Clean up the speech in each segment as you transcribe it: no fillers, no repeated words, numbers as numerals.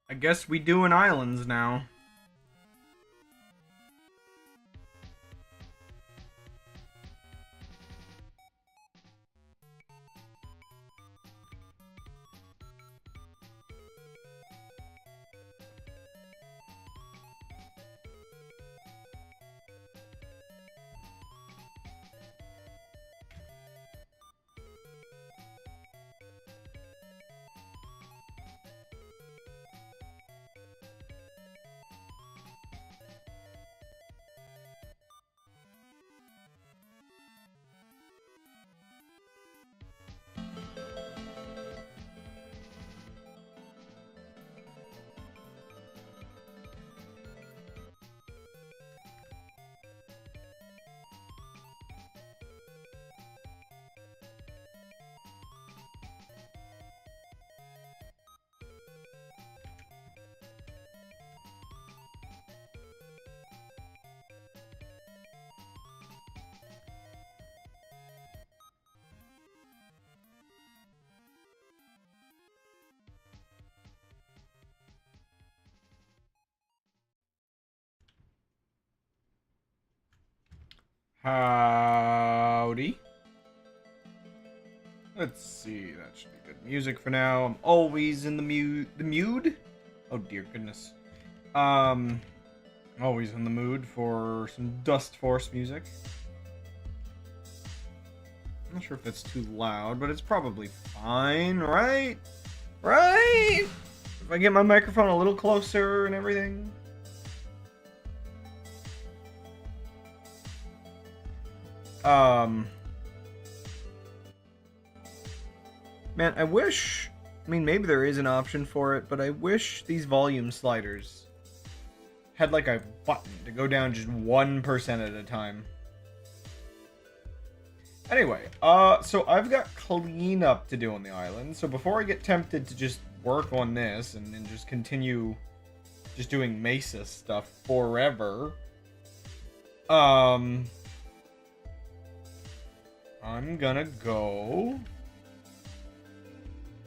I guess we doing islands now. Howdy. Let's see, that should be good music for now. I'm always in the mood. Oh dear goodness. Always in the mood for some Dust Force music. I'm not sure if it's too loud, but it's probably fine, right? Right? If I get my microphone a little closer and everything. Man, I wish... I mean, maybe there is an option for it, but I wish these volume sliders had like a button to go down just 1% at a time. Anyway, so I've got cleanup to do on the island, so before I get tempted to just work on this and then just continue just doing Mesa stuff forever, I'm gonna go...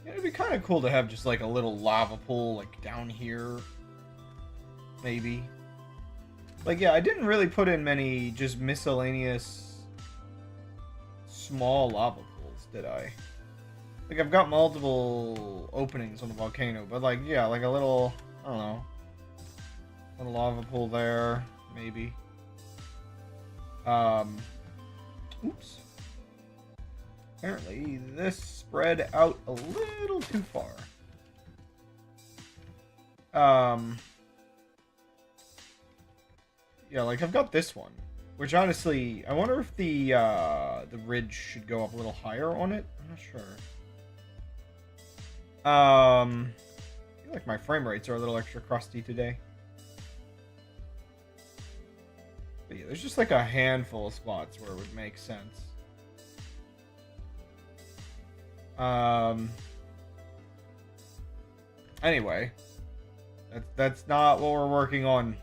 Yeah, it'd be kind of cool to have just like a little lava pool like down here. Maybe. Like, yeah, I didn't really put in many just miscellaneous small lava pools, did I? Like, I've got multiple openings on the volcano, but like, yeah, like a little, I don't know, little lava pool there, maybe. Oops. Apparently, this spread out a little too far. Yeah, like I've got this one, which honestly, I wonder if the ridge should go up a little higher on it. I'm not sure. I feel like my frame rates are a little extra crusty today. But yeah, there's just like a handful of spots where it would make sense. Anyway, that's not what we're working on.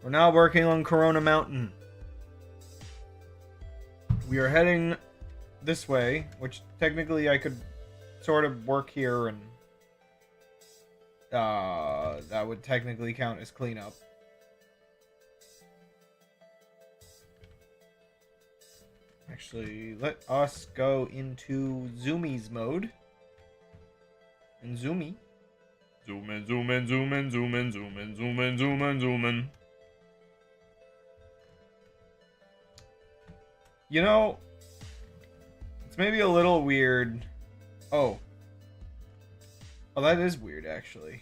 We're now working on Corona Mountain. We are heading this way, which technically I could sort of work here and that would technically count as cleanup. Actually, let us go into Zoomies mode. And Zoomy. Zoom in, zoom in, zoom in, zoom in, zoom in, zoom in, zoom in, zoom in. You know, it's maybe a little weird. Oh. Oh, that is weird, actually.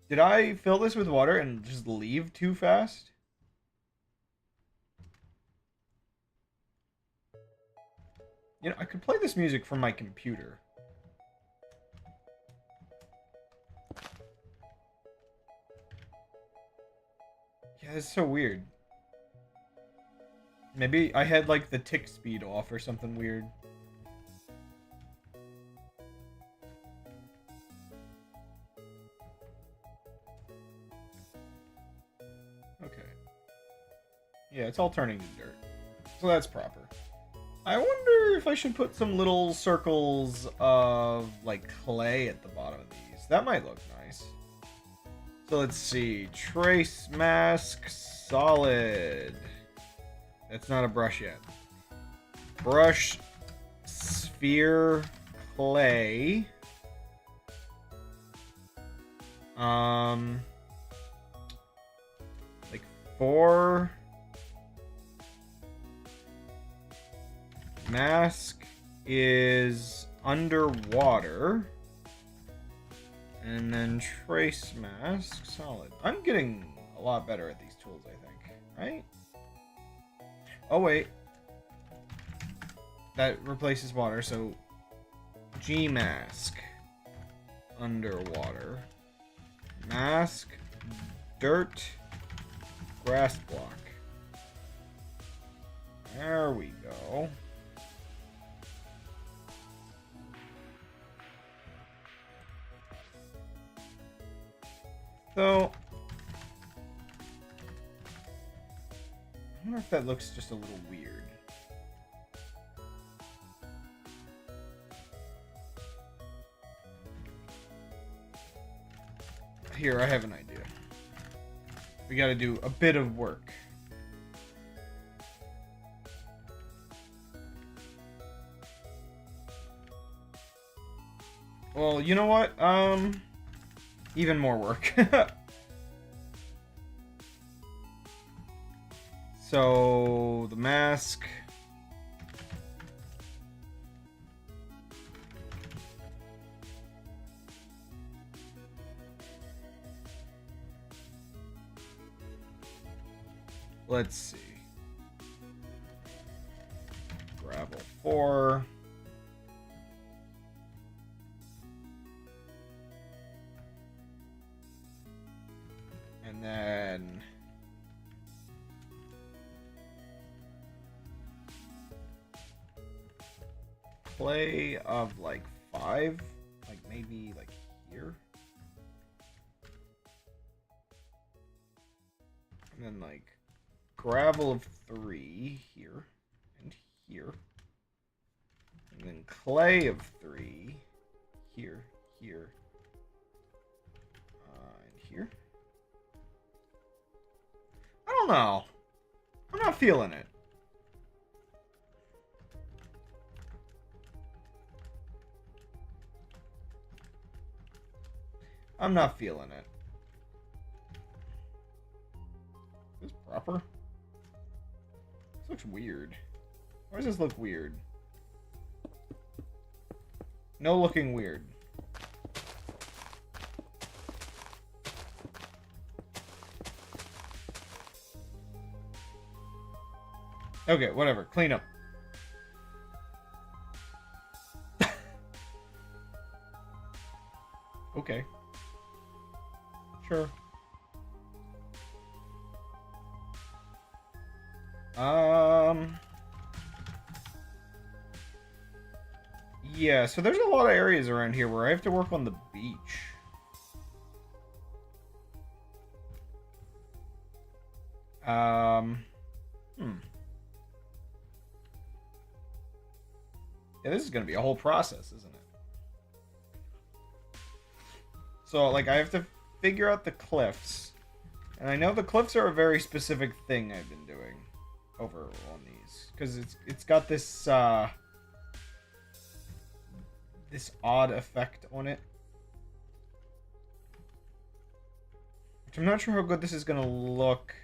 Did I fill this with water and just leave too fast? You know, I could play this music from my computer. Yeah, it's so weird. Maybe I had, like, the tick speed off or something weird. Okay. Yeah, it's all turning to dirt. So that's proper. I wonder if I should put some little circles of, like, clay at the bottom of these. That might look nice. So let's see. Trace mask solid. That's not a brush yet. Brush sphere clay. Like 4. Mask is underwater. And then trace mask solid. I'm getting a lot better at these tools, I think. Right? Oh, wait. That replaces water, so G mask underwater. Mask dirt grass block. There we go. So, I wonder if that looks just a little weird. Here, I have an idea. We gotta do a bit of work. Well, you know what? Even more work. So, the mask. Let's see. Gravel 4. And then clay of like 5, like maybe like here. And then like gravel of 3 here and here. And then clay of 3 here, here, and here. I don't know. I'm not feeling it. I'm not feeling it. Is this proper? This looks weird. Why does this look weird? No looking weird. Okay, whatever. Clean up. Okay. Sure. Yeah, so there's a lot of areas around here where I have to work on the beach. Yeah, this is going to be a whole process, isn't it? So, like, I have to figure out the cliffs. And I know the cliffs are a very specific thing I've been doing over on these. Because it's got this, this odd effect on it. Which I'm not sure how good this is going to look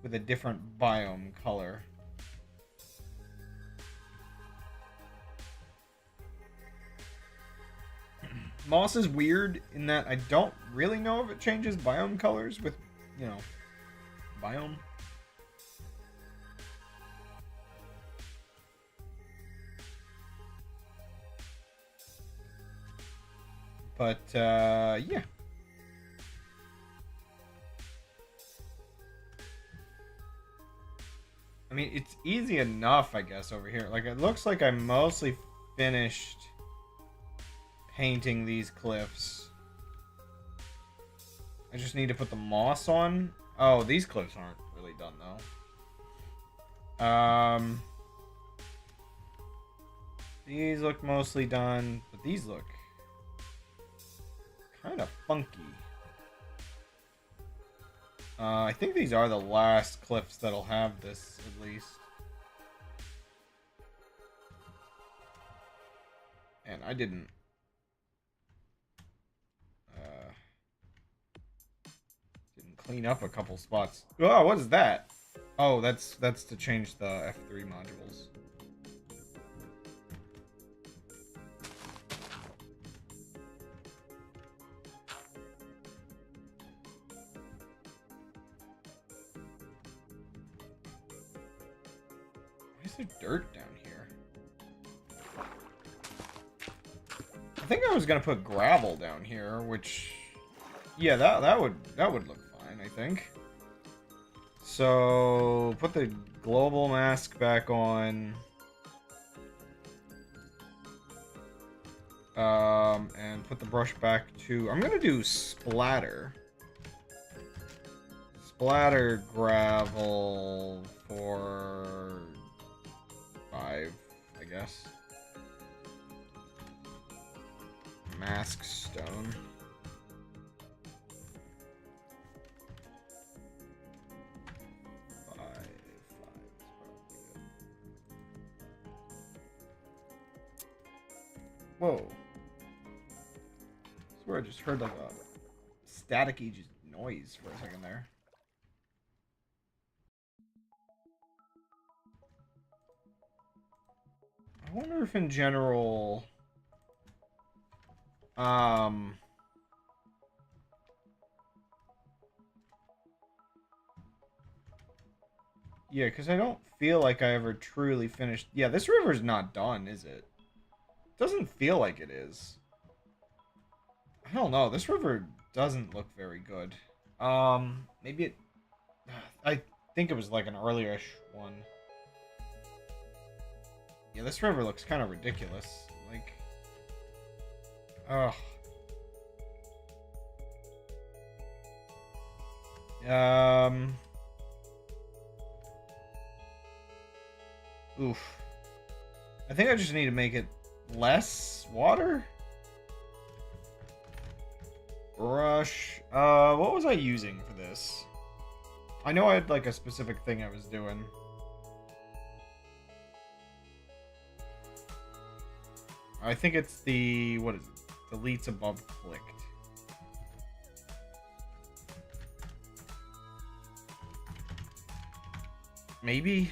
with a different biome color. Moss is weird in that I don't really know if it changes biome colors with, you know, biome. But, yeah. I mean, it's easy enough, I guess, over here. Like, it looks like I'm mostly finished painting these cliffs. I just need to put the moss on. Oh, these cliffs aren't really done, though. These look mostly done, but these look kind of funky. I think these are the last cliffs that'll have this, at least. And I didn't clean up a couple spots. Oh, what is that? Oh, that's to change the F3 modules. Why is there dirt down here? I think I was gonna put gravel down here, which, yeah, that would look fine, I think. So put the global mask back on. And put the brush back to. I'm gonna do splatter. Splatter gravel for 5, I guess. Mask stone. Whoa. I swear I just heard like a staticky just noise for a second there. I wonder if in general... Yeah, because I don't feel like I ever truly finished... Yeah, this river's not done, is it? Doesn't feel like it is. I don't know. This river doesn't look very good. Maybe it... I think it was like an earlier-ish one. Yeah, this river looks kind of ridiculous. Like... Ugh. Oof. I think I just need to make it less water? Brush. What was I using for this? I know I had like a specific thing I was doing. I think it's the, what is it? Deletes above clicked. Maybe?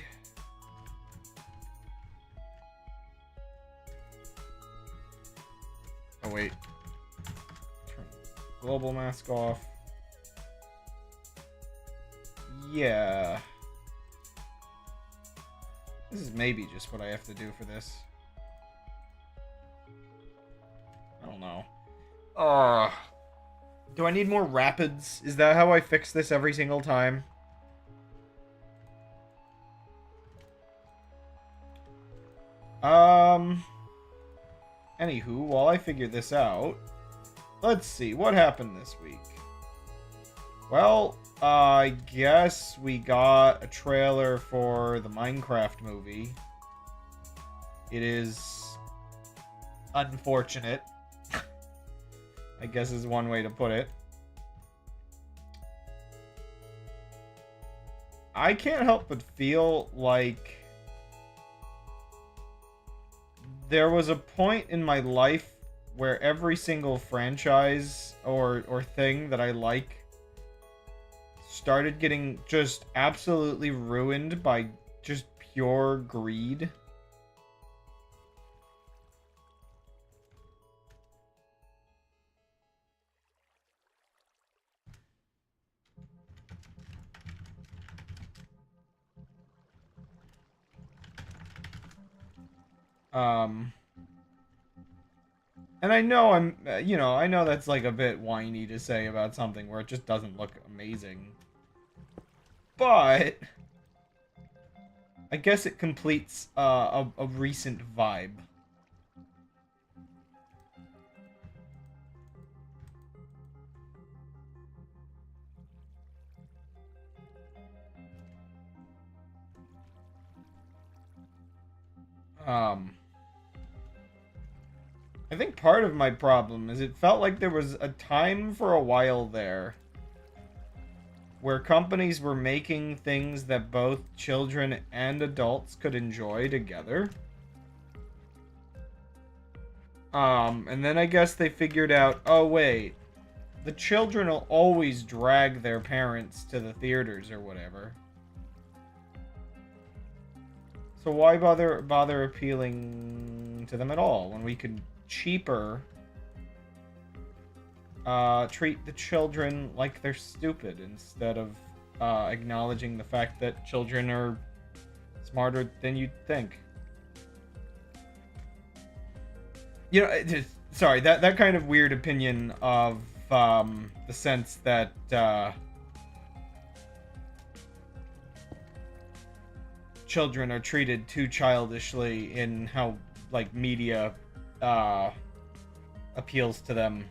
Oh wait. Turn global mask off. Yeah. This is maybe just what I have to do for this. I don't know. Do I need more rapids? Is that how I fix this every single time? Anywho, while I figure this out, let's see, what happened this week? Well, I guess we got a trailer for the Minecraft movie. It is unfortunate, I guess is one way to put it. I can't help but feel like there was a point in my life where every single franchise or thing that I like started getting just absolutely ruined by just pure greed. And I know I know that's like a bit whiny to say about something where it just doesn't look amazing. But I guess it completes a recent vibe. I think part of my problem is it felt like there was a time for a while there where companies were making things that both children and adults could enjoy together. And then I guess they figured out, oh wait, the children will always drag their parents to the theaters or whatever. So why bother appealing to them at all when we could cheaper treat the children like they're stupid instead of acknowledging the fact that children are smarter than you'd think. You know, sorry, that kind of weird opinion of the sense that children are treated too childishly in how like media appeals to them.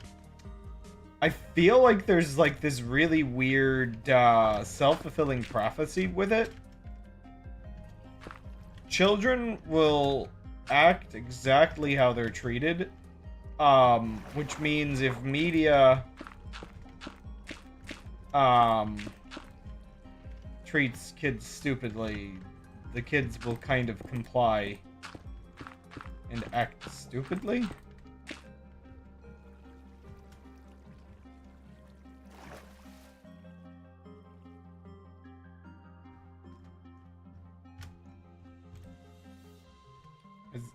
I feel like there's like this really weird self-fulfilling prophecy with it. Children will act exactly how they're treated, which means if media treats kids stupidly, the kids will kind of comply and act stupidly.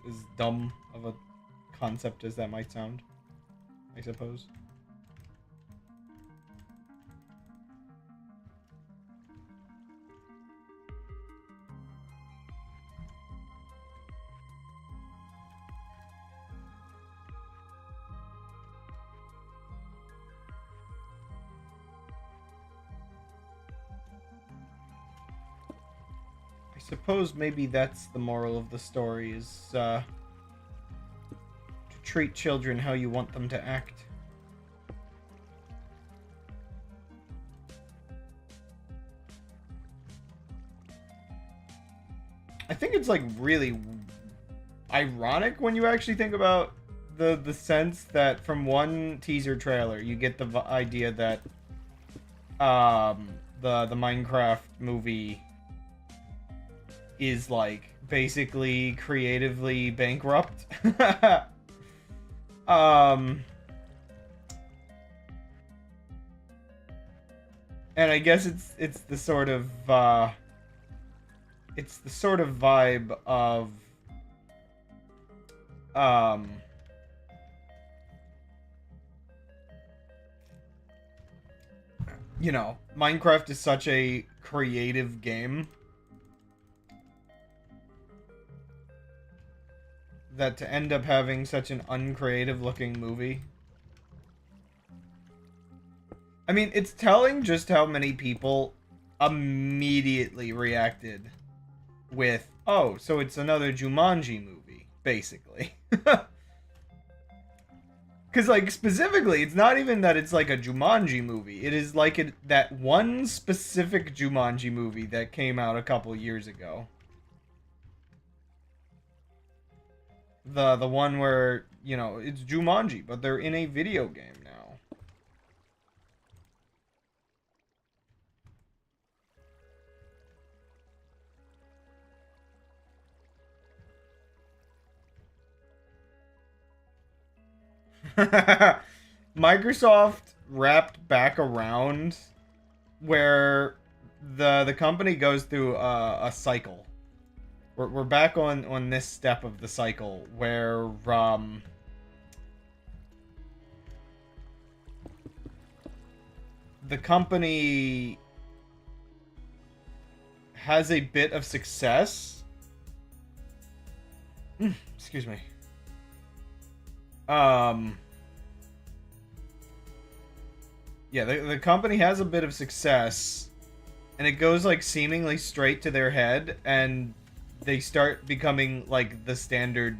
As dumb of a concept as that might sound, I suppose. I suppose maybe that's the moral of the story, is to treat children how you want them to act. I think it's like really ironic when you actually think about the sense that from one teaser trailer you get the idea that the Minecraft movie is like basically creatively bankrupt. And I guess it's the sort of vibe of you know, Minecraft is such a creative game that to end up having such an uncreative looking movie. I mean, it's telling just how many people immediately reacted with, oh, so it's another Jumanji movie, basically. Because, like, specifically, it's not even that it's like a Jumanji movie. It is like that one specific Jumanji movie that came out a couple years ago. The one where, you know, it's Jumanji, but they're in a video game now. Microsoft wrapped back around where the company goes through a cycle. We're back on this step of the cycle where the company has a bit of success. Excuse me. Yeah, the company has a bit of success, and it goes like seemingly straight to their head, and they start becoming like the standard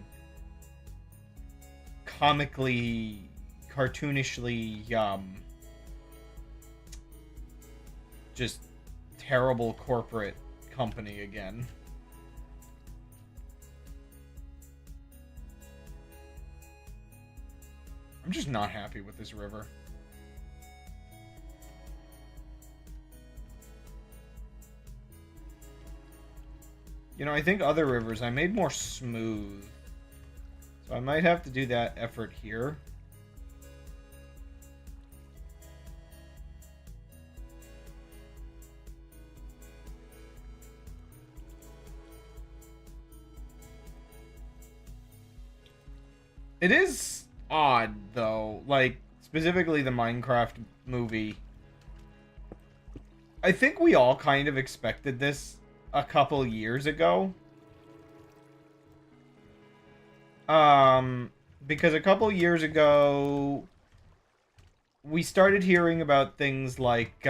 comically, cartoonishly, just terrible corporate company again. I'm just not happy with this river. You know, I think other rivers I made more smooth. So I might have to do that effort here. It is odd, though. Like, specifically the Minecraft movie. I think we all kind of expected this a couple years ago. Because a couple years ago, we started hearing about things like,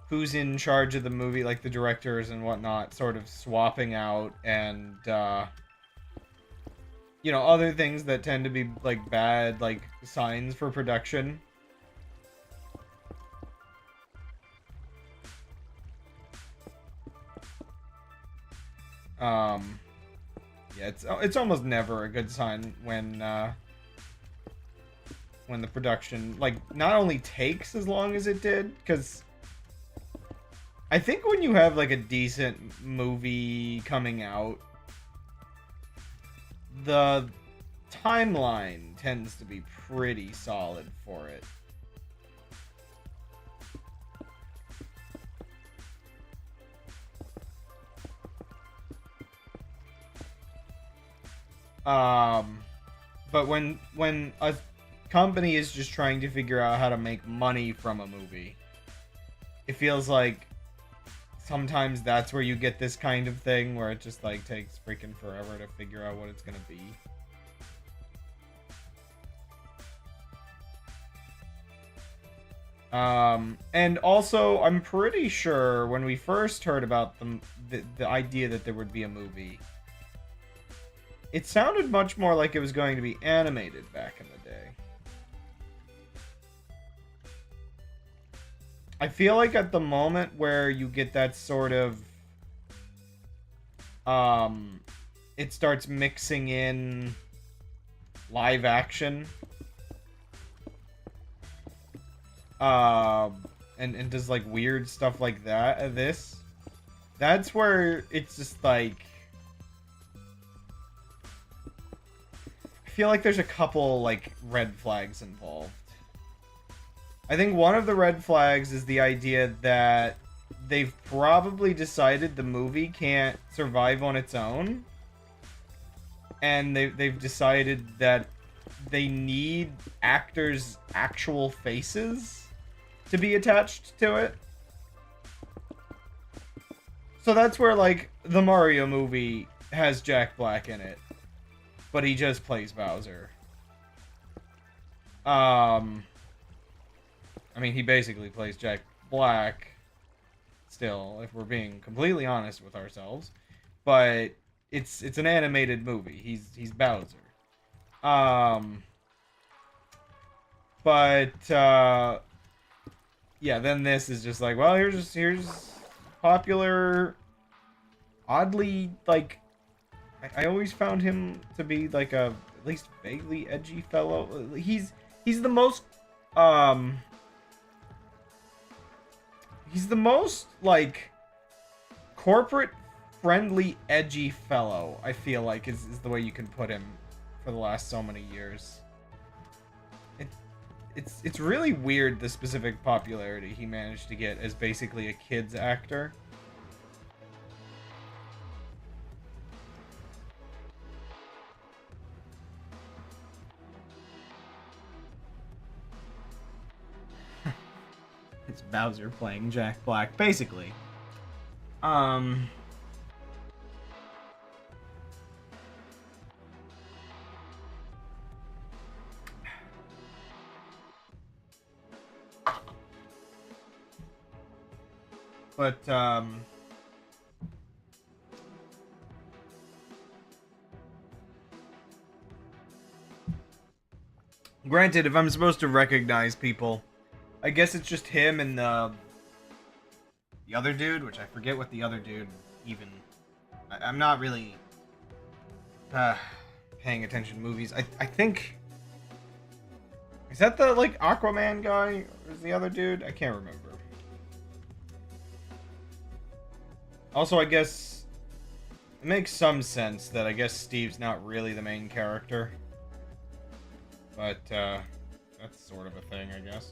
who's in charge of the movie, like the directors and whatnot, sort of swapping out, and, you know, other things that tend to be, like, bad, like, signs for production. Yeah, it's almost never a good sign when the production, like, not only takes as long as it did, because I think when you have, like, a decent movie coming out, the timeline tends to be pretty solid for it. But when a company is just trying to figure out how to make money from a movie, it feels like sometimes that's where you get this kind of thing where it just, like, takes freaking forever to figure out what it's gonna be. And also, I'm pretty sure when we first heard about the idea that there would be a movie, it sounded much more like it was going to be animated back in the day. I feel like at the moment where you get that sort of, it starts mixing in live action, and does, like, weird stuff like that, that's where it's just, like, I feel like there's a couple, like, red flags involved. I think one of the red flags is the idea that they've probably decided the movie can't survive on its own. And they've decided that they need actors' actual faces to be attached to it. So that's where, like, the Mario movie has Jack Black in it, but he just plays Bowser. I mean, he basically plays Jack Black still, if we're being completely honest with ourselves. But it's an animated movie. He's Bowser. Yeah, then this is just like, well, here's popular, oddly, like, I always found him to be, like, a at least vaguely edgy fellow. He's the most he's the most, like, corporate friendly edgy fellow, I feel like is the way you can put him for the last so many years. It's really weird, the specific popularity he managed to get as basically a kid's actor. It's Bowser playing Jack Black, basically. But, granted, if I'm supposed to recognize people, I guess it's just him and the other dude, which I forget what the other dude even... I'm not really paying attention to movies. I think Is that the, like, Aquaman guy? Or is the other dude? I can't remember. Also, I guess it makes some sense that I guess Steve's not really the main character. But, that's sort of a thing, I guess.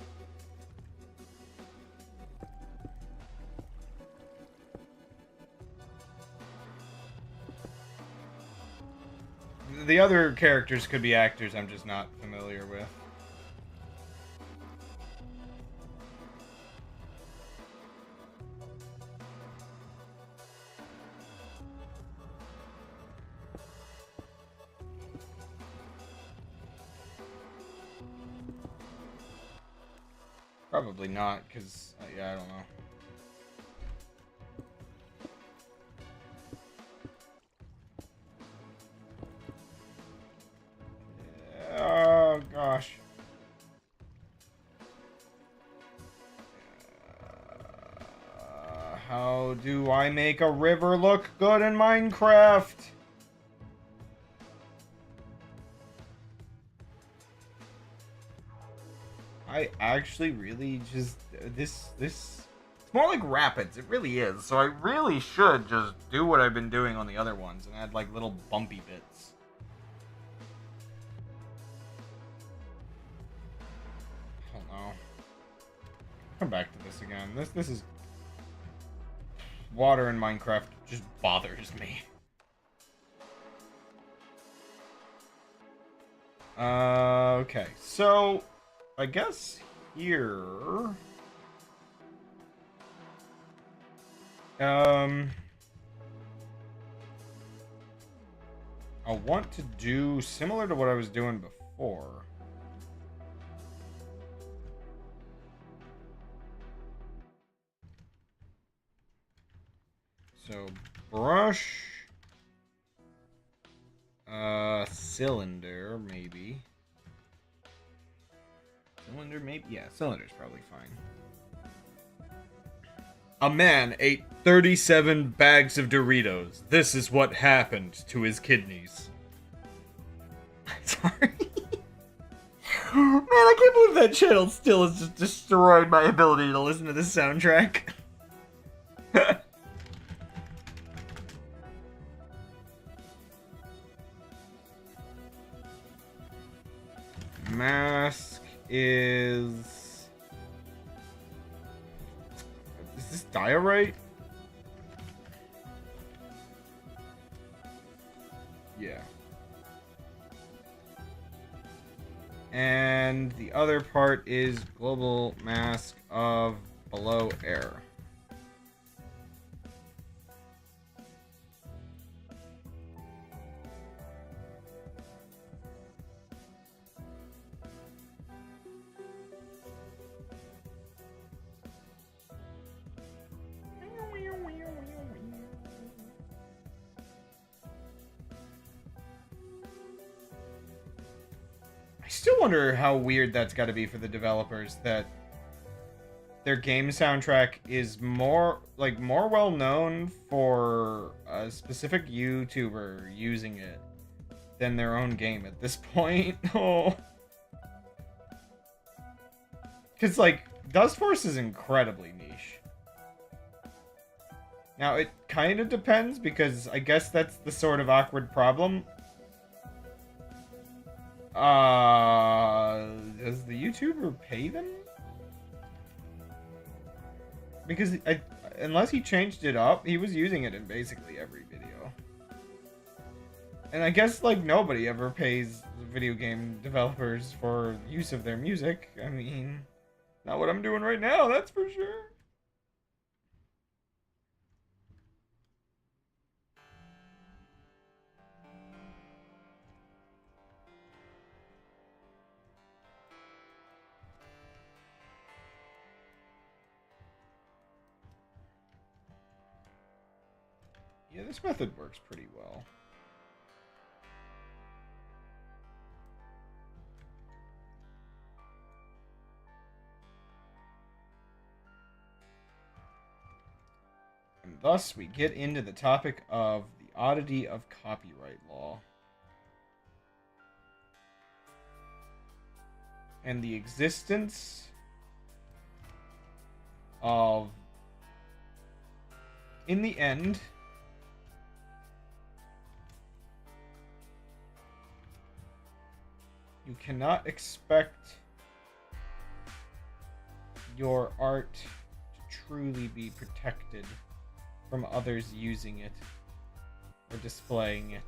The other characters could be actors I'm just not familiar with. Probably not, because, yeah, I don't know. Oh, gosh. How do I make a river look good in Minecraft? I actually really just... This... It's more like rapids. It really is. So I really should just do what I've been doing on the other ones and add, like, little bumpy bits. I don't know. Come back to this again. This is... Water in Minecraft just bothers me. Okay, so I guess here, I want to do similar to what I was doing before. So brush, cylinder, maybe. Cylinder, maybe? Yeah, cylinder's probably fine. A man ate 37 bags of Doritos. This is what happened to his kidneys. Sorry. Man, I can't believe that channel still has just destroyed my ability to listen to this soundtrack. Mask is this diorite? Yeah. And the other part is global mask of below air. I still wonder how weird that's got to be for the developers that their game soundtrack is more well known for a specific YouTuber using it than their own game at this point. Oh. Cuz like Dust Force is incredibly niche. Now it kind of depends because I guess that's the sort of awkward problem. Does the YouTuber pay them? Because unless he changed it up, he was using it in basically every video. And I guess, like, nobody ever pays video game developers for use of their music. I mean, not what I'm doing right now, that's for sure. Yeah, this method works pretty well. And thus, we get into the topic of the oddity of copyright law. and the existence of, in the end, you cannot expect your art to truly be protected from others using it or displaying it.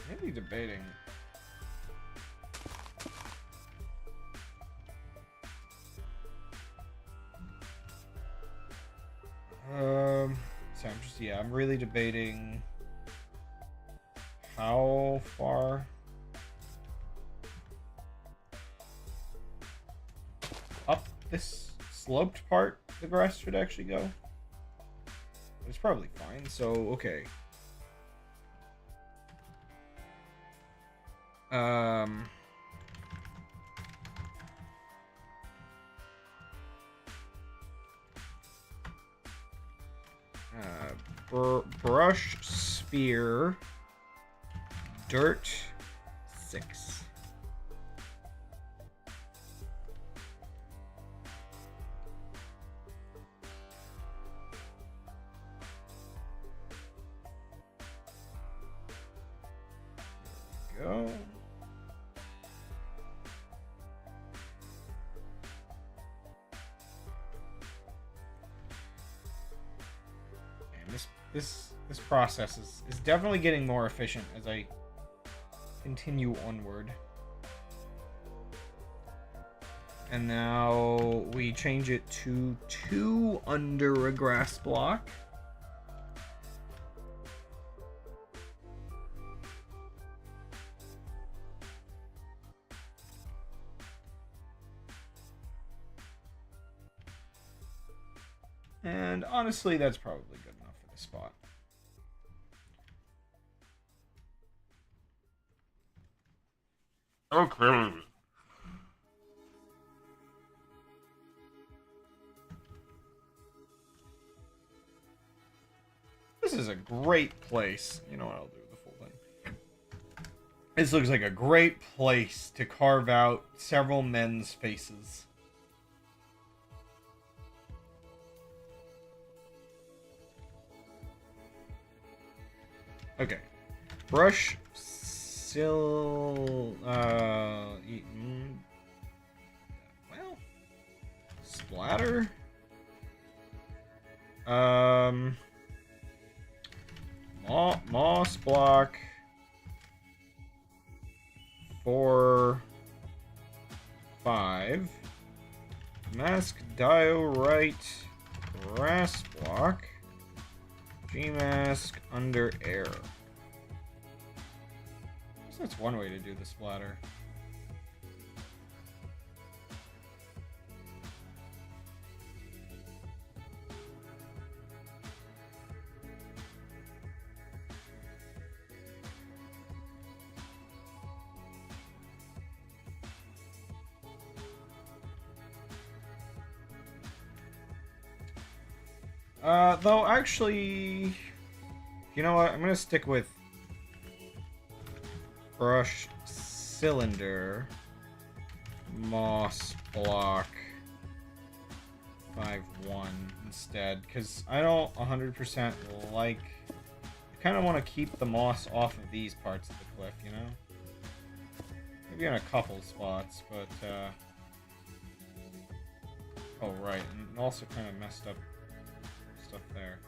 Maybe debating. So I'm really debating how far up this sloped part the grass should actually go. It's probably fine, so okay. Brush sphere dirt 6. There we go. This process is definitely getting more efficient as I continue onward. And now we change it to 2 under a grass block. And honestly, that's probably good enough for the spot. Okay. This is a great place. You know what, I'll do the full thing. This looks like a great place to carve out several men's faces. Okay. Brush well, splatter. Moss block 4, 5. Mask diorite grass block. G-mask under air. So that's one way to do the splatter. Though actually, you know what? I'm gonna stick with brush cylinder moss block 5-1 instead, because I don't 100% like. I kind of want to keep the moss off of these parts of the cliff, you know. Maybe in a couple spots, but oh right, and also kind of messed up stuff there.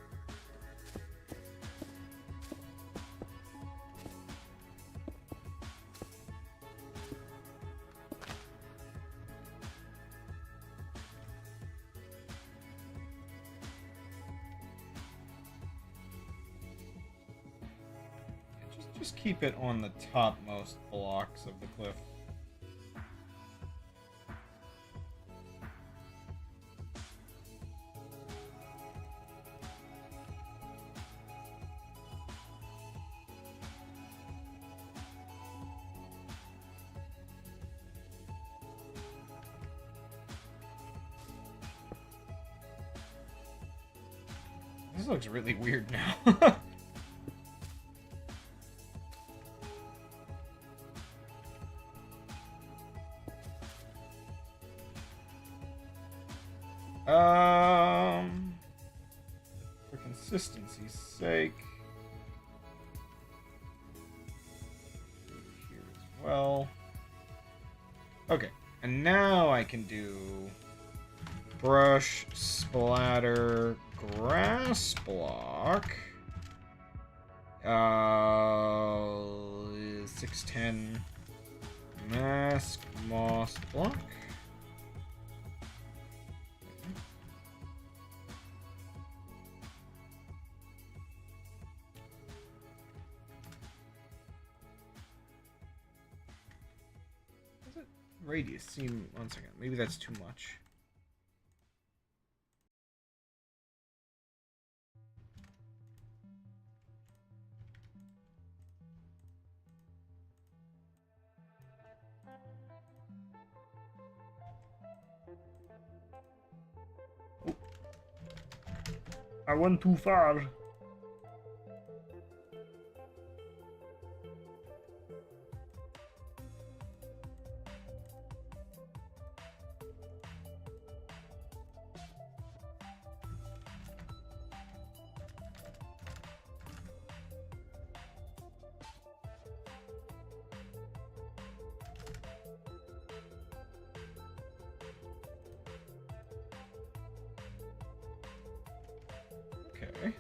Just keep it on the topmost blocks of the cliff. This looks really weird now. For consistency's sake, here as well. Okay, and now I can do brush, splatter, grass block. 610 mask, moss block. Radius seem 1 second. Maybe that's too much. Ooh. I went too far. Okay.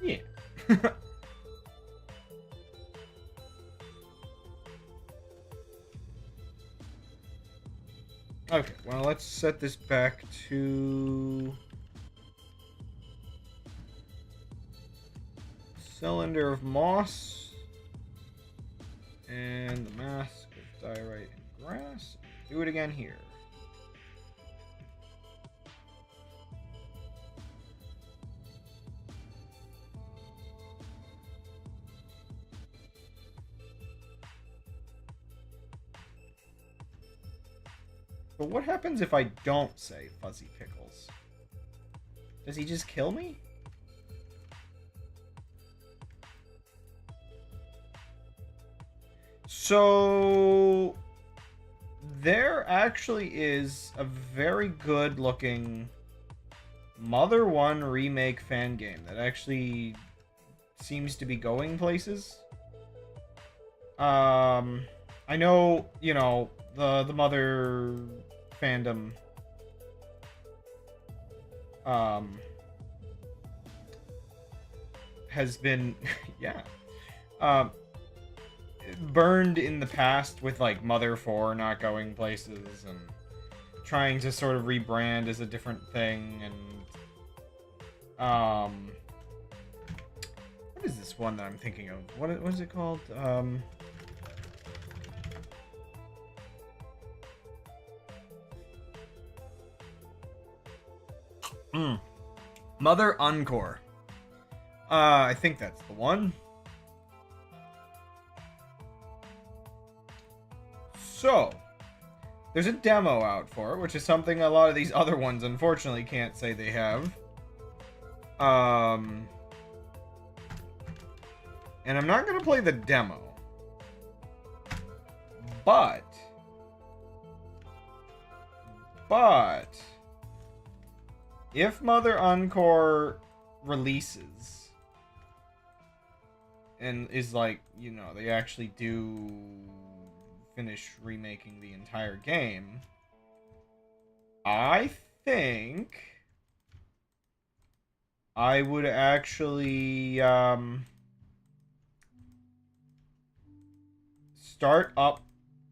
Yeah. Okay, well, let's set this back to cylinder of moss and the mask of diorite and grass. Do it again here. But what happens if I don't say Fuzzy Pickles? Does he just kill me? So there actually is a very good looking Mother 1 remake fan game that actually seems to be going places. I know, you know, the Mother fandom has been yeah burned in the past with like Mother 4 not going places and trying to sort of rebrand as a different thing. And what is this one that I'm thinking of? What is it called? Mother Encore. I think that's the one. So, there's a demo out for it, which is something a lot of these other ones unfortunately can't say they have. And I'm not going to play the demo. But if Mother Encore releases and is like, you know, they actually do finish remaking the entire game, I think I would actually start up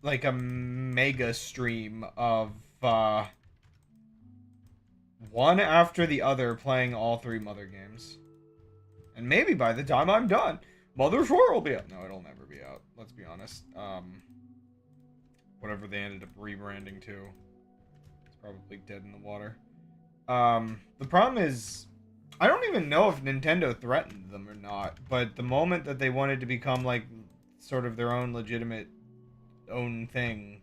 like a mega stream of one after the other playing all 3 Mother games. And maybe by the time I'm done, Mother 4 will be out. No, it'll never be out. Let's be honest. Whatever they ended up rebranding to, it's probably dead in the water. The problem is, I don't even know if Nintendo threatened them or not, but the moment that they wanted to become like sort of their own legitimate own thing,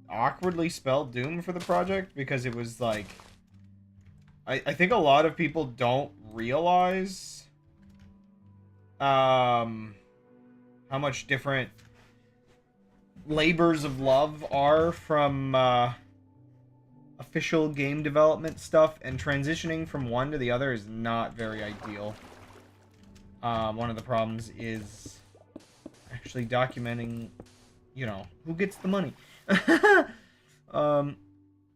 awkwardly spelled doom for the project, because it was like, I think a lot of people don't realize how much different labors of love are from official game development stuff, and transitioning from one to the other is not very ideal. One of the problems is actually documenting, you know, who gets the money.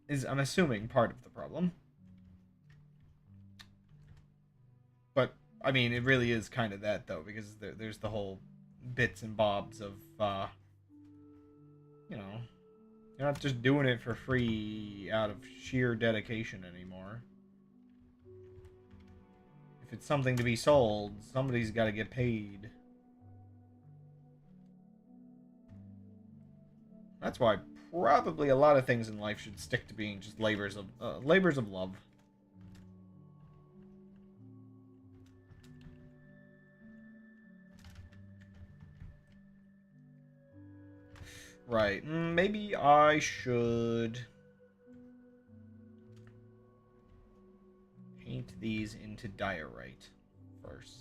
Is, I'm assuming, part of the problem. But, I mean, it really is kind of that, though, because there's the whole bits and bobs of, you know, you're not just doing it for free out of sheer dedication anymore. If it's something to be sold, somebody's got to get paid. That's why probably a lot of things in life should stick to being just labors of love. Right. Maybe I should paint these into diorite first.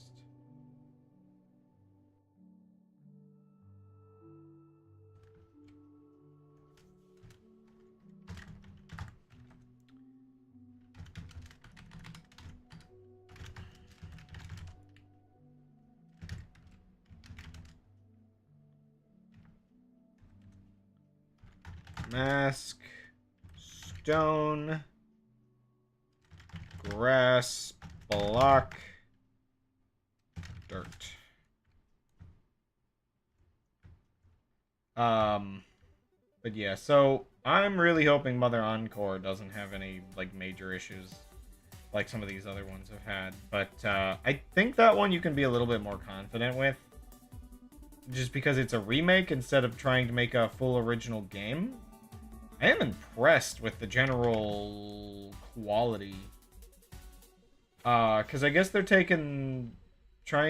Mask, stone, grass, block, dirt. But yeah, so I'm really hoping Mother Encore doesn't have any, like, major issues like some of these other ones have had. But I think that one you can be a little bit more confident with, just because it's a remake instead of trying to make a full original game. I am impressed with the general quality. Because I guess they're trying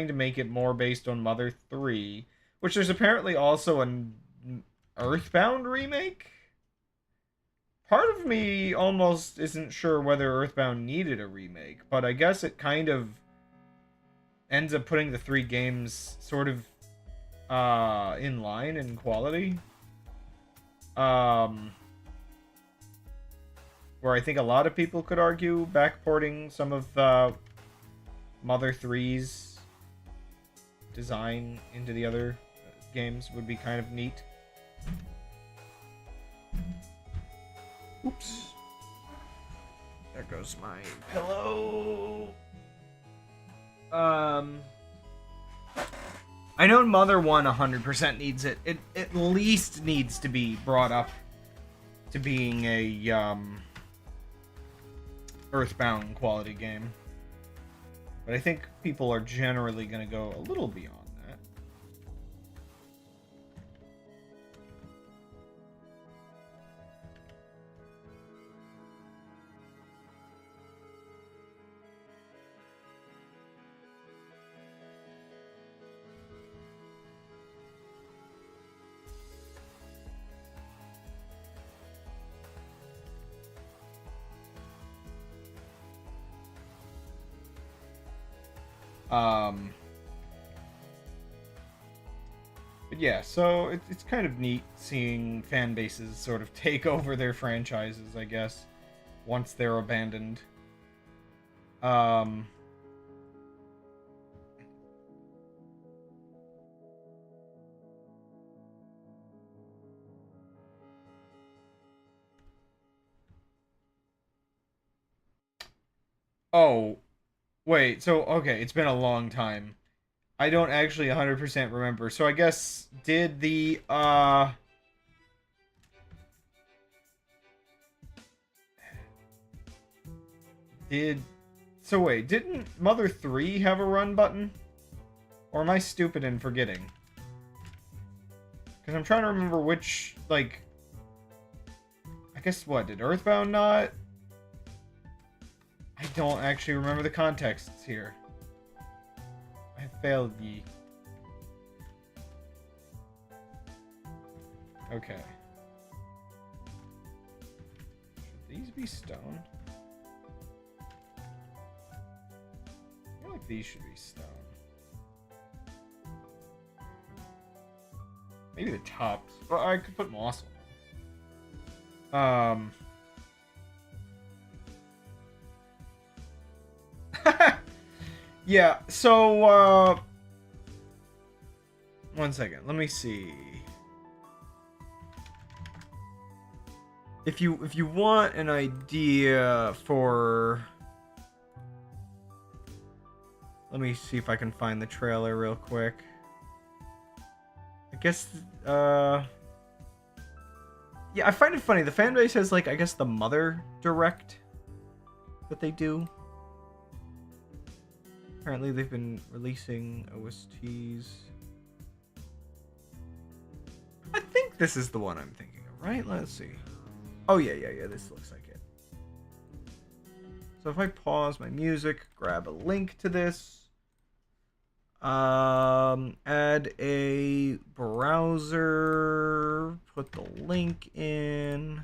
to make it more based on Mother 3, which there's apparently also an Earthbound remake. Part of me almost isn't sure whether Earthbound needed a remake, but I guess it kind of ends up putting the 3 games sort of in line in quality. Where I think a lot of people could argue backporting some of Mother 3's design into the other games would be kind of neat. Oops. There goes my pillow. I know Mother 1 100% needs it. It at least needs to be brought up to being a Earthbound quality game. But I think people are generally going to go a little beyond that. But yeah, so it's kind of neat seeing fan bases sort of take over their franchises, I guess, once they're abandoned. Oh, wait, so, okay, it's been a long time. I don't actually 100% remember. So I guess, did the, so wait, didn't Mother 3 have a run button? Or am I stupid and forgetting? Because I'm trying to remember which, like, I guess, what, did Earthbound not? I don't actually remember the contexts here. I failed ye. Okay. Should these be stone? I feel like these should be stone. Maybe the tops. Well, I could put moss on them. Yeah, so, one second. Let me see. If you want an idea for... Let me see if I can find the trailer real quick. I guess, yeah, I find it funny. The fan base has, like, I guess the Mother Direct that they do. Apparently they've been releasing OSTs. I think this is the one I'm thinking of, right? Let's see. Oh, yeah, this looks like it. So if I pause my music, grab a link to this, add a browser, put the link in.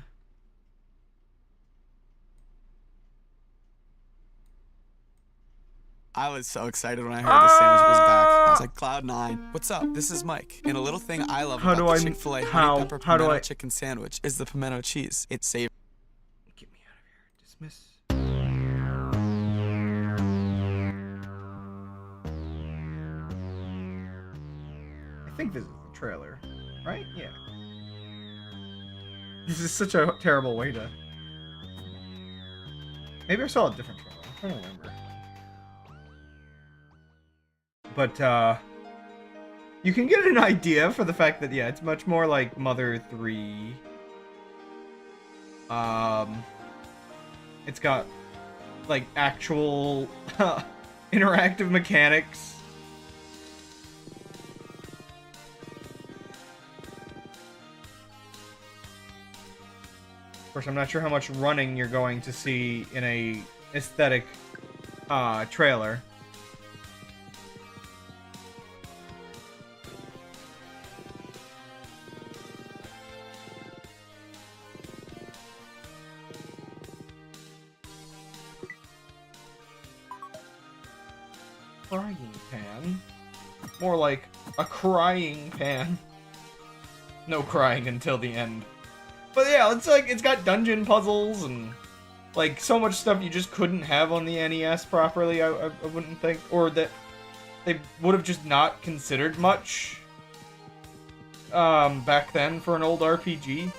I was so excited when I heard the sandwich was back. I was like, Cloud9. What's up? This is Mike. And a little thing I love about the Chick-fil-A honey pepper pimento chicken sandwich is the pimento cheese. It's savory. Get me out of here. Dismiss. I think this is the trailer, right? Yeah. This is such a terrible way to... Maybe I saw a different trailer. I'm trying to remember. But, you can get an idea for the fact that, yeah, it's much more like Mother 3. It's got, like, actual interactive mechanics. Of course, I'm not sure how much running you're going to see in a aesthetic trailer. Frying pan? More like a crying pan. No crying until the end. But yeah, it's like, it's got dungeon puzzles and like so much stuff you just couldn't have on the NES properly, I wouldn't think. Or that they would have just not considered much back then for an old RPG.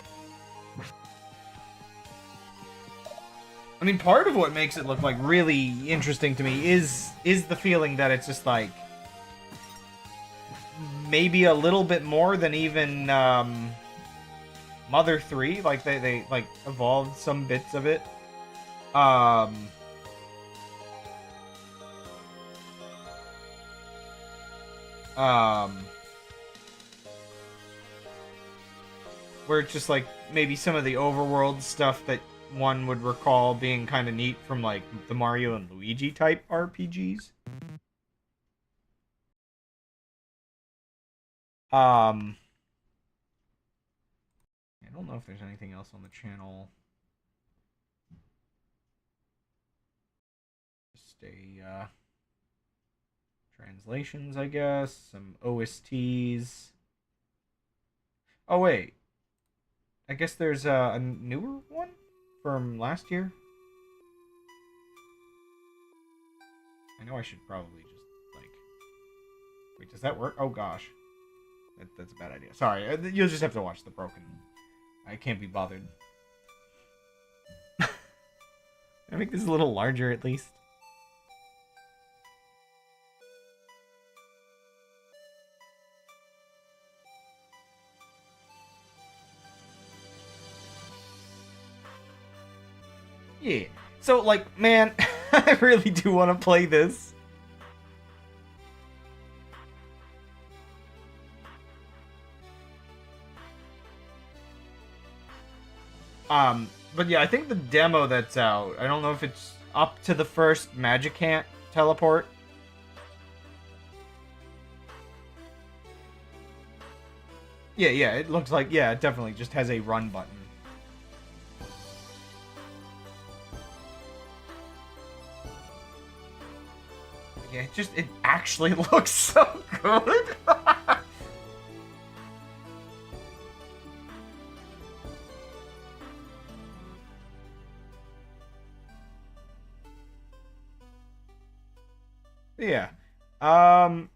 I mean, part of what makes it look like really interesting to me is the feeling that it's just like maybe a little bit more than even Mother 3. Like they like evolved some bits of it. Where it's just like maybe some of the overworld stuff that one would recall being kind of neat from like the Mario and Luigi type RPGs. I don't know if there's anything else on the channel. Just a translations, I guess, some OSTs. Oh wait, I guess there's a newer one from last year. I know I should probably just, like... Wait, does that work? Oh, gosh. That's a bad idea. Sorry, you'll just have to watch the broken... I can't be bothered. Can I make this a little larger, at least? Yeah. So, like, man, I really do want to play this. But yeah, I think the demo that's out, I don't know if it's up to the first Magicant teleport. Yeah, yeah, it looks like, yeah, it definitely just has a run button. Yeah, it actually looks so good. Yeah. Roblox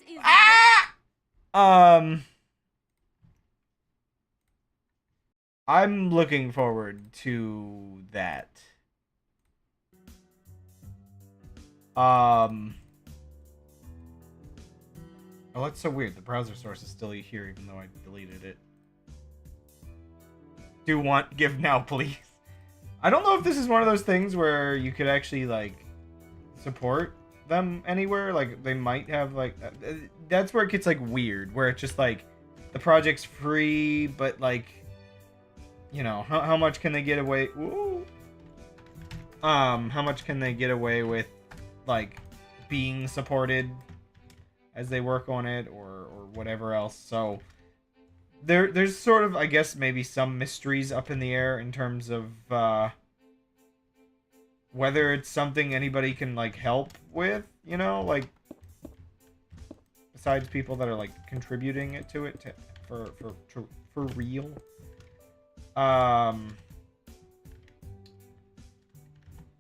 is I'm looking forward to that. Oh, that's so weird. The browser source is still here, even though I deleted it. Give now, please. I don't know if this is one of those things where you could actually, like, support them anywhere. Like, they might have, like... that's where it gets, like, weird. Where it's just, like, the project's free, but, like... You know, how much can they get away... Ooh. How much can they get away with, like, being supported as they work on it, or whatever else. So... There's sort of, I guess, maybe some mysteries up in the air in terms of whether it's something anybody can, like, help with, you know, like, besides people that are, like, contributing it to it for real.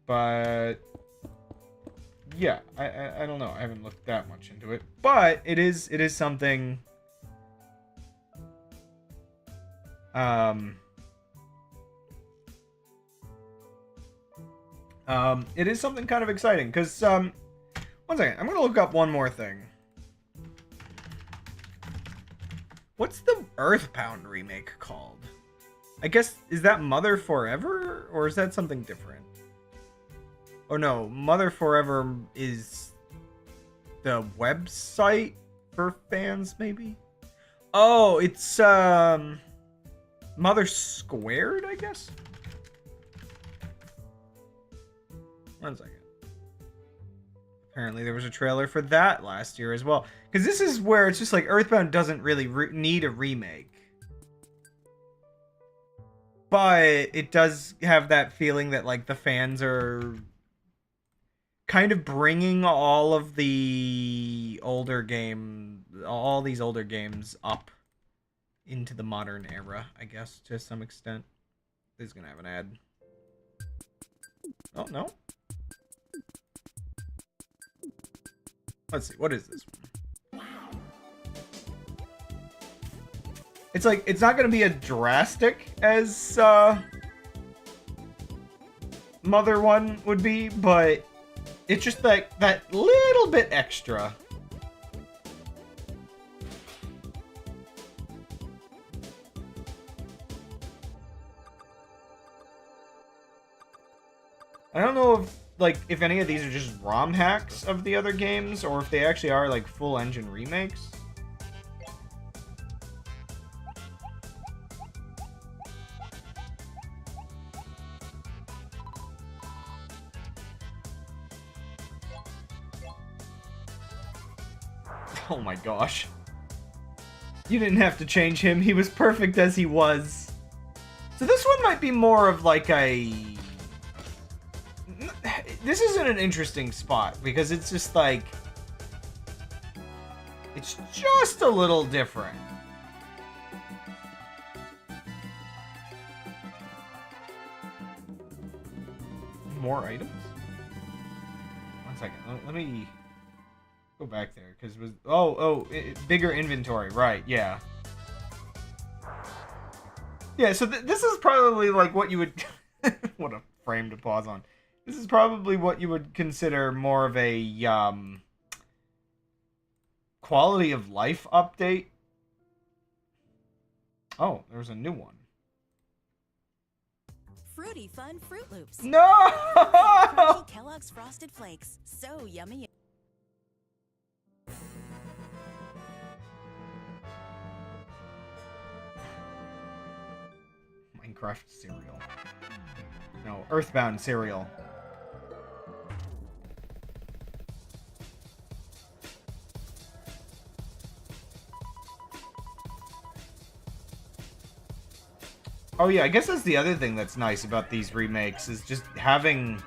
But yeah, I don't know. I haven't looked that much into it, but it is something. It is something kind of exciting, because, one second, I'm gonna look up one more thing. What's the Earthbound remake called? I guess, is that Mother Forever, or is that something different? Oh no, Mother Forever is the website for fans, maybe? Oh, it's, Mother Squared, I guess? One second. Apparently there was a trailer for that last year as well. Because this is where it's just like Earthbound doesn't really need a remake. But it does have that feeling that, like, the fans are kind of bringing all of the older all these older games up into the modern era, I guess, to some extent. This is gonna have an ad. Oh, no. Let's see, what is this one? It's like, it's not gonna be as drastic as, Mother 1 would be, but it's just like that little bit extra. I don't know if, like, if any of these are just ROM hacks of the other games, or if they actually are, like, full engine remakes. Oh my gosh. You didn't have to change him. He was perfect as he was. So this one might be more of like a... This isn't an interesting spot, because it's just like... It's just a little different. More items? One second. Let me go back there, because it was... bigger inventory. Right, yeah. Yeah, so this is probably like what you would... What a frame to pause on. This is probably what you would consider more of a quality of life update. Oh, there's a new one. Fruity Fun Fruit Loops. No! Crunchy Kellogg's Frosted Flakes. So yummy. Minecraft cereal. No, Earthbound cereal. Oh yeah, I guess that's the other thing that's nice about these remakes is just having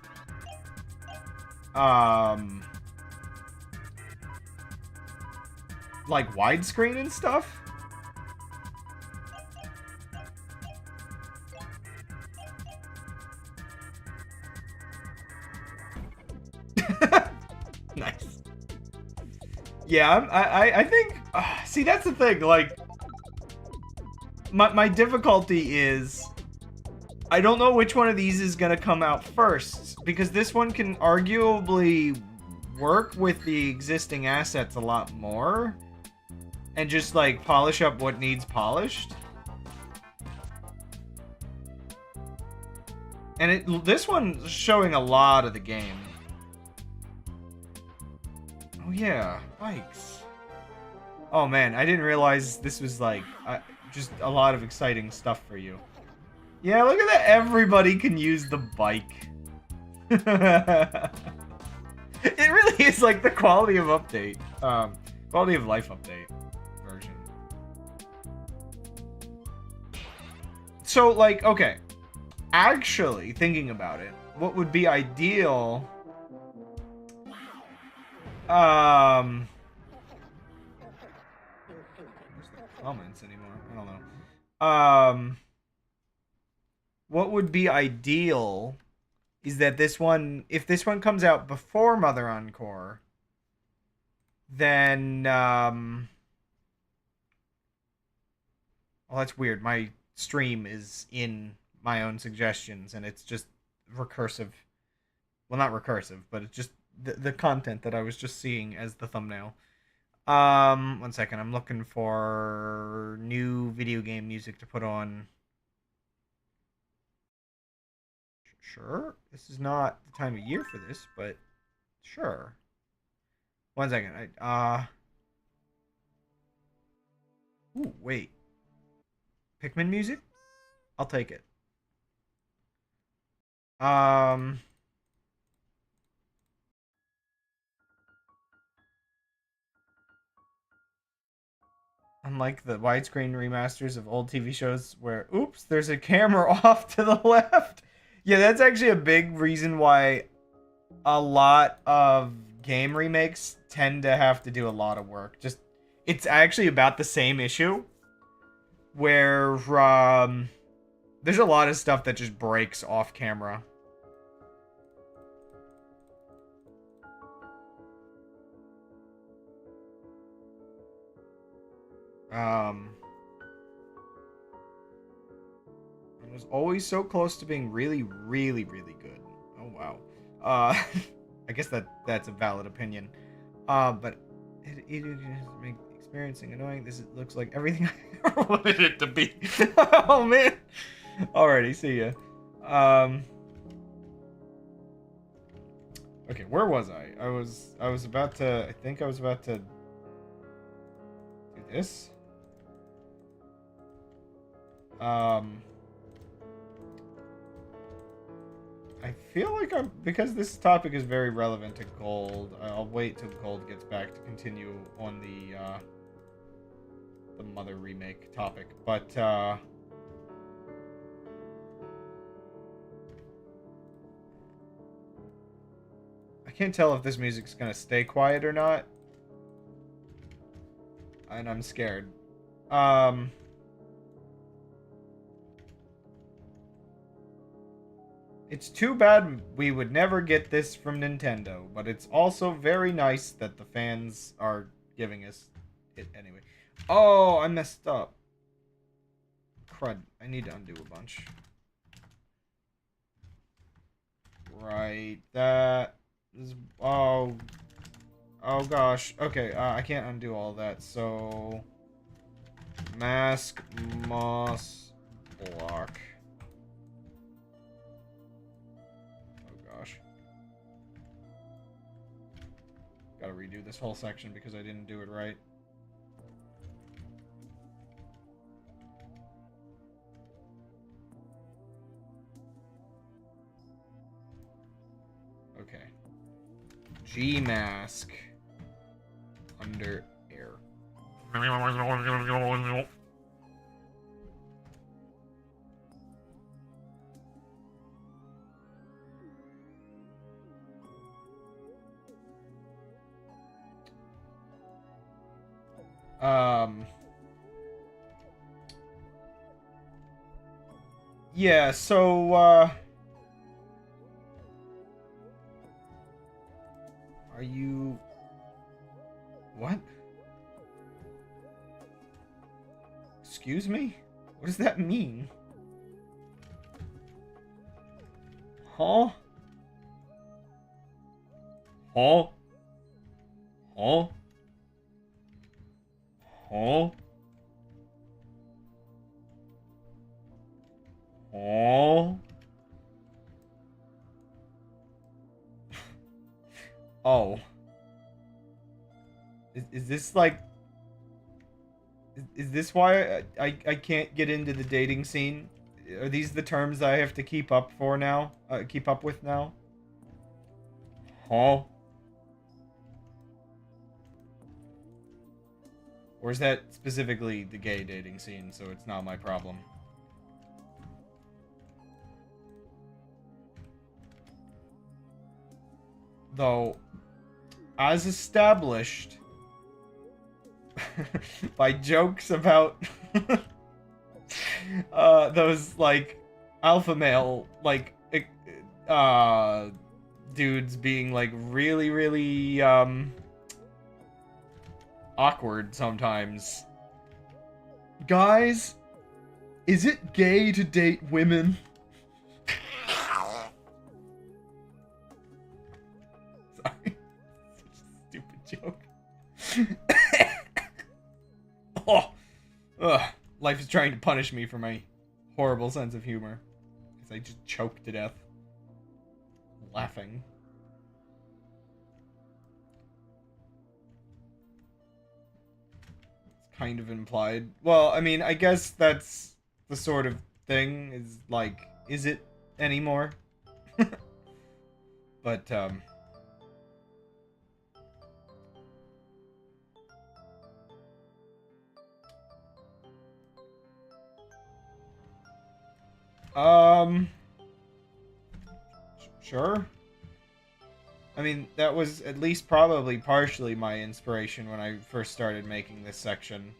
like widescreen and stuff. Nice. Yeah, I think see, that's the thing, like my difficulty is I don't know which one of these is going to come out first, because this one can arguably work with the existing assets a lot more and just like polish up what needs polished. And this one's showing a lot of the game. Oh yeah, bikes. Oh man, I didn't realize this was like just a lot of exciting stuff for you. Yeah, look at that. Everybody can use the bike. It really is like the quality of update. Quality of life update version. So, like, okay. Actually, thinking about it, what would be ideal... Where's the comments anymore? I don't know. What would be ideal is that this one, if this one comes out before Mother Encore, then, well, that's weird. My stream is in my own suggestions, and it's just recursive. Well, not recursive, but it's just the content that I was just seeing as the thumbnail. One second. I'm looking for new video game music to put on. Sure. This is not the time of year for this, but sure. One second. Ooh, wait. Pikmin music? I'll take it. Unlike the widescreen remasters of old TV shows where, oops, there's a camera off to the left. Yeah, that's actually a big reason why a lot of game remakes tend to have to do a lot of work. Just, it's actually about the same issue where there's a lot of stuff that just breaks off camera. I was always so close to being really, really, really good. Oh wow. I guess that's a valid opinion. But it is experiencing annoying. This looks like everything I ever wanted it to be. Oh man. Alrighty, see ya. Okay, where was I? I was about to. I think I was about to do this. I feel like because this topic is very relevant to gold, I'll wait till gold gets back to continue on the Mother remake topic. But I can't tell if this music's gonna stay quiet or not, and I'm scared. It's too bad we would never get this from Nintendo, but it's also very nice that the fans are giving us it anyway. Oh, I messed up. Crud. I need to undo a bunch. Right. That is... Oh. Oh, gosh. Okay, I can't undo all that, so... Mask, moss, block. Gotta redo this whole section because I didn't do it right. Okay. G mask under air. Yeah, so, are you... What? Excuse me? What does that mean? Huh? Huh? Huh? Huh? Huh? Oh. Is this like... Is this why I can't get into the dating scene? Are these the terms I have to keep up for now? Keep up with now? Huh? Or is that specifically the gay dating scene, so it's not my problem? Though, as established by jokes about those, like, alpha male, like, dudes being, like, really, really, awkward sometimes. Guys, is it gay to date women? Sorry. Stupid joke. Oh. Ugh. Life is trying to punish me for my horrible sense of humor. Because I just choked to death. Laughing. It's kind of implied. Well, I mean, I guess that's the sort of thing, is like, is it anymore? But, sure. I mean, that was at least probably partially my inspiration when I first started making this section.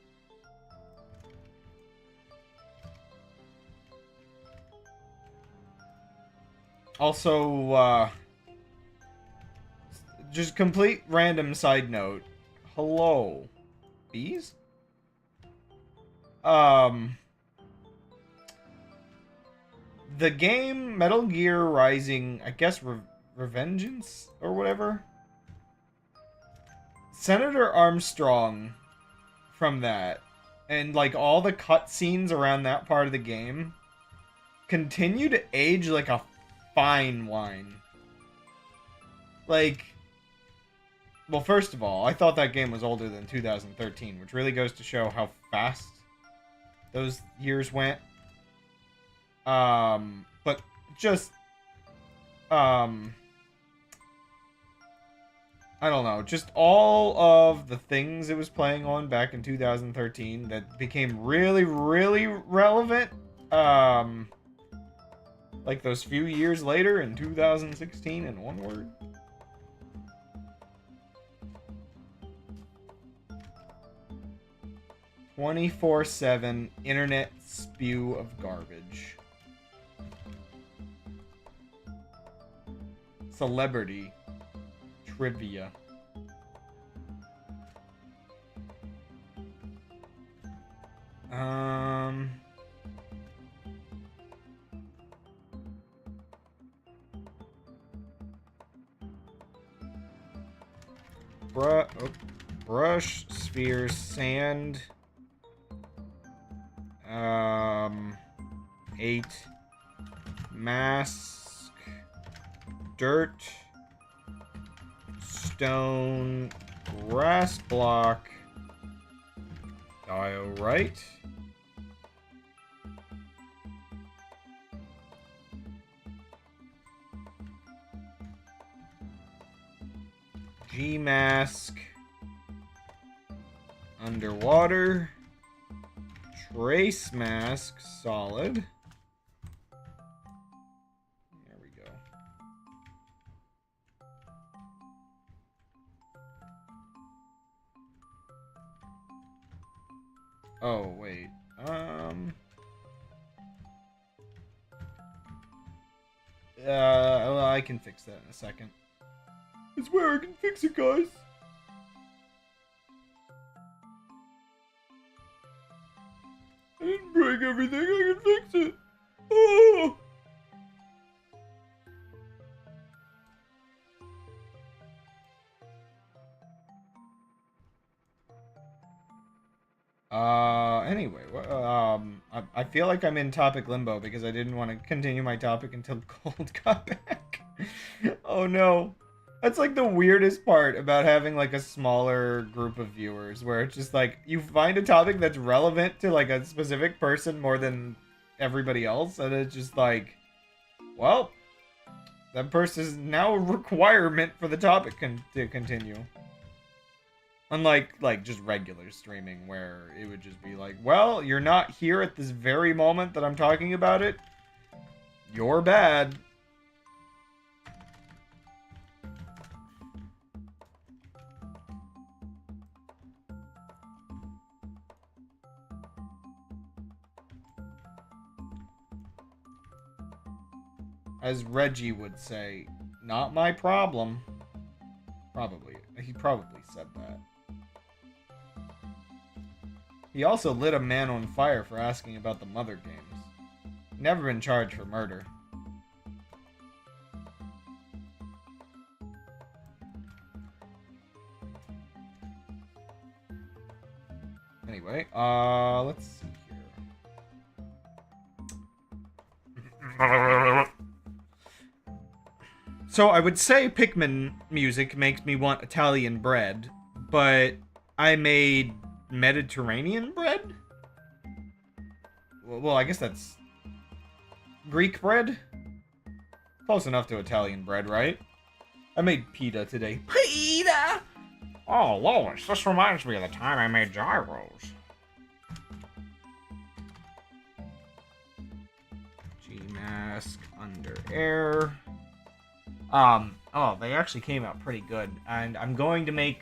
Also, just complete random side note. Hello. Bees? The game Metal Gear Rising, I guess Revengeance or whatever. Senator Armstrong from that, and like all the cutscenes around that part of the game, continue to age like a fine wine. Like, well, first of all, I thought that game was older than 2013, which really goes to show how fast those years went. But just, I don't know, just all of the things it was playing on back in 2013 that became really, really relevant, like those few years later in 2016 in one word. "24/7 internet spew of garbage." Celebrity trivia. Brush, spheres, sand. 8. Mask. Dirt. Stone. Grass block. Diorite. G-mask. Underwater. Trace mask. Solid. There we go. Oh, wait. Well, I can fix that in a second. I swear I can fix it, guys. I didn't break everything. I can fix it. Oh! Anyway, I feel like I'm in topic limbo because I didn't want to continue my topic until Cold got back. Oh no. That's like the weirdest part about having like a smaller group of viewers, where it's just like you find a topic that's relevant to like a specific person more than everybody else, and it's just like, well, that person is now a requirement for the topic to continue. Unlike, like, just regular streaming, where it would just be like, well, you're not here at this very moment that I'm talking about it. You're bad. As Reggie would say, not my problem. Probably. He probably said that. He also lit a man on fire for asking about the Mother games. Never been charged for murder. Anyway, let's see here. So I would say Pikmin music makes me want Italian bread, but I made Mediterranean bread? Well, I guess that's Greek bread? Close enough to Italian bread, right? I made pita today. Pita! Oh, Lois, this reminds me of the time I made gyros. G-mask under air. Oh, they actually came out pretty good, and I'm going to make...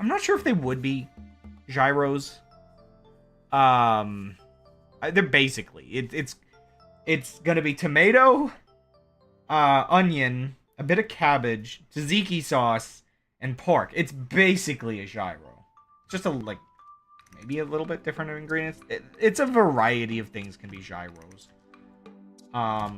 I'm not sure if they would be gyros. They're basically it's gonna be tomato, onion, a bit of cabbage, tzatziki sauce, and pork. It's basically a gyro. Just like maybe a little bit different ingredients. It's a variety of things can be gyros. Block.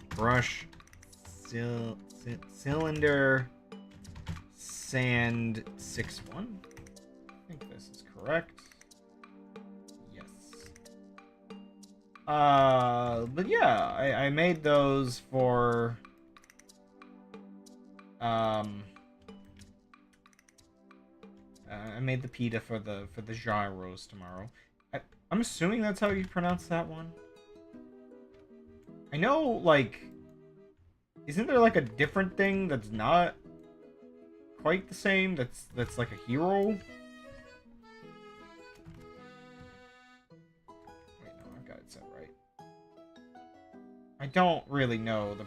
Brush, cylinder, sand 6-1. I think this is correct. Yes. But yeah, I made those for I made the pita for the gyros tomorrow. I'm assuming that's how you pronounce that one. I know, like, isn't there like a different thing that's not quite the same? That's like a hero. Wait, no, I've got it set right. I don't really know the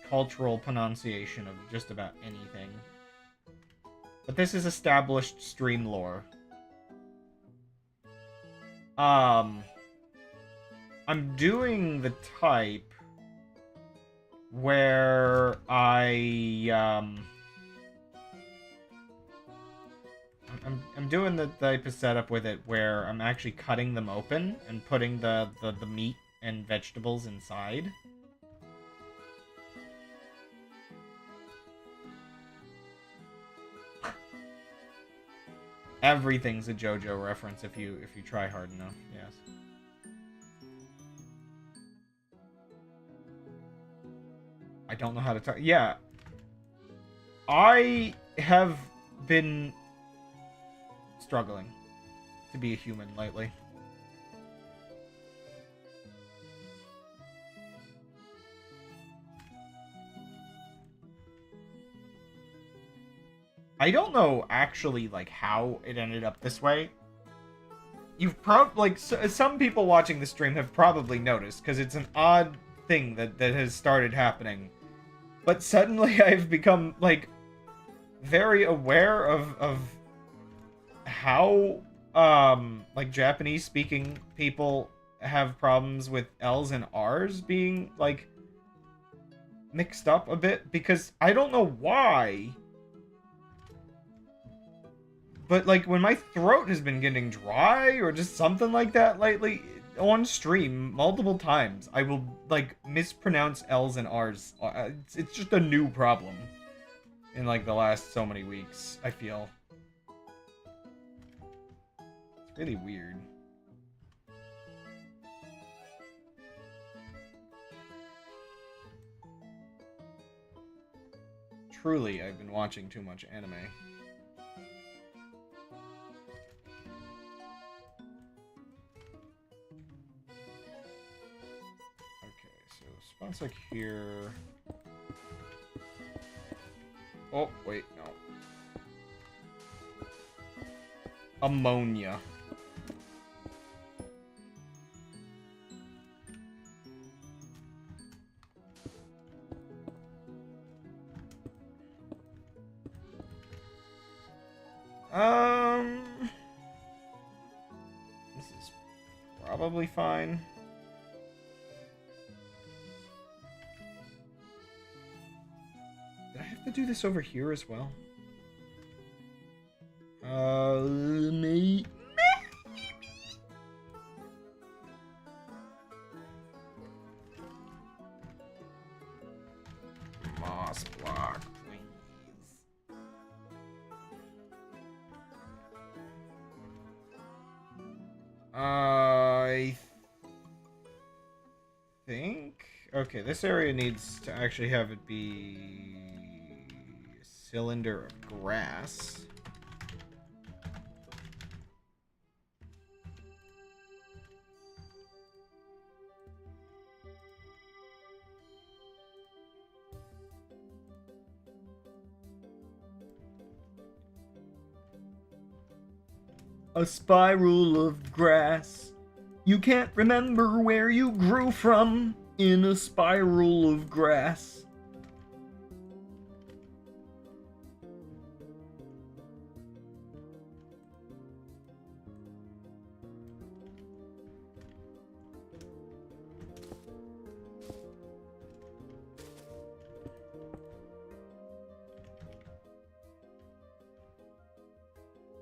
cultural pronunciation of just about anything. But this is established stream lore. I'm doing the type where I'm doing the type of setup with it where I'm actually cutting them open and putting the meat and vegetables inside. Everything's a JoJo reference if you try hard enough. Yes. I don't know how to talk. Yeah. I have been struggling to be a human lately. I don't know actually like how it ended up this way. you've probably, like, some people watching the stream have probably noticed, because it's an odd thing that has started happening. But suddenly I've become, like, very aware of how, like, Japanese-speaking people have problems with L's and R's being, like, mixed up a bit, because I don't know why, but, like, when my throat has been getting dry or just something like that lately on stream multiple times, I will, like, mispronounce L's and R's. It's just a new problem in, like, the last so many weeks, I feel. It's really weird. Truly, I've been watching too much anime. Okay, so spots like here. Oh, wait, no. Ammonia. This is probably fine. Did I have to do this over here as well? Me. Moss block, please. I think... Okay, this area needs to actually have it be a cylinder of grass. A spiral of grass. You can't remember where you grew from in a spiral of grass.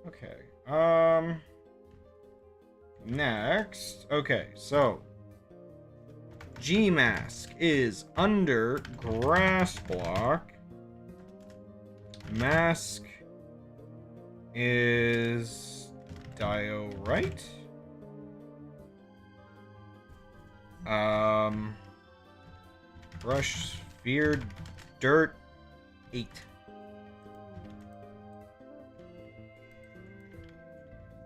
Okay. Next. Okay, so G mask is under grass block. Mask is diorite. Brush sphere dirt 8.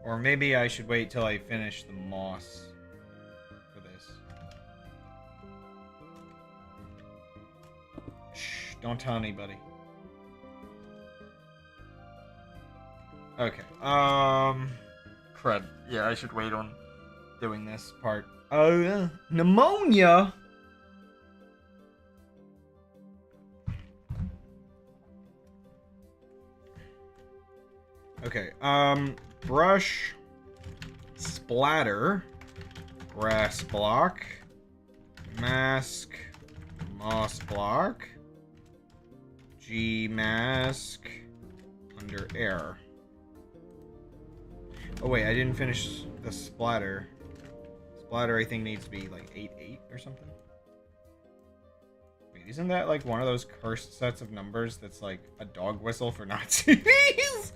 Or maybe I should wait till I finish the moss for this. Shh, don't tell anybody. Okay, crud. Yeah, I should wait on doing this part. Oh, yeah. Pneumonia? Okay, brush, splatter, grass block, mask, moss block, G mask, under air. Oh wait, I didn't finish the splatter. Splatter I think needs to be like 8-8 or something. Wait, isn't that like one of those cursed sets of numbers that's like a dog whistle for Nazis?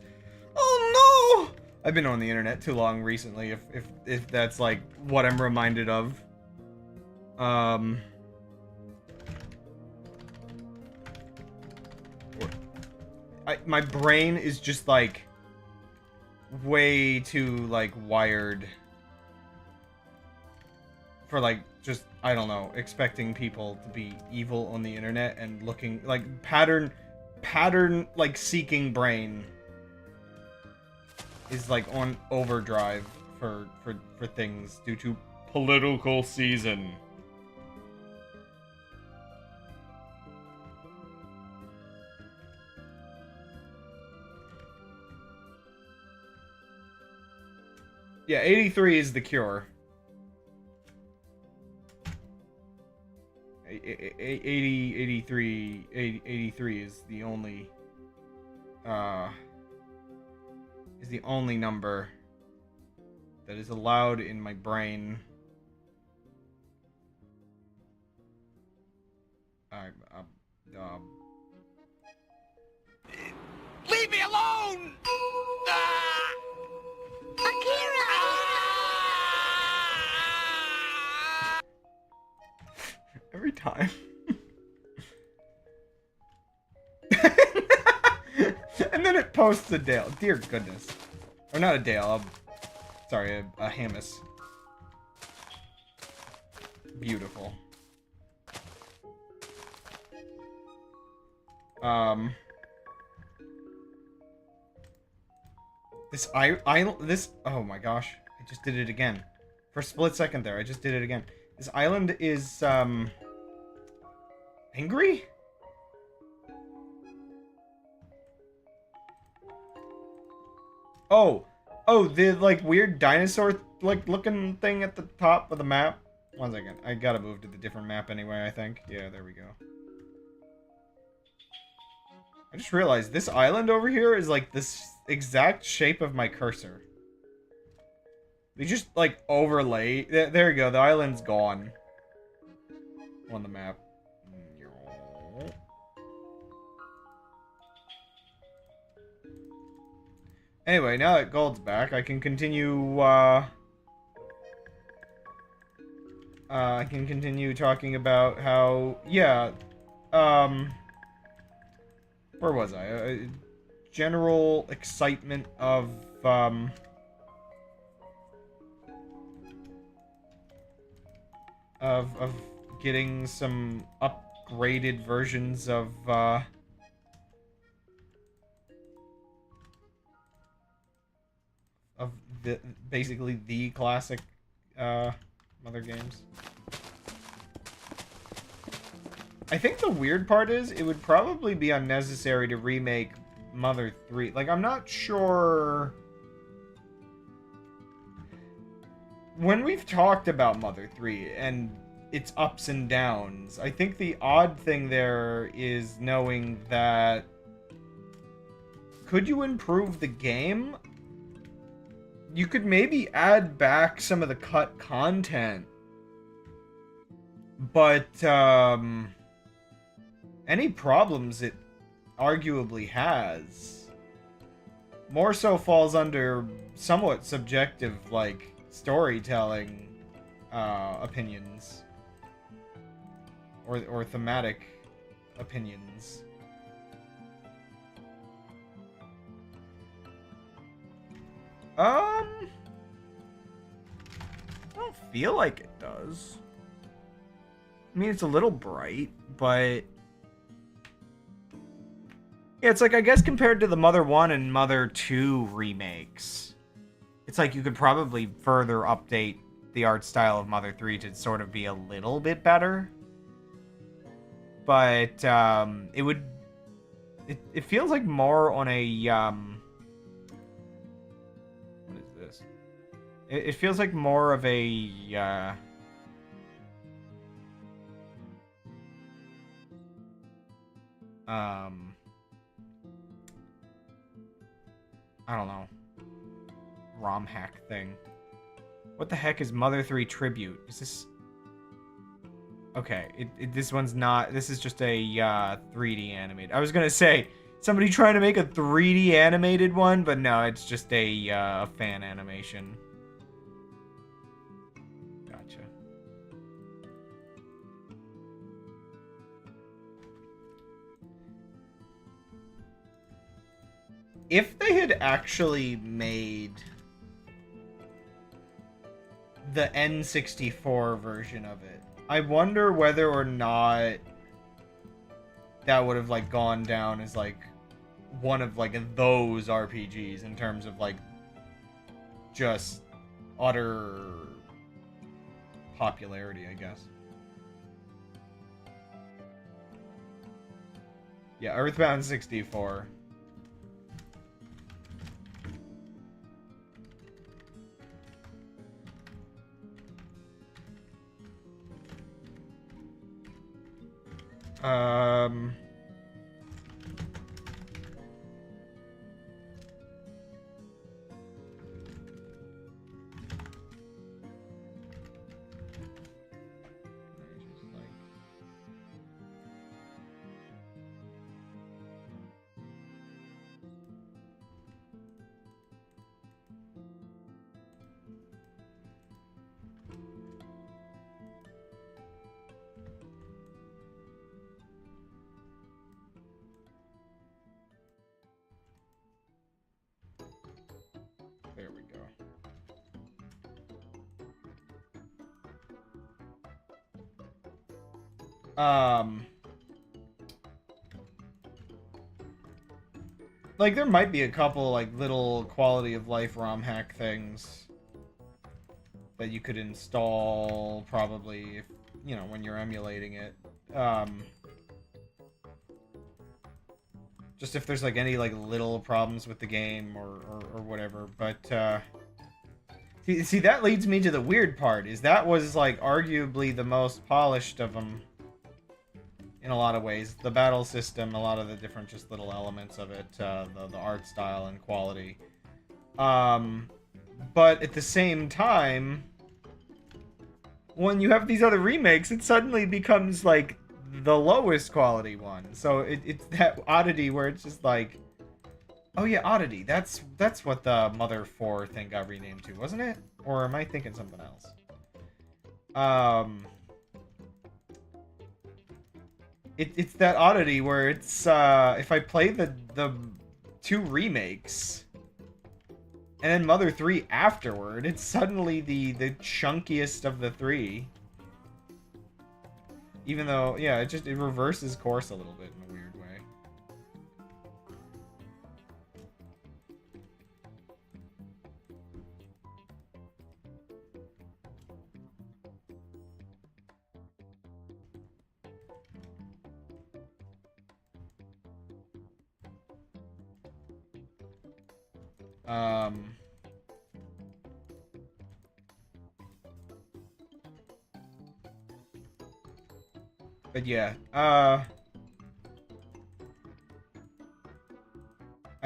Oh no! I've been on the internet too long recently if that's like what I'm reminded of. My brain is just like way too like wired for like just, I don't know, expecting people to be evil on the internet and looking like pattern like seeking brain is like on overdrive for things due to political season. Yeah, 83 is the cure. 83 is the only number that is allowed in my brain. Leave me alone! Every time. And then it posts a Dale. Dear goodness. Or not a Dale. Sorry, a Hamus. Beautiful. This oh my gosh. I just did it again. For a split second there, I just did it again. This island is, angry? Oh, the, like, weird dinosaur, like, looking thing at the top of the map. One second, I gotta move to the different map anyway, I think. Yeah, there we go. I just realized this island over here is, like, this exact shape of my cursor. They just, like, overlay. There you go. The island's gone. On the map. Anyway, now that gold's back, I can continue, I can continue talking about how, yeah, where was I? General excitement of, getting some upgraded versions of basically the classic Mother games. I think the weird part is it would probably be unnecessary to remake Mother 3. Like, I'm not sure. When we've talked about Mother 3 and its ups and downs, I think the odd thing there is knowing that could you improve the game? You could maybe add back some of the cut content. But any problems it arguably has more so falls under somewhat subjective, like, storytelling opinions or thematic opinions. I don't feel like it does. I mean, it's a little bright, but yeah, it's like, I guess compared to the Mother 1 and Mother 2 remakes, it's like you could probably further update the art style of Mother 3 to sort of be a little bit better. But it feels like more on a what is this? It feels like more of a I don't know, ROM hack thing. What the heck is Mother 3 Tribute? Is this... Okay, this one's not... This is just a 3D animated. I was gonna say, somebody trying to make a 3D animated one, but no, it's just a fan animation. Gotcha. If they had actually made the N64 version of it, I wonder whether or not that would have, like, gone down as, like, one of, like, those RPGs in terms of, like, just utter popularity, I guess. Yeah, Earthbound 64. Um... There we go. Like, there might be a couple, like, little quality of life ROM hack things that you could install, probably, if, you know, when you're emulating it. Just if there's, like, any, like, little problems with the game or whatever. But, see, that leads me to the weird part, is that was, like, arguably the most polished of them. In a lot of ways, the battle system, a lot of the different just little elements of it, the art style and quality. But at the same time, when you have these other remakes, it suddenly becomes like the lowest quality one. So it's that oddity where it's just like, oh yeah, oddity. That's what the Mother 4 thing got renamed to, wasn't it? Or am I thinking something else? It's that oddity where it's, if I play the 2 remakes, and then Mother 3 afterward, it's suddenly the chunkiest of the 3. Even though, yeah, it reverses course a little bit in a weird way. But yeah, I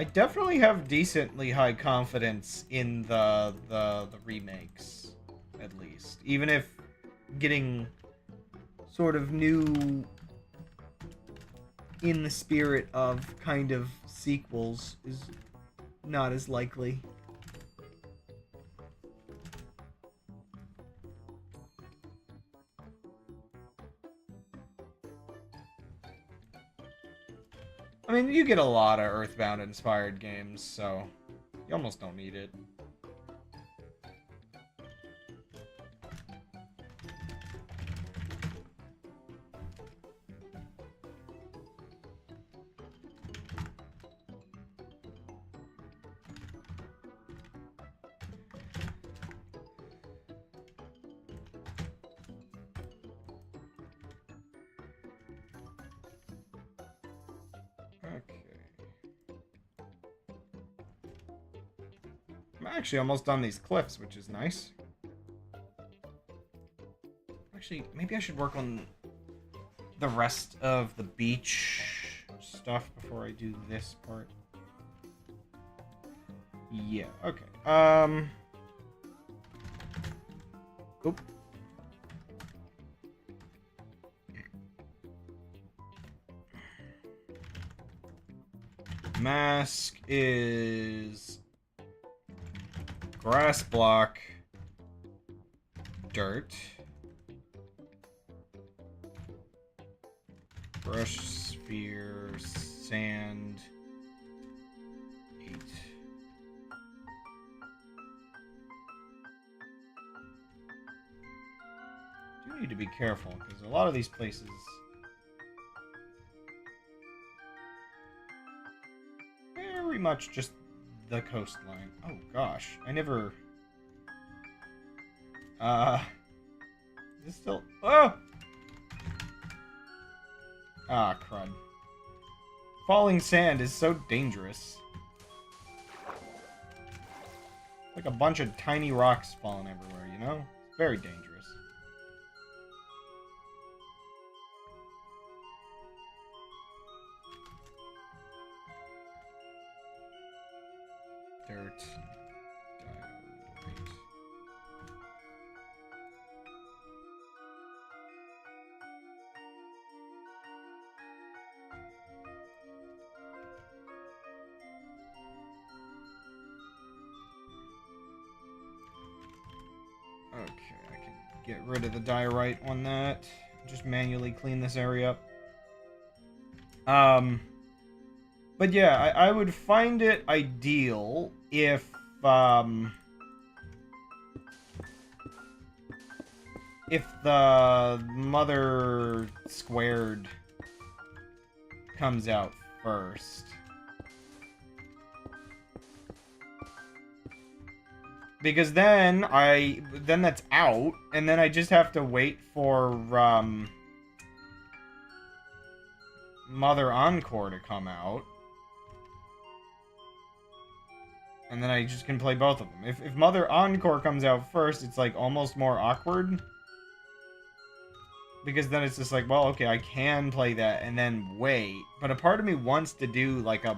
definitely have decently high confidence in the remakes, at least. Even if getting sort of new in the spirit of kind of sequels is not as likely. I mean, you get a lot of Earthbound-inspired games, so you almost don't need it. I'm actually almost done these cliffs, which is nice. Actually, maybe I should work on the rest of the beach stuff before I do this part. Yeah, okay. Oop. Mask is grass block, dirt, brush sphere, sand, 8. Do need to be careful because a lot of these places very much just the coastline. Oh gosh, I never Is this still... Oh! Ah, crud. Falling sand is so dangerous. Like a bunch of tiny rocks falling everywhere, you know? It's very dangerous. Dirt. Diorite. Okay, I can get rid of the diorite on that. Just manually clean this area up. But yeah, I would find it ideal if, if the mother squared comes out first. Because then that's out, and then I just have to wait for, Mother Encore to come out. And then I just can play both of them. If Mother Encore comes out first, it's like almost more awkward. Because then it's just like, well, okay, I can play that and then wait. But a part of me wants to do like a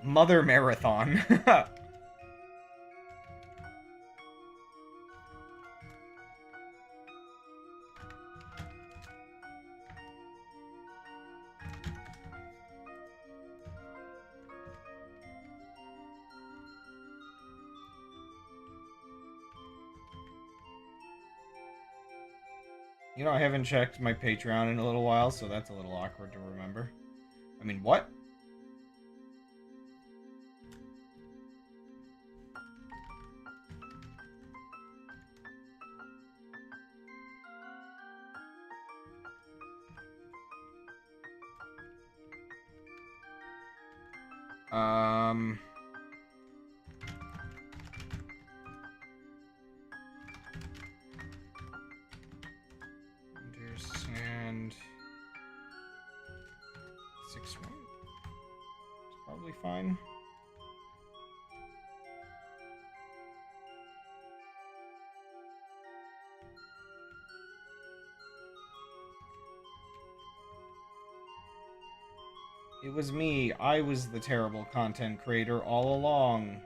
Mother Marathon. You know, I haven't checked my Patreon in a little while, so that's a little awkward to remember. I mean, what? Sand. 6 1. It's probably fine. It was me. I was the terrible content creator all along.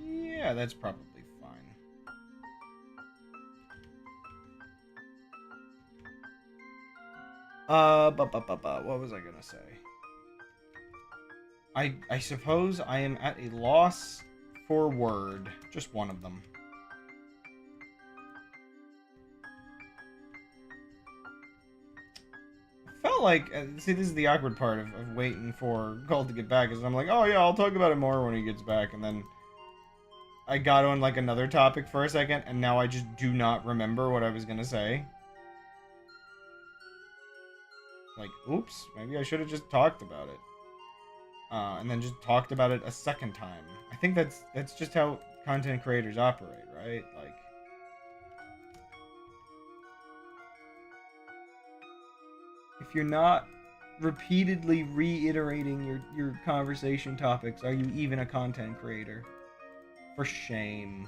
Yeah, that's probably fine. What was I gonna say? I suppose I am at a loss for word. Just one of them. I felt like, see, this is the awkward part of waiting for Gold to get back, is I'm like, oh yeah, I'll talk about it more when he gets back, and then I got on like another topic for a second, and now I just do not remember what I was gonna say. Like, oops, maybe I should have just talked about it. And then just talked about it a second time. I think that's just how content creators operate, right? Like, if you're not repeatedly reiterating your conversation topics, are you even a content creator? For shame.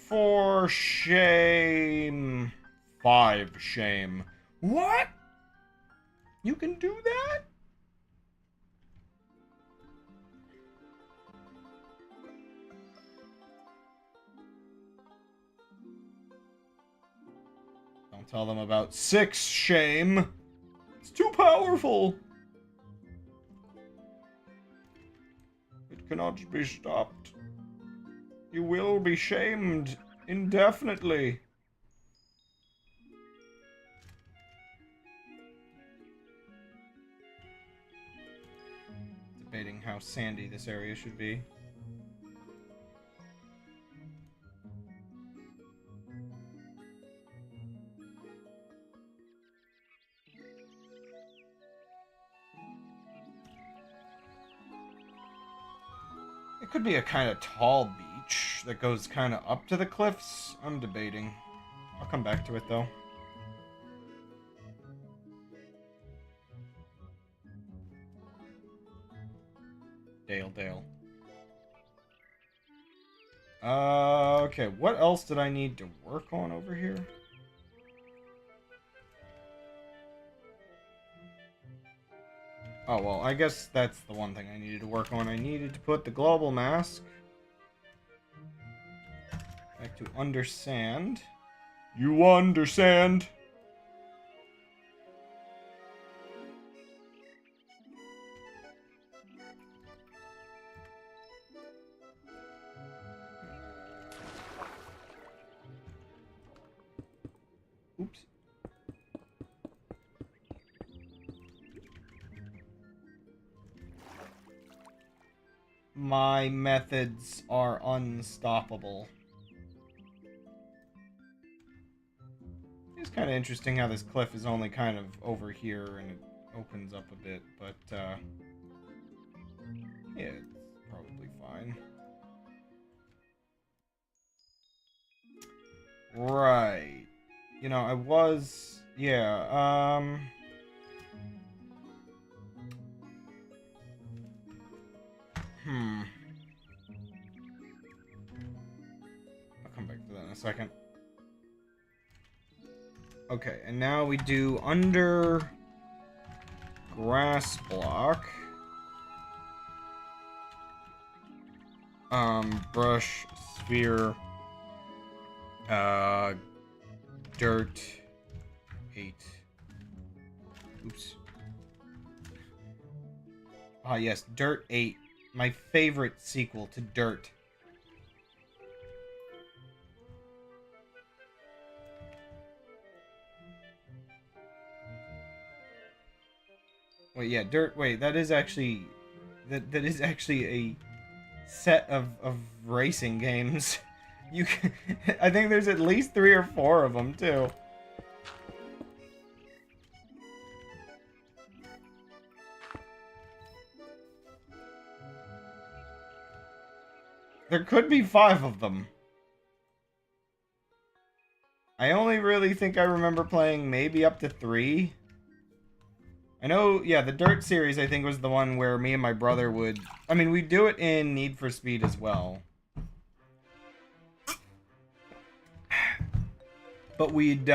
For shame. 5 shame. What? You can do that? tell them about 6 shame. It's too powerful. It cannot be stopped. You will be shamed indefinitely. Debating how sandy this area should be. It could be a kind of tall beach that goes kind of up to the cliffs. I'm debating. I'll come back to it though. Dale. Okay, what else did I need to work on over here? Oh, well, I guess that's the one thing I needed to work on. I needed to put the global mask back to undersand. You understand? Oops. My methods are unstoppable. It's kind of interesting how this cliff is only kind of over here and it opens up a bit, but yeah, it's probably fine. Right. You know, I was... Yeah, I'll come back to that in a second. Okay, and now we do under grass block. Brush, sphere, dirt, 8. Oops. Ah, yes, Dirt 8. My favorite sequel to Dirt. Wait, yeah, Dirt. Wait, that is actually that is actually a set of racing games. You can, I think there's at least 3 or 4 of them too. There could be 5 of them. I only really think I remember playing maybe up to 3. I know, yeah, the Dirt series, I think, was the one where me and my brother would... I mean, we do it in Need for Speed as well. But we'd,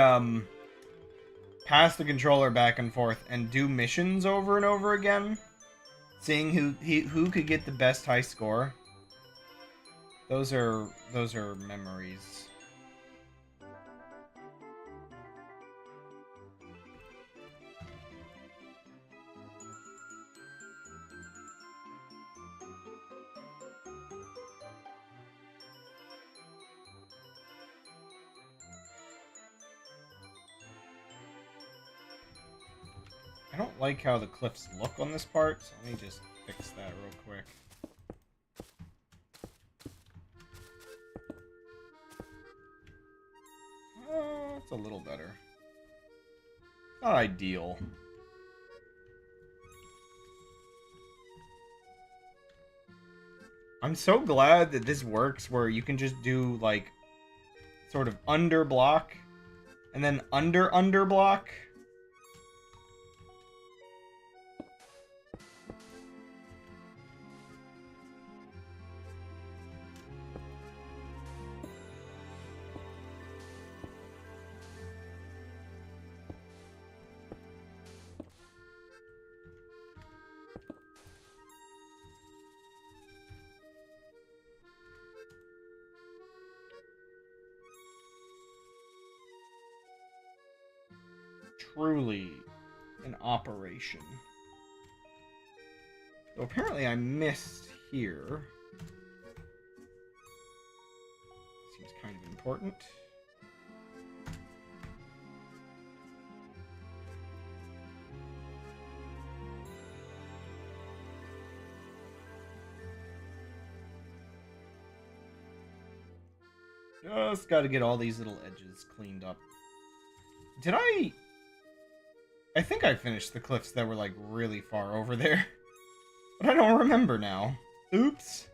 pass the controller back and forth and do missions over and over again. Seeing who could get the best high score. Those are memories. I don't like how the cliffs look on this part, so let me just fix that real quick. It's a little better. Not ideal. I'm so glad that this works where you can just do, like, sort of under block, and then under block. truly in operation. So apparently I missed here. Seems kind of important. Just got to get all these little edges cleaned up. Did I think I finished the cliffs that were like really far over there. But I don't remember now. Oops.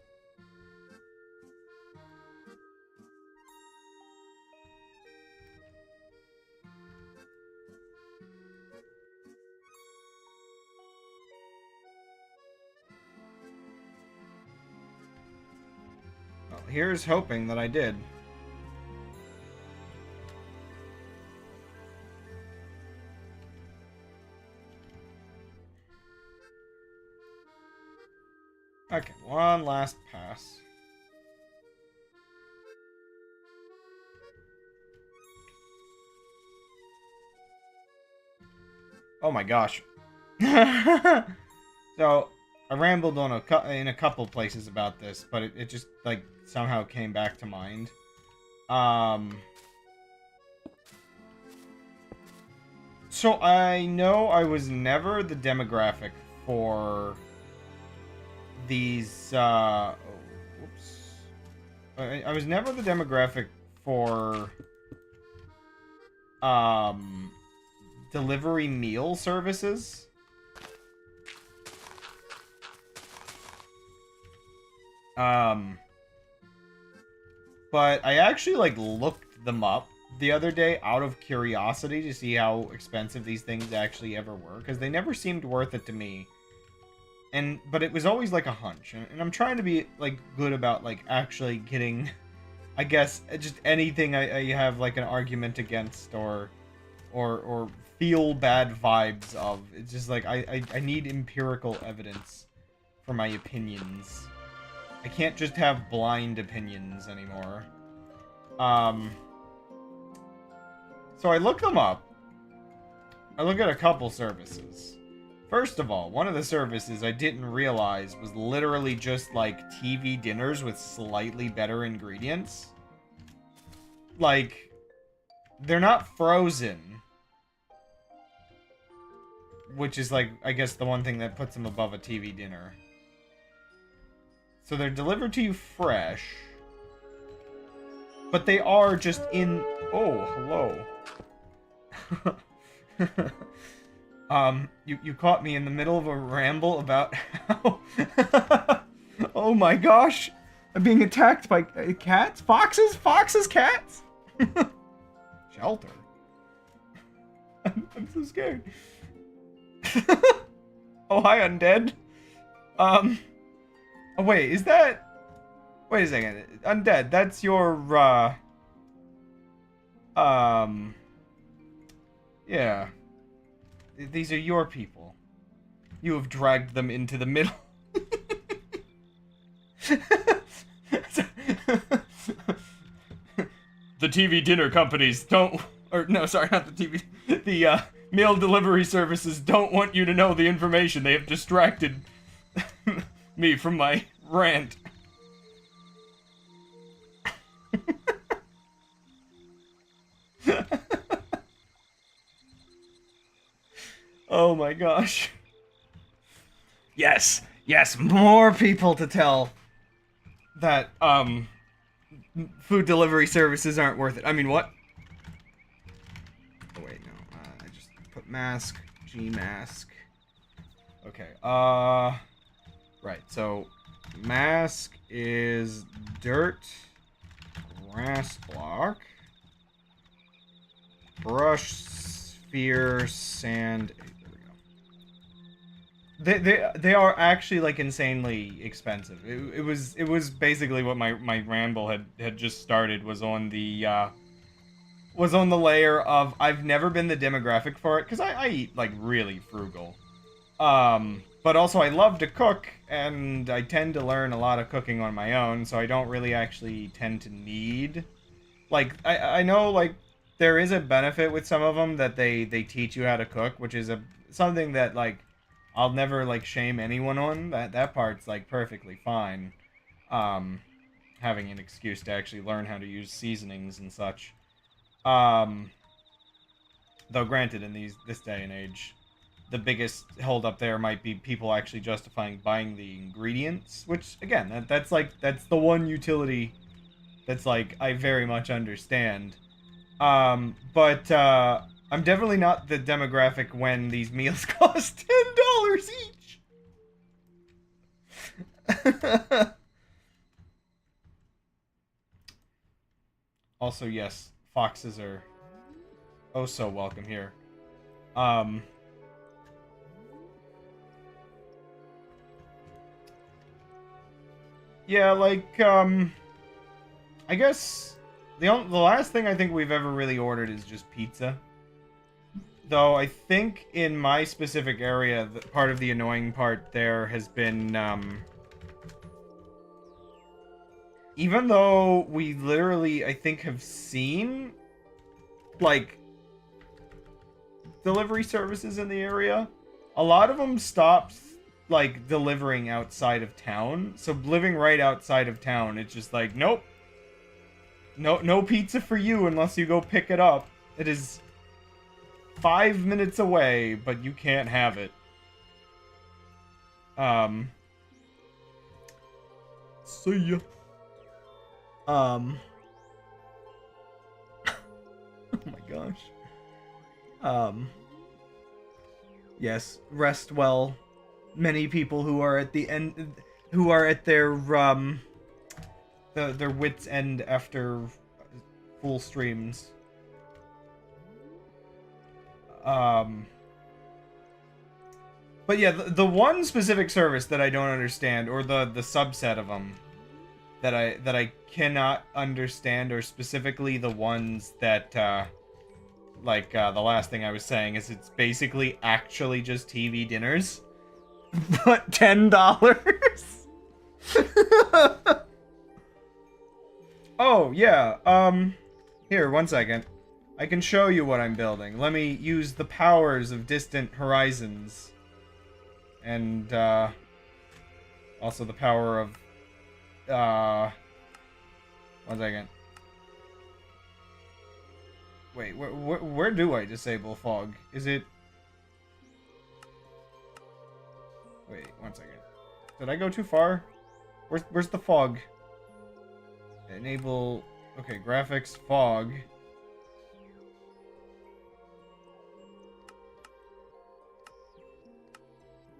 Well, here's hoping that I did. Okay, one last pass. Oh my gosh. So, I rambled on in a couple places about this, but it just, like, somehow came back to mind. So, I know I was never the demographic for these, oh, whoops. I was never the demographic for, delivery meal services. But I actually, like, looked them up the other day out of curiosity to see how expensive these things actually ever were, because they never seemed worth it to me. But it was always like a hunch, and I'm trying to be like good about like actually getting, I guess, just anything I have like an argument against or feel bad vibes of. It's just like I need empirical evidence for my opinions. I can't just have blind opinions anymore. So I look them up. I look at a couple services. First of all, one of the services I didn't realize was literally just, like, TV dinners with slightly better ingredients. Like, they're not frozen. Which is, like, I guess the one thing that puts them above a TV dinner. So they're delivered to you fresh. But they are just in... Oh, hello. You caught me in the middle of a ramble about how... Oh my gosh! I'm being attacked by cats? Foxes? Foxes? Cats? Shelter? I'm so scared. Oh, hi, undead. Oh, wait, is that... Wait a second. Undead, that's your, yeah. These are your people. You have dragged them into the middle. The TV dinner companies don't... Or, no, sorry, not the TV... The, meal delivery services don't want you to know the information. They have distracted me from my rant. Oh my gosh. Yes, yes, more people to tell that, food delivery services aren't worth it. I mean, what? Oh, wait, no. I just put mask, G-mask. Okay, right, so mask is dirt, grass block, brush, sphere, sand. There we go. They are actually like insanely expensive. It was basically what my ramble had just started, was on the layer of I've never been the demographic for it, because I eat like really frugal. But also I love to cook, and I tend to learn a lot of cooking on my own, so I don't really actually tend to need, like, I know, like, there is a benefit with some of them that they teach you how to cook, which is something that like I'll never like shame anyone on. That part's like perfectly fine. Having an excuse to actually learn how to use seasonings and such. Though granted, in this day and age, the biggest holdup there might be people actually justifying buying the ingredients, which again, that's the one utility that's like I very much understand. But I'm definitely not the demographic when these meals cost $10 each. Also, yes, foxes are oh so welcome here. Yeah, like, I guess the last thing I think we've ever really ordered is just pizza. Though I think in my specific area, part of the annoying part there has been, even though we literally, I think, have seen, like, delivery services in the area, a lot of them stopped, like, delivering outside of town. So living right outside of town, it's just like, nope. No pizza for you unless you go pick it up. It is 5 minutes away, but you can't have it. See ya. Oh my gosh. Yes, rest well. Many people who are at the end, who are at their their wits' end after full streams. But yeah, the one specific service that I don't understand, or the subset of them that I cannot understand, or specifically the ones that like the last thing I was saying is it's basically actually just TV dinners, but $10. Oh yeah. Here, 1 second. I can show you what I'm building. Let me use the powers of distant horizons, and also the power of 1 second. Wait, where do I disable fog? Is it... Wait, 1 second. Did I go too far? Where's the fog? Enable... Okay, graphics, fog.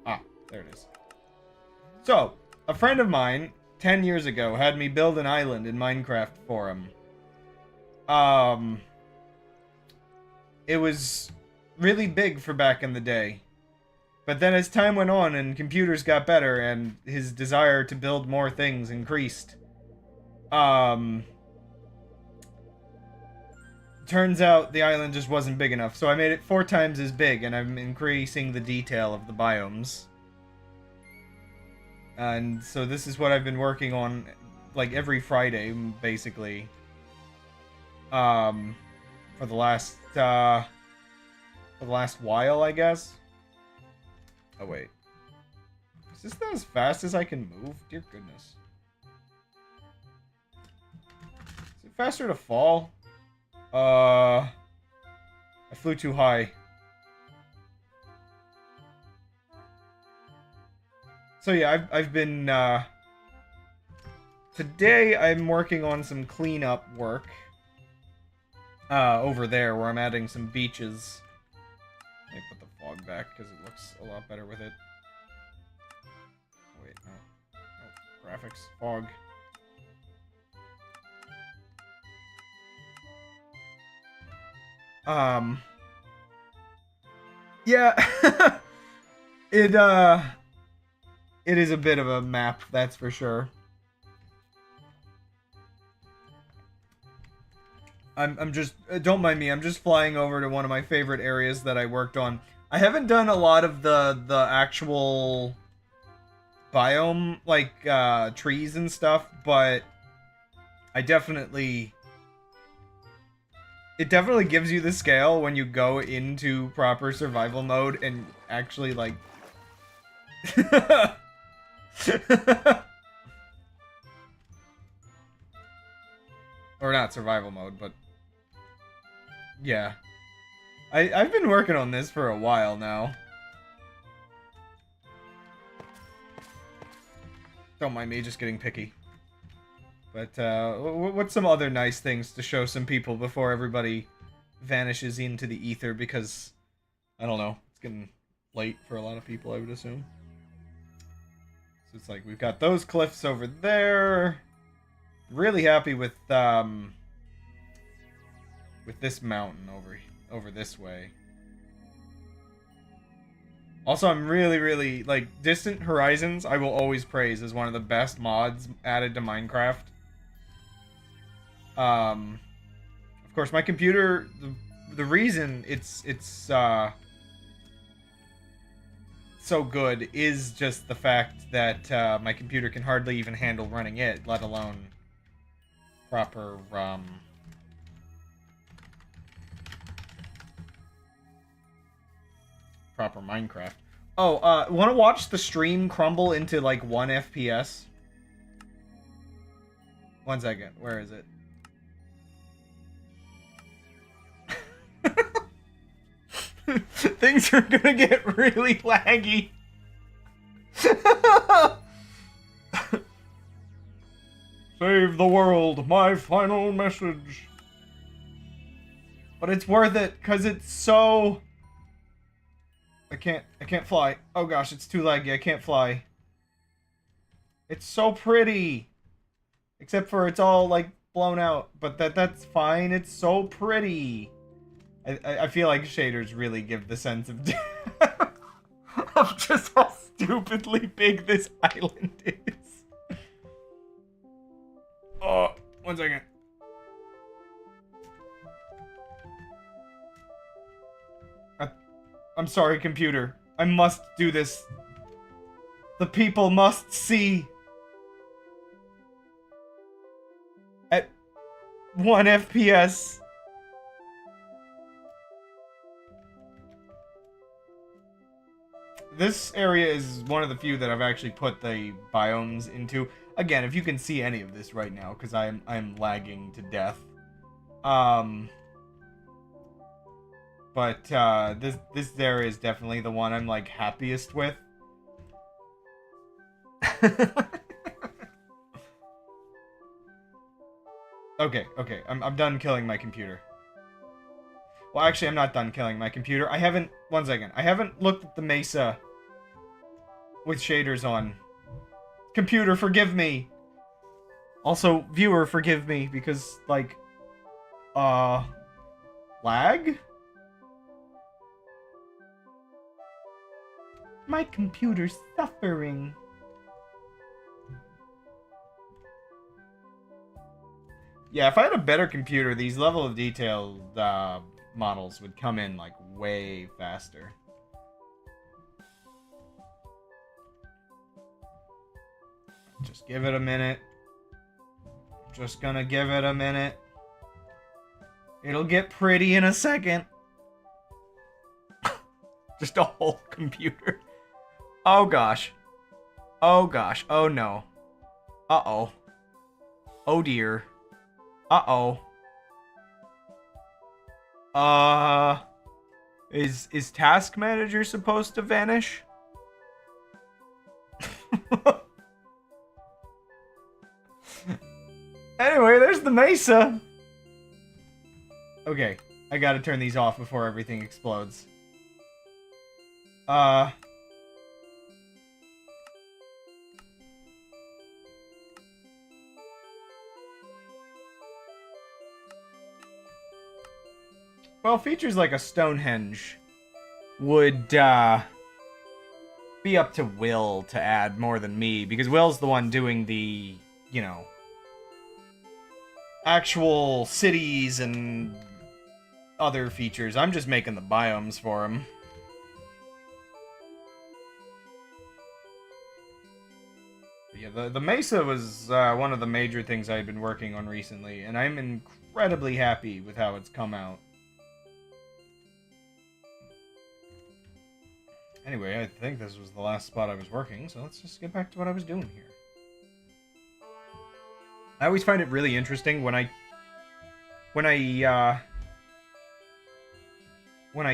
Ah, there it is. So, a friend of mine, 10 years ago, had me build an island in Minecraft for him. It was really big for back in the day. But then as time went on and computers got better and his desire to build more things increased, turns out the island just wasn't big enough. So I made it 4 times as big, and I'm increasing the detail of the biomes. And so this is what I've been working on, like, every Friday, basically. For the last while, I guess. Oh, wait. Is this not as fast as I can move? Dear goodness. Is it faster to fall? I flew too high. So yeah, I've been, today I'm working on some cleanup work. Over there, where I'm adding some beaches. Let me put the fog back, because it looks a lot better with it. Wait, no. Oh, graphics, fog. Yeah. It is a bit of a map, that's for sure. I'm just, don't mind me, I'm just flying over to one of my favorite areas that I worked on. I haven't done a lot of the actual biome, like, trees and stuff, but I definitely... it definitely gives you the scale when you go into proper survival mode and actually, like... Or not survival mode, but... Yeah. I've been working on this for a while now. Don't mind me just getting picky. But, what's some other nice things to show some people before everybody vanishes into the ether? Because, I don't know, it's getting late for a lot of people, I would assume. So it's like, we've got those cliffs over there. Really happy with this mountain over this way. Also, I'm really, like, Distant Horizons, I will always praise as one of the best mods added to Minecraft. Of course, my computer, the reason it's so good is just the fact that my computer can hardly even handle running it, let alone proper Minecraft. Oh, want to watch the stream crumble into like 1 FPS? 1 second, where is it? Things are gonna get really laggy. Save the world, my final message. But it's worth it, because it's so... I can't fly. Oh gosh, it's too laggy, I can't fly. It's so pretty. Except for it's all, like, blown out. But that's fine, it's so pretty. I feel like shaders really give the sense of of just how stupidly big this island is. Oh, 1 second. I'm sorry, computer. I must do this. The people must see. At 1 FPS. This area is one of the few that I've actually put the biomes into. Again, if you can see any of this right now, because I'm lagging to death. But this area is definitely the one I'm like happiest with. Okay, I'm done killing my computer. Well, actually, I'm not done killing my computer. I haven't... 1 second. I haven't looked at the mesa with shaders on. Computer, forgive me. Also, viewer, forgive me, because, like... lag? My computer's suffering. Yeah, if I had a better computer, these level of detail, models would come in, like, way faster. Just give it a minute. Just gonna give it a minute. It'll get pretty in a second. Just a whole computer. Oh gosh. Oh gosh. Oh no. Uh-oh. Oh dear. Uh-oh. Is Task Manager supposed to vanish? Anyway, there's the mesa. Okay, I gotta turn these off before everything explodes. Well, features like a Stonehenge would, be up to Will to add more than me, because Will's the one doing the, you know, actual cities and other features. I'm just making the biomes for him. But yeah, The Mesa was one of the major things I've been working on recently, and I'm incredibly happy with how it's come out. Anyway, I think this was the last spot I was working, so let's just get back to what I was doing here. I always find it really interesting when I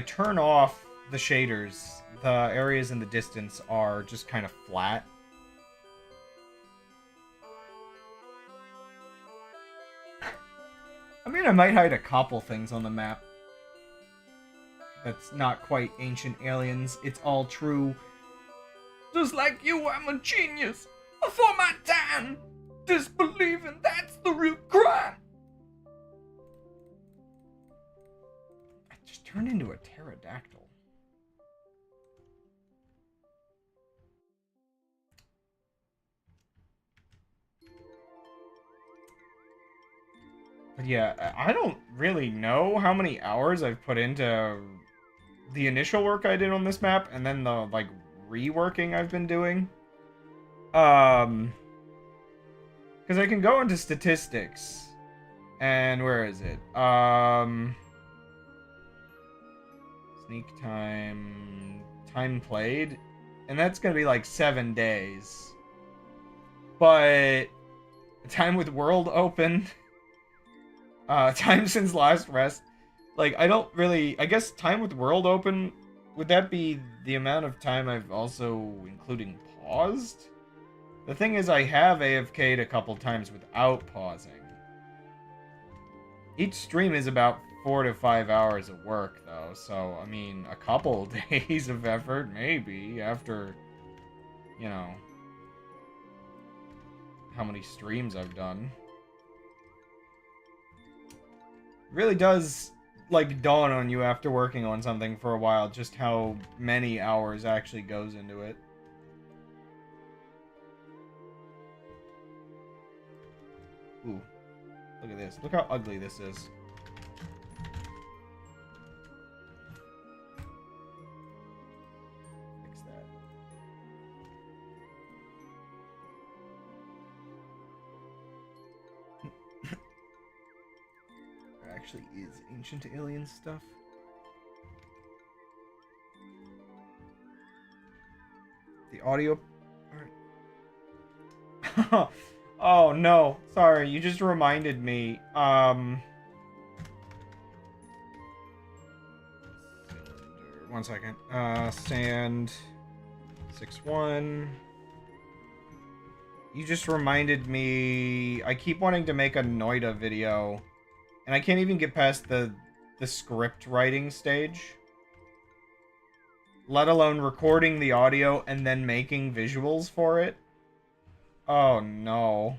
turn off the shaders, the areas in the distance are just kind of flat. I mean, I might hide a couple things on the map. That's not quite Ancient Aliens. It's all true. Just like you, I'm a genius. Before my time. Disbelieving, that's the real crime. I just turned into a pterodactyl. But yeah, I don't really know how many hours I've put into the initial work I did on this map and then the, like, reworking I've been doing. Because I can go into statistics. And where is it? Sneak time. Time played. And that's going to be like 7 days. But time with world open. Time since last rest. Like, I don't really... I guess time with world open... Would that be the amount of time I've also including paused? The thing is, I have AFK'd a couple times without pausing. Each stream is about 4 to 5 hours of work, though. So, I mean, a couple days of effort, maybe, after, you know, how many streams I've done. It really does, like, dawn on you after working on something for a while just how many hours actually goes into it. Ooh. Look at this. Look how ugly this is. Fix that. There actually is Ancient Alien stuff. The audio... Oh, no. Sorry, you just reminded me. Cylinder. 1 second. Sand. 6-1. You just reminded me... I keep wanting to make a Noida video. And I can't even get past the script writing stage. Let alone recording the audio and then making visuals for it. Oh, no.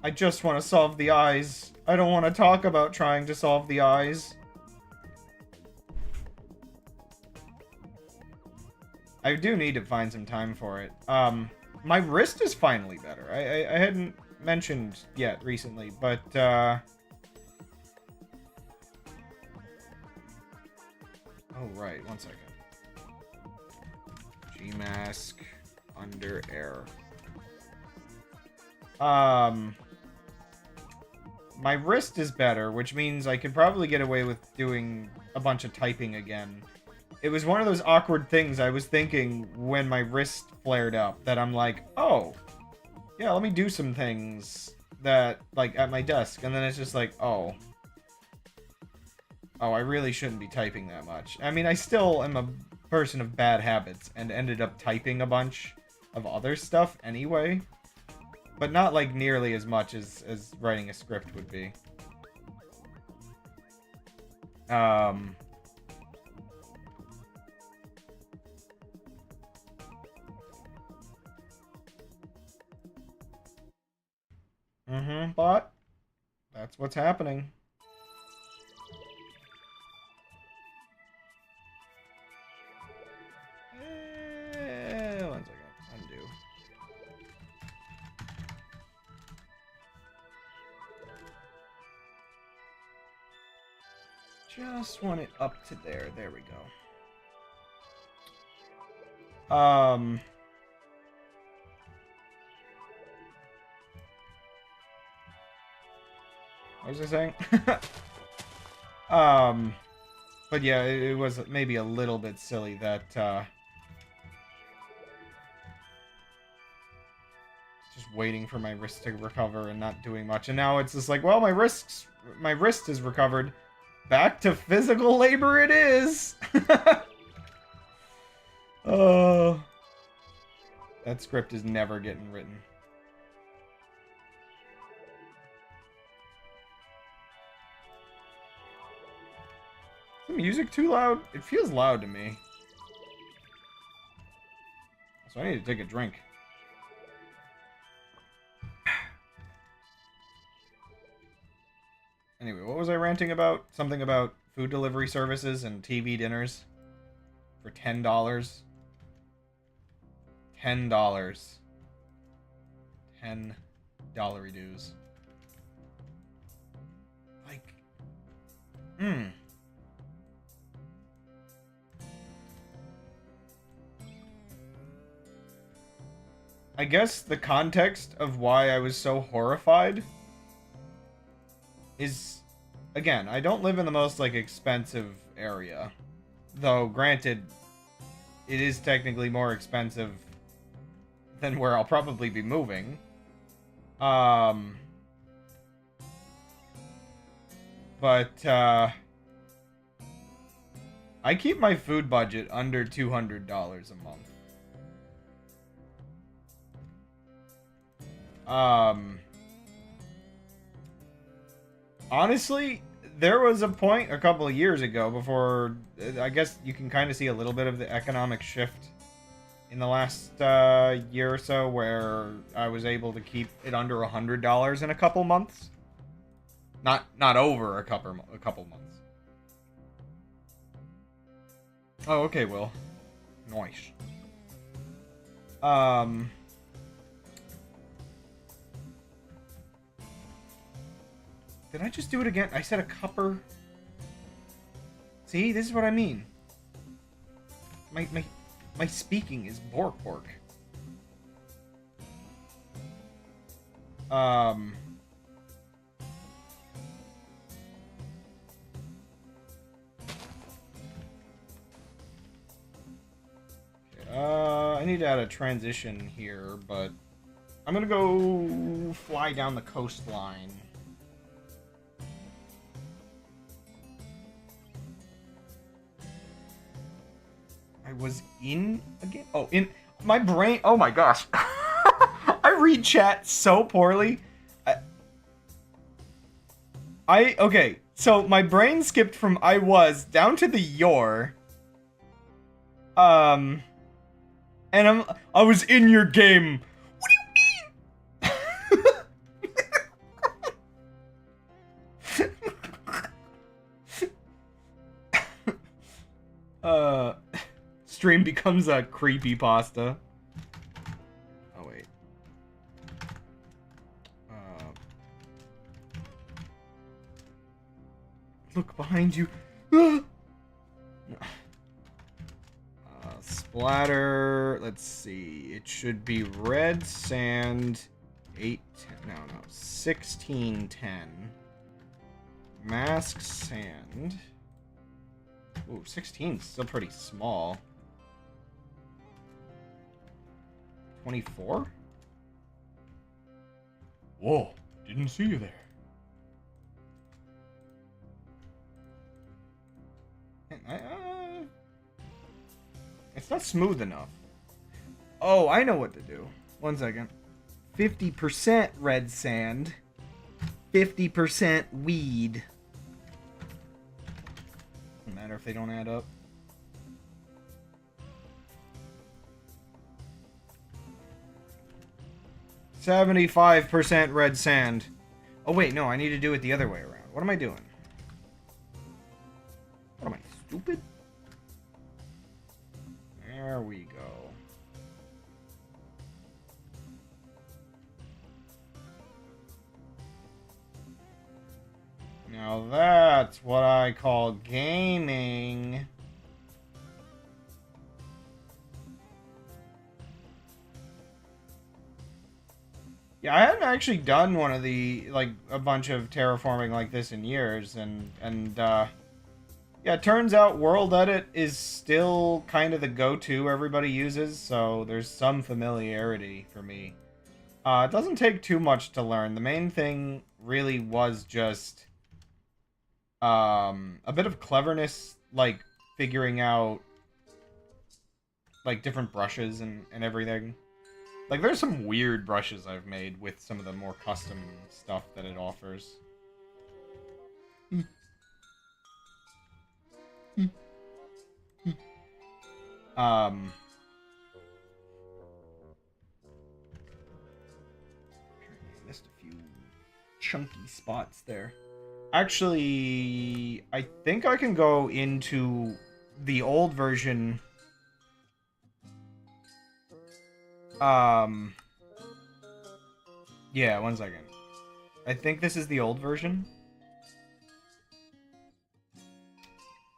I just want to solve the eyes. I don't want to talk about trying to solve the eyes. I do need to find some time for it. My wrist is finally better. I hadn't mentioned yet recently, but, oh, right. 1 second. Gmask under air. My wrist is better, which means I could probably get away with doing a bunch of typing again. It was one of those awkward things I was thinking when my wrist flared up, that I'm like, oh, yeah, let me do some things that, like, at my desk. And then it's just like, oh, I really shouldn't be typing that much. I mean, I still am a person of bad habits and ended up typing a bunch of other stuff anyway. But not, like, nearly as much as writing a script would be. But that's what's happening. One second. Undo. Just want it up to there. There we go. Um... What was I saying? But yeah, it was maybe a little bit silly that, just waiting for my wrist to recover and not doing much. And now it's just like, well, my wrist is recovered. Back to physical labor it is! Oh. That script is never getting written. Is the music too loud? It feels loud to me. So I need to take a drink. Anyway, what was I ranting about? Something about food delivery services and TV dinners for $10. $10. $10 dues. Like, I guess the context of why I was so horrified is, again, I don't live in the most, like, expensive area. Though, granted, it is technically more expensive than where I'll probably be moving. But, I keep my food budget under $200 a month. Honestly, there was a point a couple of years ago before, I guess you can kind of see a little bit of the economic shift in the last year or so, where I was able to keep it under $100 in a couple months. Not over a couple months. Oh, okay, Will. Nice. Did I just do it again? I said a cupper. See, this is what I mean. My speaking is bork. I need to add a transition here, but I'm gonna go fly down the coastline. I was in again? Oh, in my brain. Oh my gosh. I read chat so poorly. Okay, so my brain skipped from I was down to the you're. And I was in your game. What do you mean? Stream becomes a creepypasta. Oh wait. Look behind you. Splatter. Let's see. It should be red sand. 1610. Mask sand. Ooh, 16 is still pretty small. 24? Whoa, didn't see you there. It's not smooth enough. Oh, I know what to do. 1 second. 50% red sand. 50% weed. Doesn't matter if they don't add up. %% red sand. Oh wait, no, I need to do it the other way around. What am I doing? What am I, stupid? There we go. Now that's what I call gaming. Yeah, I hadn't actually done one of the, like, a bunch of terraforming like this in years, yeah, it turns out World Edit is still kind of the go-to everybody uses, so there's some familiarity for me. It doesn't take too much to learn. The main thing really was just a bit of cleverness, like figuring out like different brushes and everything. Like there's some weird brushes I've made with some of the more custom stuff that it offers. Um missed a few chunky spots there. Actually, I think I can go into the old version. Yeah, 1 second. I think this is the old version.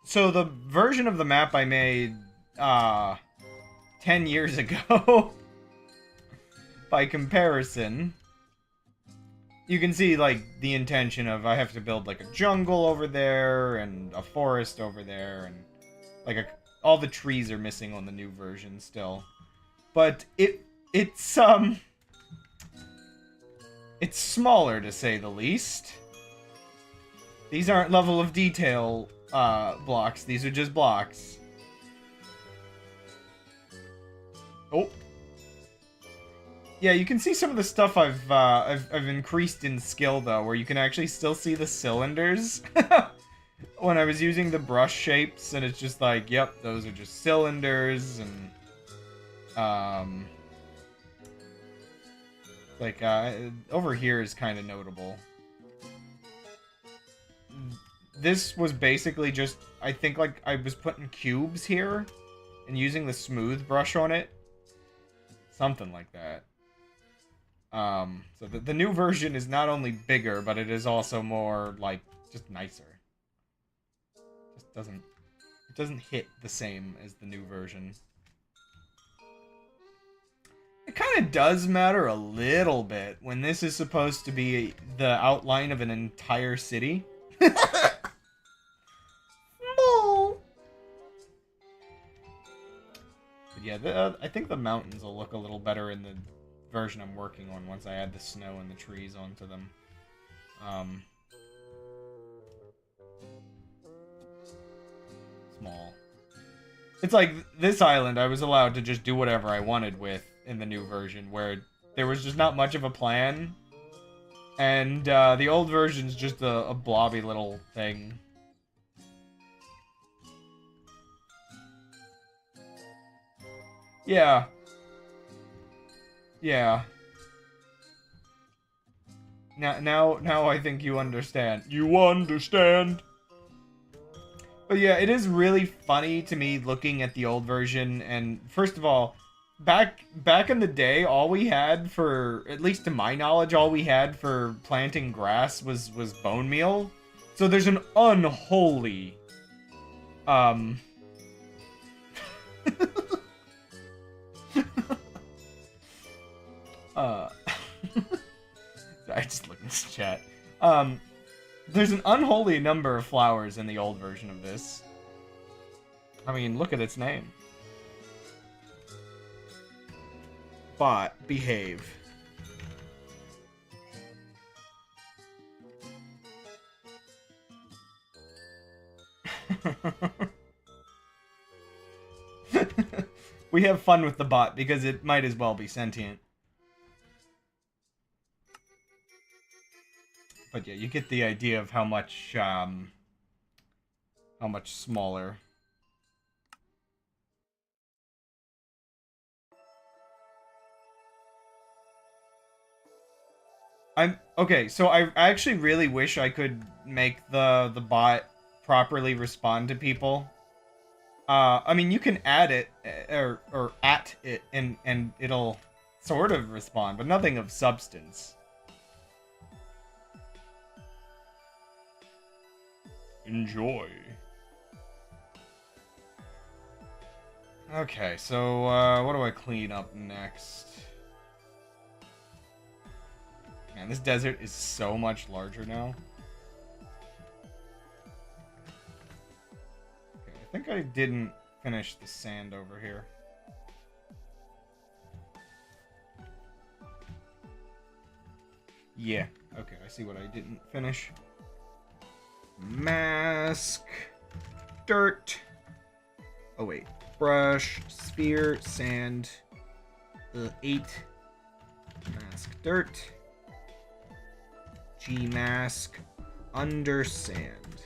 So the version of the map I made, 10 years ago, by comparison, you can see, like, the intention of I have to build, like, a jungle over there, and a forest over there, and, like, all the trees are missing on the new version still. But it's smaller, to say the least. These aren't level of detail, blocks. These are just blocks. Oh. Yeah, you can see some of the stuff I've increased in skill, though, where you can actually still see the cylinders. When I was using the brush shapes, and it's just like, yep, those are just cylinders, and, like, over here is kind of notable. This was basically just, I think, like, I was putting cubes here, and using the smooth brush on it. Something like that. So the new version is not only bigger, but it is also more, like, just nicer. It doesn't hit the same as the new version. It kind of does matter a little bit when this is supposed to be the outline of an entire city. But yeah, I think the mountains will look a little better in the version I'm working on once I add the snow and the trees onto them. Small. It's like this island I was allowed to just do whatever I wanted with in the new version, where there was just not much of a plan. And the old version's just a blobby little thing. Yeah. Yeah. Now I think you understand. You understand? But yeah, it is really funny to me looking at the old version, and first of all, back in the day, all we had for, at least to my knowledge, all we had for planting grass was bone meal. So there's an unholy I just looked at this chat. There's an unholy number of flowers in the old version of this. I mean, look at its name. Bot, behave. We have fun with the bot because it might as well be sentient. But yeah, you get the idea of how much smaller. Okay, so I actually really wish I could make the bot properly respond to people. I mean, you can add it or at it and it'll sort of respond, but nothing of substance. Enjoy. Okay, so what do I clean up next? Man, this desert is so much larger now. Okay, I think I didn't finish the sand over here. Yeah, okay, I see what I didn't finish. Mask. Dirt. Oh, wait. Brush. Sphere. Sand. 8. Mask. Dirt. G mask. Under sand.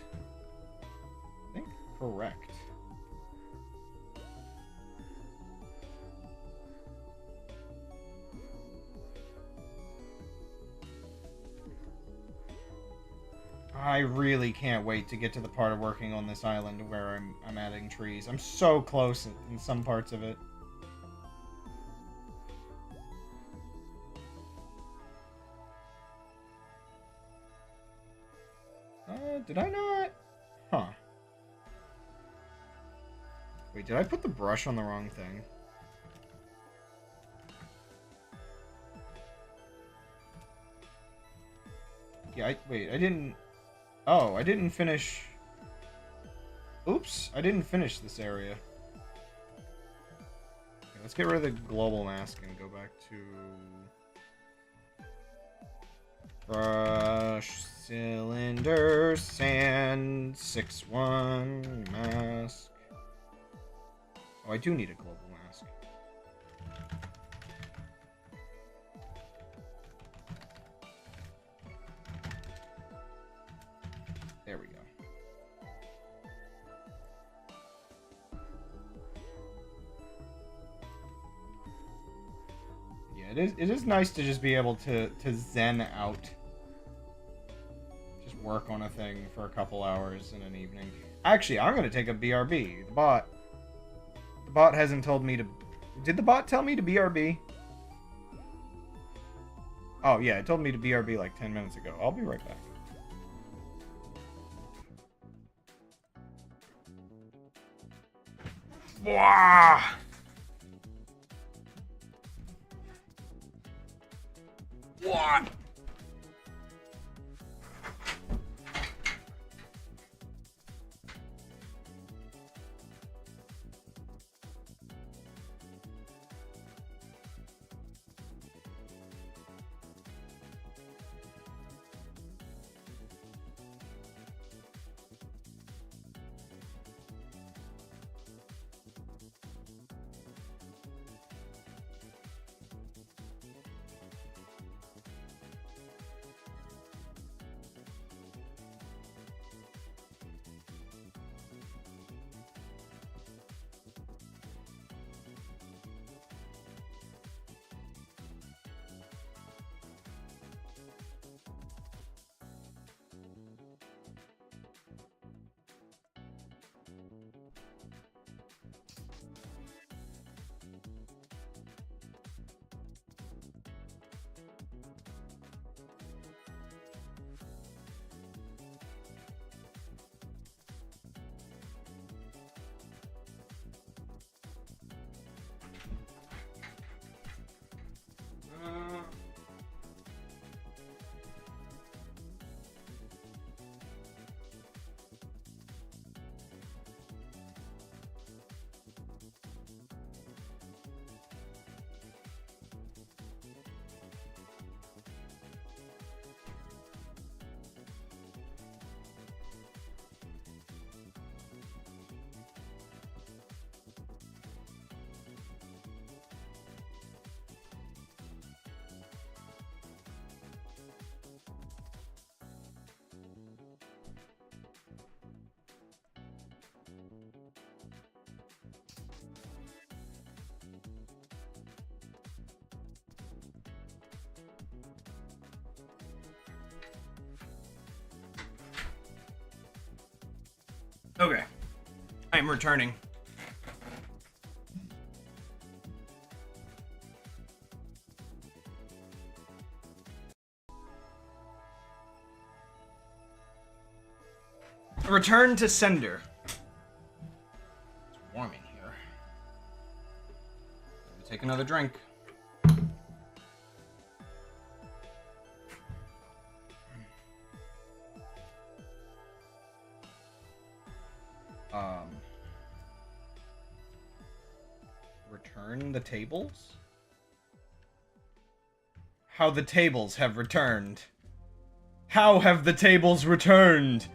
I think correct. I really can't wait to get to the part of working on this island where I'm adding trees. I'm so close in some parts of it. Did I not? Huh. Wait, did I put the brush on the wrong thing? Yeah, wait, I didn't... Oh, I didn't finish... Oops, I didn't finish this area. Okay, let's get rid of the global mask and go back to... Brush, cylinder, sand, 6-1, mask. Oh, I do need a global mask. There we go. Yeah, it is nice to just be able to zen out. Just work on a thing for a couple hours in an evening. Actually, I'm going to take a BRB. The bot hasn't told me to... Did the bot tell me to BRB? Oh, yeah, it told me to BRB like 10 minutes ago. I'll be right back. Wah! What? Okay. I'm returning. Return to sender. It's warm in here. Take another drink. return the tables? How the tables have returned. How have the tables returned?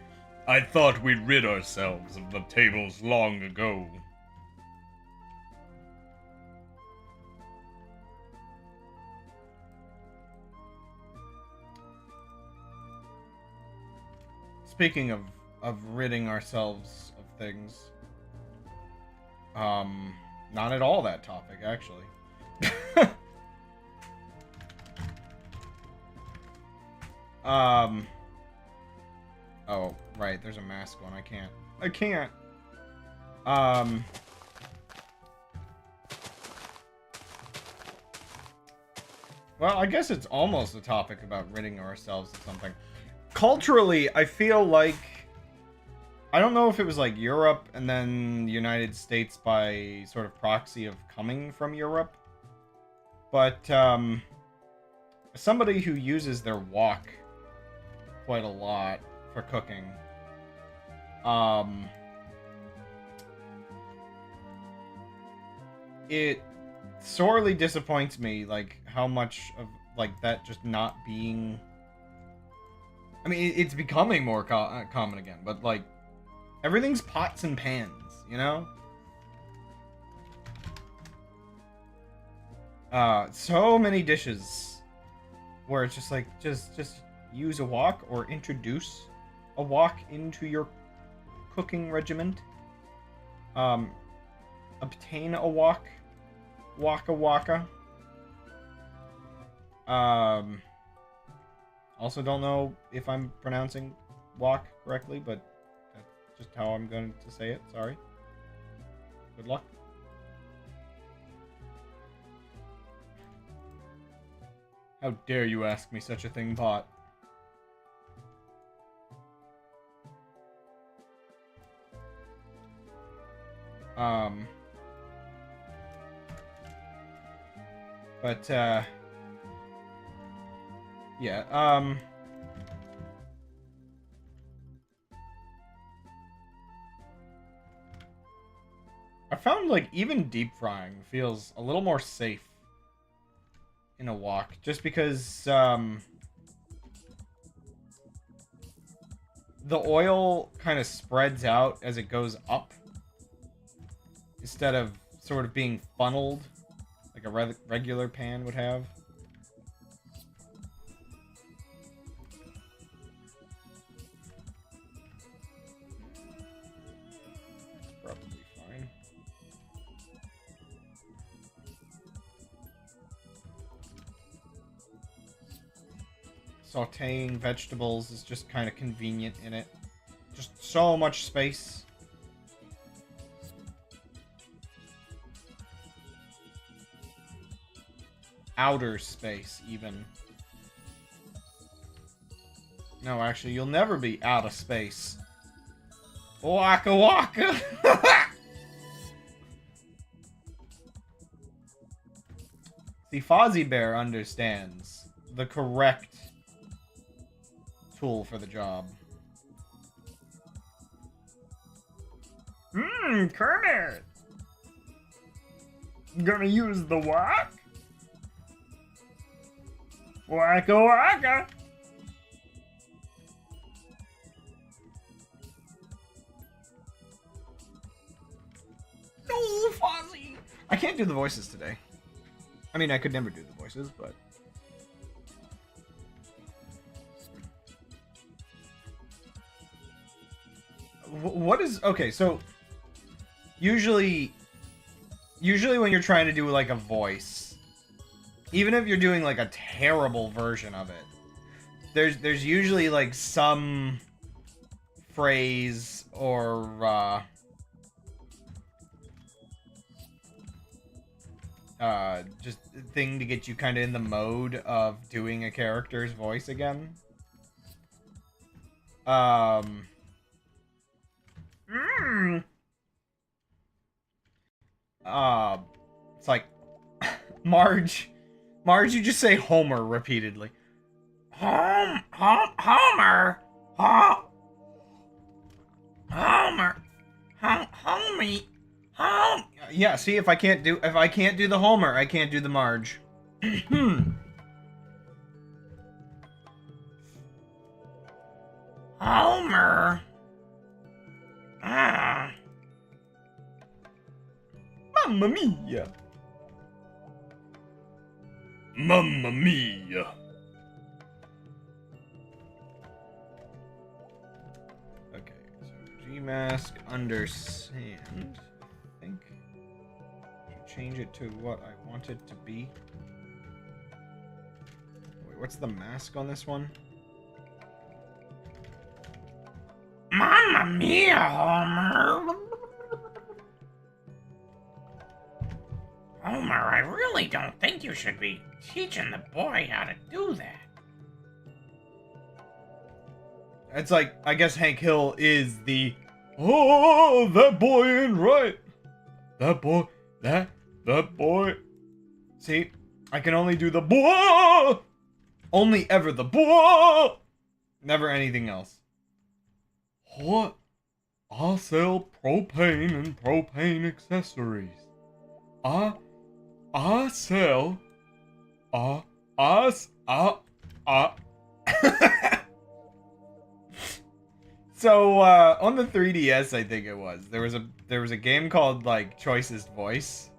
I thought we'd rid ourselves of the tables long ago. Speaking of ridding ourselves of things, not at all that topic, actually. Oh, right, there's a mask one. I can't. Well, I guess it's almost a topic about ridding ourselves of something. Culturally, I feel like, I don't know if it was like Europe and then the United States by sort of proxy of coming from Europe, but somebody who uses their wok quite a lot for cooking, it sorely disappoints me, like, how much of, like, that just not being... I mean, it's becoming more common again, but, like, everything's pots and pans, you know? So many dishes where it's just like, just use a wok or introduce a wok into your cooking regiment. Obtain a wok. Waka waka. Also don't know if I'm pronouncing wok correctly, but that's just how I'm going to say it. Sorry. Good luck. How dare you ask me such a thing, bot? But, yeah, I found, like, even deep frying feels a little more safe in a wok, just because, the oil kind of spreads out as it goes up, instead of sort of being funneled like a regular pan would have. It's probably fine. Sauteing vegetables is just kind of convenient in it. Just so much space. Outer space, even. No, actually, you'll never be out of space. Waka waka! See, Fozzie Bear understands the correct tool for the job. Kermit! Gonna use the wok? Waka waka! No, Fozzie! I can't do the voices today. I mean, I could never do the voices, but... What is... Okay, so... Usually when you're trying to do, like, a voice... Even if you're doing, like, a terrible version of it, there's usually, like, some phrase or, just thing to get you kind of in the mode of doing a character's voice again. It's like, Marge, you just say Homer repeatedly. Homer, Homer, Homer, homie, Yeah, see, if I can't do the Homer, I can't do the Marge. Homer. Ah. Mamma mia. Mamma mia. Okay, so G-mask under sand. I think change it to what I want it to be. Wait, what's the mask on this one? Mamma mia, Homer! Homer, I really don't think you should be teaching the boy how to do that. It's like, I guess Hank Hill is the, oh, that boy ain't right. That boy. See, I can only do the boy. Only ever the boy. Never anything else. What? I sell propane and propane accessories. I sell. So on the 3DS, I think it was, there was a game called like Choicest Voice,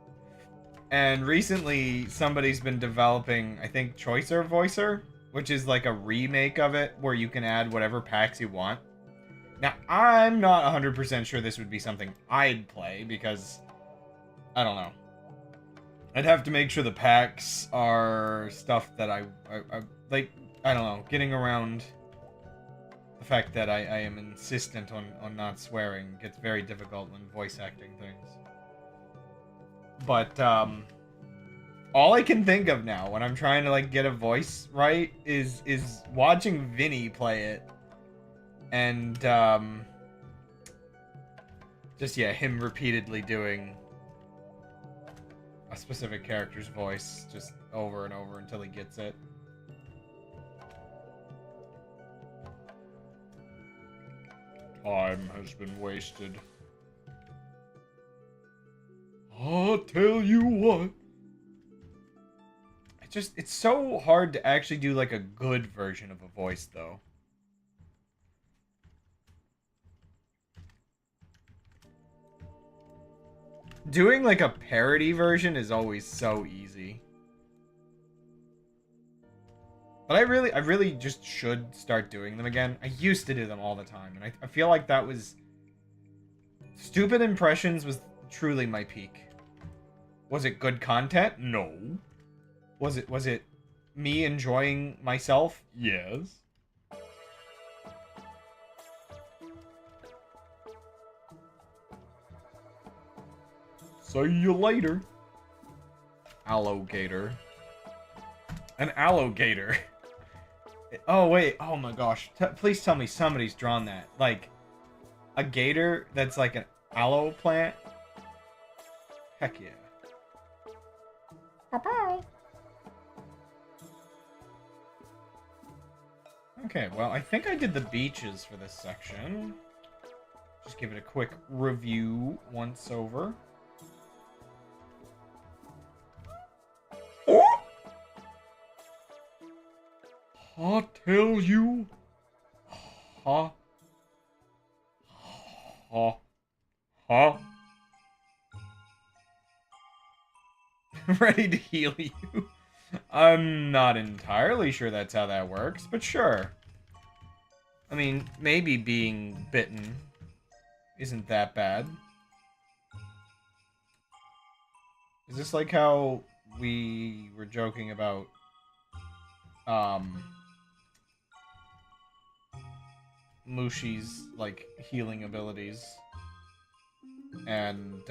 and recently somebody's been developing, I think, Choicer Voicer, which is like a remake of it where you can add whatever packs you want. Now, I'm not 100% sure this would be something I'd play because I don't know. I'd have to make sure the packs are stuff that I like. I don't know, getting around the fact that I am insistent on not swearing gets very difficult when voice acting things. But all I can think of now when I'm trying to like get a voice right is watching Vinny play it, and just him repeatedly doing a specific character's voice just over and over until he gets it. Time has been wasted. I'll tell you what. It's so hard to actually do like a good version of a voice though. Doing like a parody version is always so easy. But I really just should start doing them again. I used to do them all the time, and I feel like that was... Stupid Impressions was truly my peak. Was it good content? No. Was it me enjoying myself? Yes. See you later. Alligator. An alligator. Oh, wait. Oh, my gosh. Please tell me somebody's drawn that. Like, a gator that's like an aloe plant? Heck yeah. Pow. Okay, well, I think I did the beaches for this section. Just give it a quick review once over. Oh! I tell you. Ha. Ha. Ha. Ready to heal you. I'm not entirely sure that's how that works, but sure. I mean, maybe being bitten isn't that bad. Is this like how we were joking about Mushi's like healing abilities and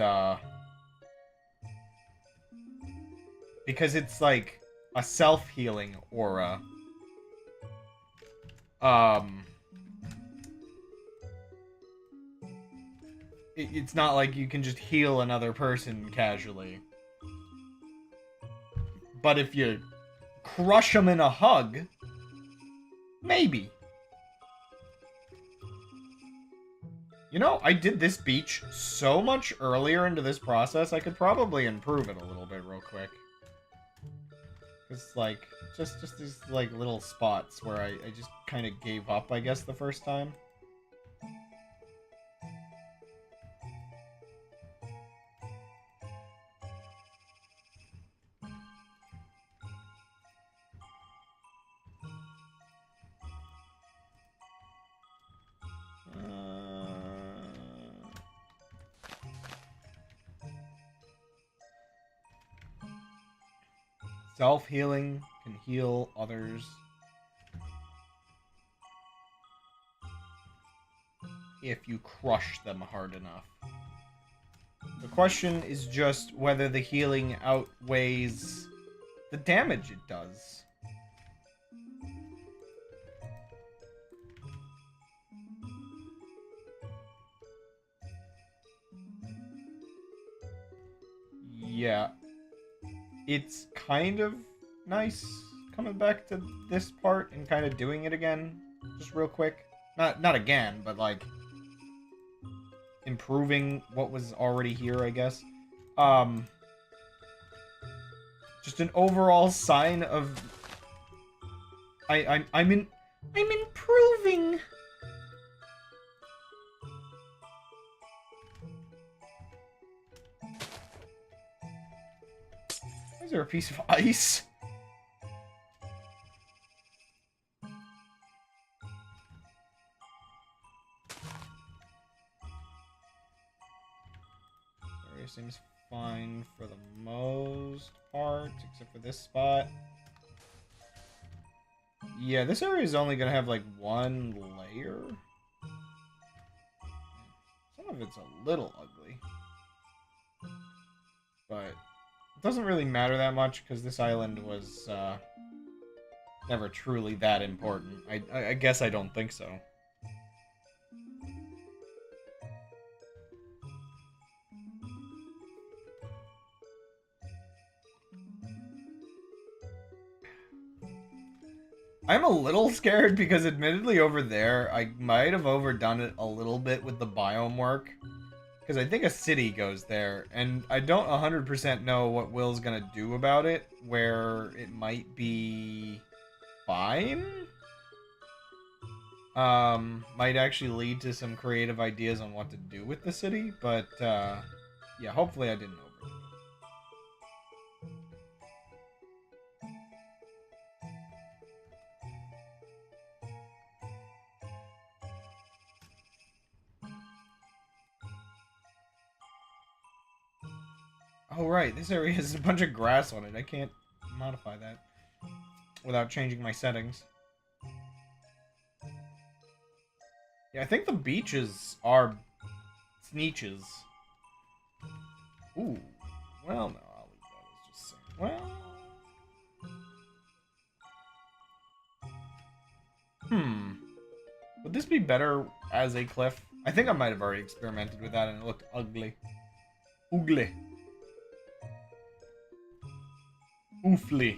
because it's like a self-healing aura, it's not like you can just heal another person casually. But if you crush them in a hug, maybe. You know, I did this beach so much earlier into this process, I could probably improve it a little bit real quick. It's like, just these, like, little spots where I just kind of gave up, I guess, the first time. Self-healing can heal others. If you crush them hard enough. The question is just whether the healing outweighs the damage it does. Yeah. It's kind of nice coming back to this part and kind of doing it again. Just real quick. Not again, but like improving what was already here, I guess. Just an overall sign of I'm improving. Is there a piece of ice? Area seems fine for the most part, except for this spot. Yeah, this area is only gonna have like one layer. Some of it's a little ugly. But it doesn't really matter that much because this island was never truly that important. I guess I don't think so. I'm a little scared because admittedly over there, I might have overdone it a little bit with the biome work. Because I think a city goes there, and I don't 100% know what Will's gonna do about it, where it might be fine? Might actually lead to some creative ideas on what to do with the city, but, yeah, hopefully I didn't overdo it. Oh, right, this area has a bunch of grass on it. I can't modify that without changing my settings. Yeah, I think the beaches are sneeches. Ooh. Well, no, I'll leave that as just saying. Well... Would this be better as a cliff? I think I might have already experimented with that and it looked ugly. Ugly. Oofly.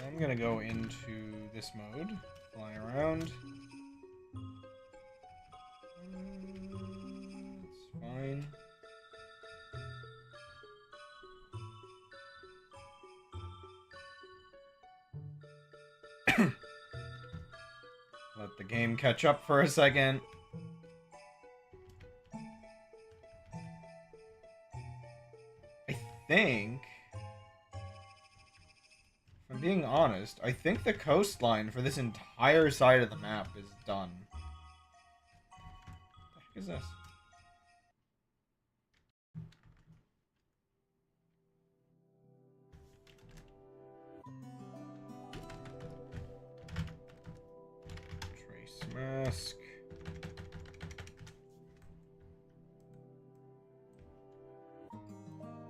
I'm gonna go into this mode. Fly around. It's fine. Let the game catch up for a second. I think... If I'm being honest, I think the coastline for this entire side of the map is done. What the heck is this? Trace mask.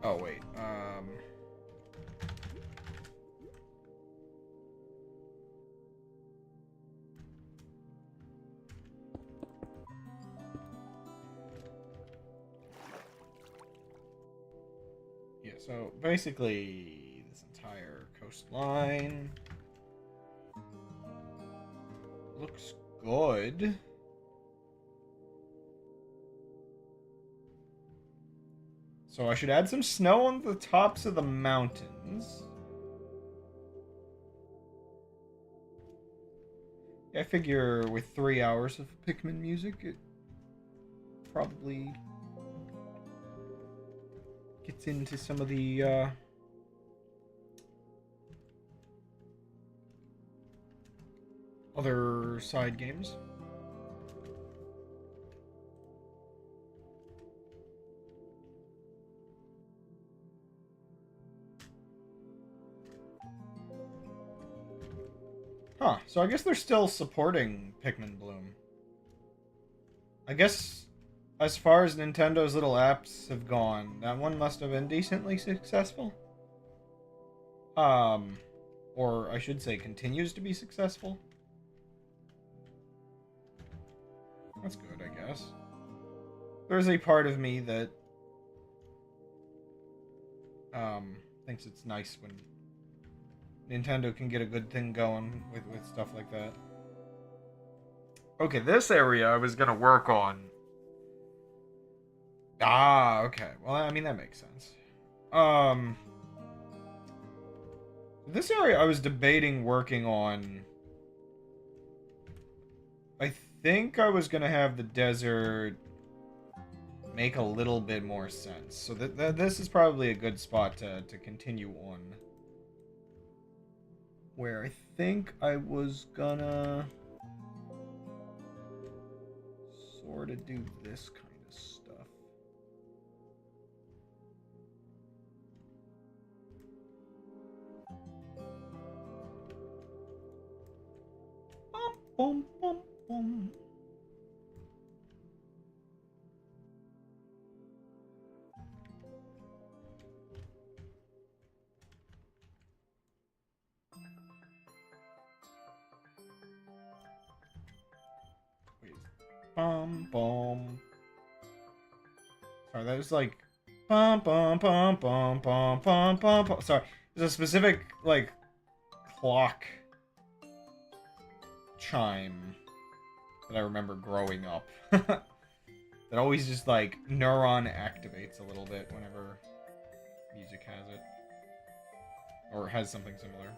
Oh, wait. so basically this entire coastline looks good. So I should add some snow on the tops of the mountains. I figure with 3 hours of Pikmin music, it probably gets into some of the other side games. Huh, so I guess they're still supporting Pikmin Bloom. I guess as far as Nintendo's little apps have gone, that one must have been decently successful. Or I should say continues to be successful. That's good, I guess. There's a part of me that thinks it's nice when Nintendo can get a good thing going with stuff like that. Okay, this area I was gonna work on. Ah, okay. Well, I mean, that makes sense. This area I was debating working on. I think I was gonna have the desert make a little bit more sense. So this is probably a good spot to continue on. Where I think I was gonna sort of do this kind of stuff. Bum, bum, bum, bum. Bum bum. Sorry, that was like bum bum bum bum bum bum bum bum. Sorry, there's a specific like clock chime that I remember growing up. That always just like neuron activates a little bit whenever music has it. Or has something similar.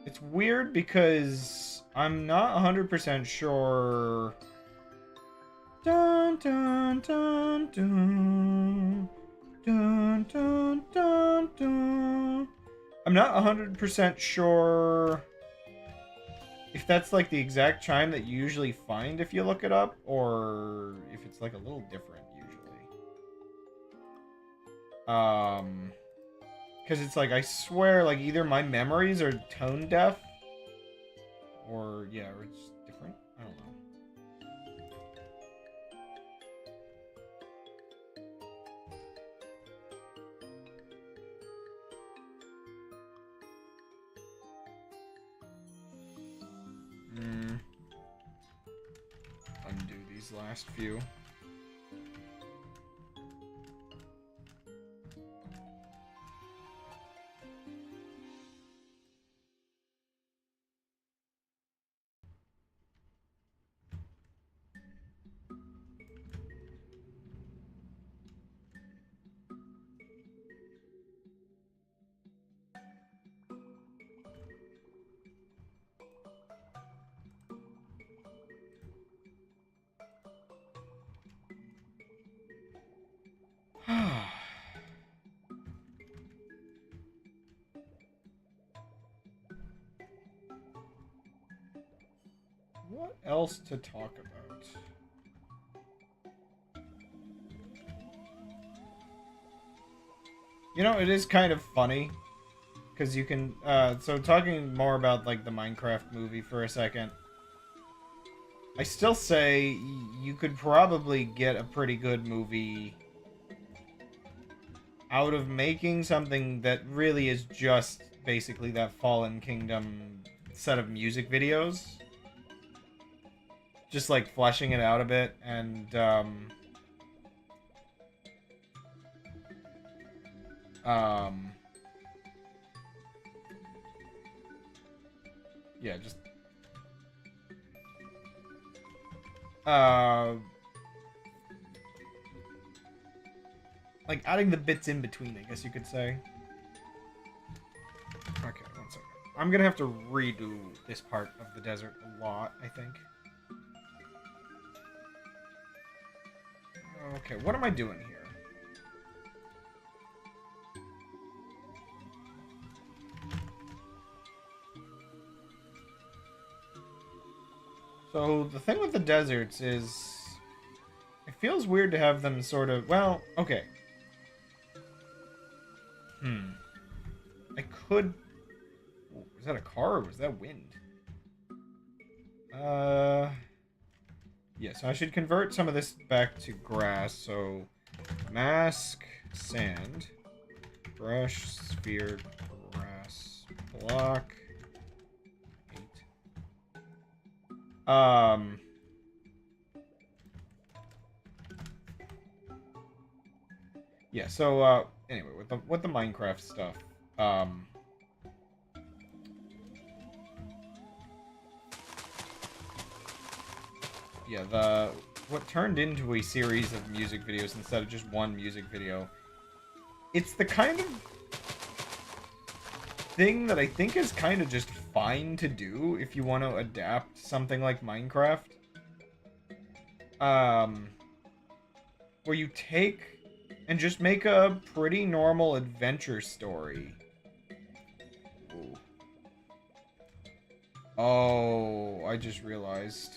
It's weird because I'm not 100% sure. Dun dun dun dun dun dun dun dun. I'm not 100% sure if that's like the exact chime that you usually find if you look it up, or if it's like a little different usually. Because it's like, I swear, like, either my memories are tone deaf, or, yeah, or it's different. I don't know. Undo these last few. What else to talk about? You know, it is kind of funny, because you can, so talking more about, like, the Minecraft movie for a second, I still say you could probably get a pretty good movie out of making something that really is just basically that Fallen Kingdom set of music videos. just like fleshing it out a bit and yeah, just like adding the bits in between, I guess you could say. Okay, one second. I'm gonna have to redo this part of the desert a lot, I think. Okay, what am I doing here? So, the thing with the deserts is... it feels weird to have them sort of... well, okay. I could... was that a car or was that wind? Yeah, so I should convert some of this back to grass. So, mask, sand, brush, sphere, grass, block, 8. Yeah, so, anyway, with the Minecraft stuff, yeah, what turned into a series of music videos instead of just one music video, it's the kind of thing that I think is kind of just fine to do if you want to adapt something like Minecraft. Where you take and just make a pretty normal adventure story. Ooh. Oh, I just realized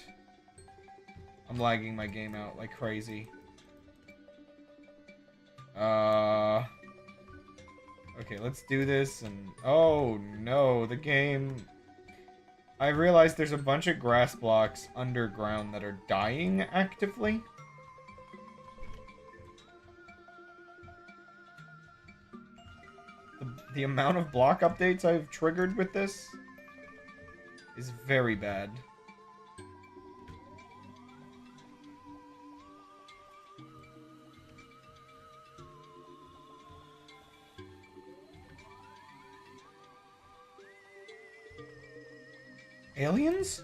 I'm lagging my game out like crazy. Okay, let's do this, and... oh, no, the game... I realized there's a bunch of grass blocks underground that are dying actively. The amount of block updates I've triggered with this is very bad. Aliens?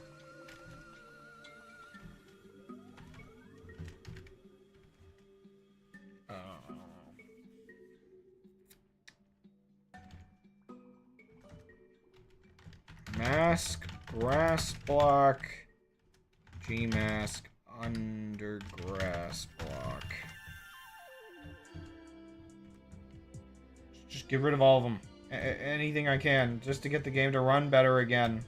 Mask, grass block, G-mask, under grass block. Just get rid of all of them. Anything I can, just to get the game to run better again.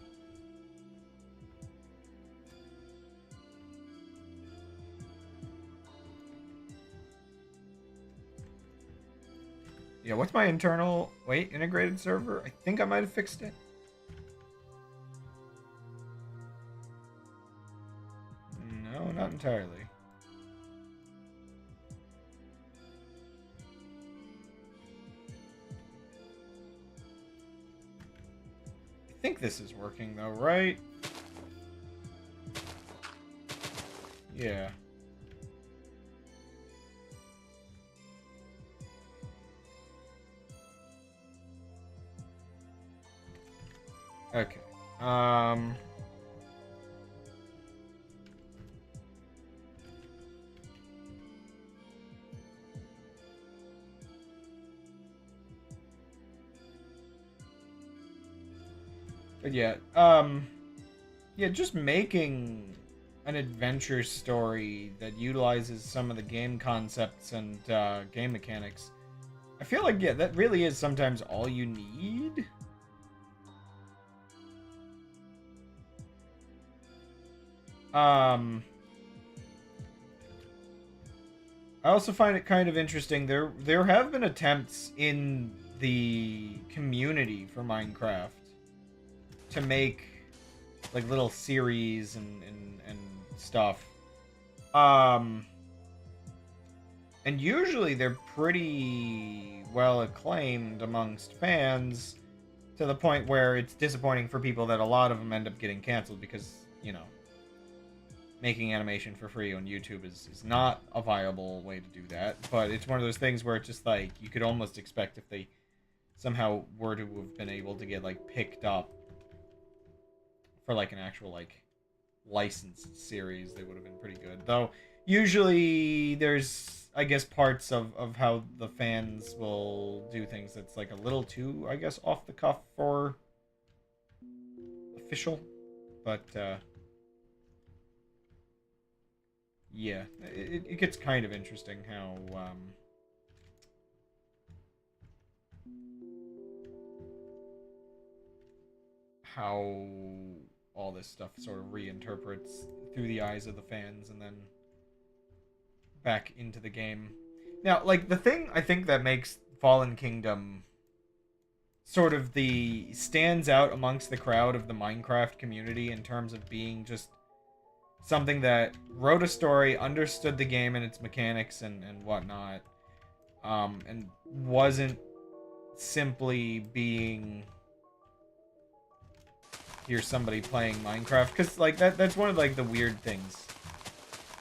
Yeah, what's my internal... wait, integrated server? I think I might have fixed it. No, not entirely. I think this is working though, right? Yeah. Okay. But yeah, yeah, just making an adventure story that utilizes some of the game concepts and game mechanics. I feel like, yeah, that really is sometimes all you need. I also find it kind of interesting. There have been attempts in the community for Minecraft to make like little series and stuff. And usually they're pretty well acclaimed amongst fans to the point where it's disappointing for people that a lot of them end up getting canceled because, you know, making animation for free on YouTube is not a viable way to do that. But it's one of those things where it's just like you could almost expect if they somehow were to have been able to get like picked up for like an actual like licensed series, they would have been pretty good. Though usually there's, I guess, parts of how the fans will do things that's like a little too, I guess, off the cuff for official. But yeah, it gets kind of interesting how all this stuff sort of reinterprets through the eyes of the fans and then back into the game. Now, like, the thing I think that makes Fallen Kingdom sort of stands out amongst the crowd of the Minecraft community in terms of being just something that wrote a story, understood the game and its mechanics and whatnot, and wasn't simply being, here's somebody playing Minecraft. Because, like, that's one of, like, the weird things.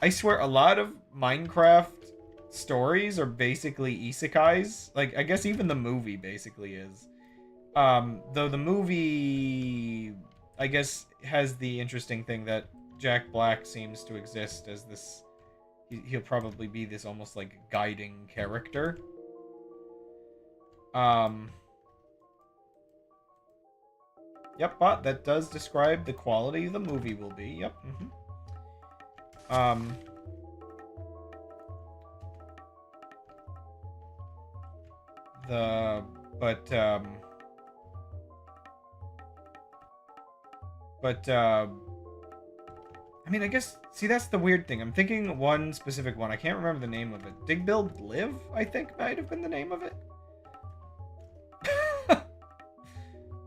I swear, a lot of Minecraft stories are basically isekais. Like, I guess even the movie basically is. Though the movie, I guess, has the interesting thing that Jack Black seems to exist as this... He'll probably be this almost, like, guiding character. Yep, but that does describe the quality the movie will be. Yep. I mean, I guess, see, that's the weird thing. I'm thinking one specific one. I can't remember the name of it. Dig, Build, Live, I think might have been the name of it.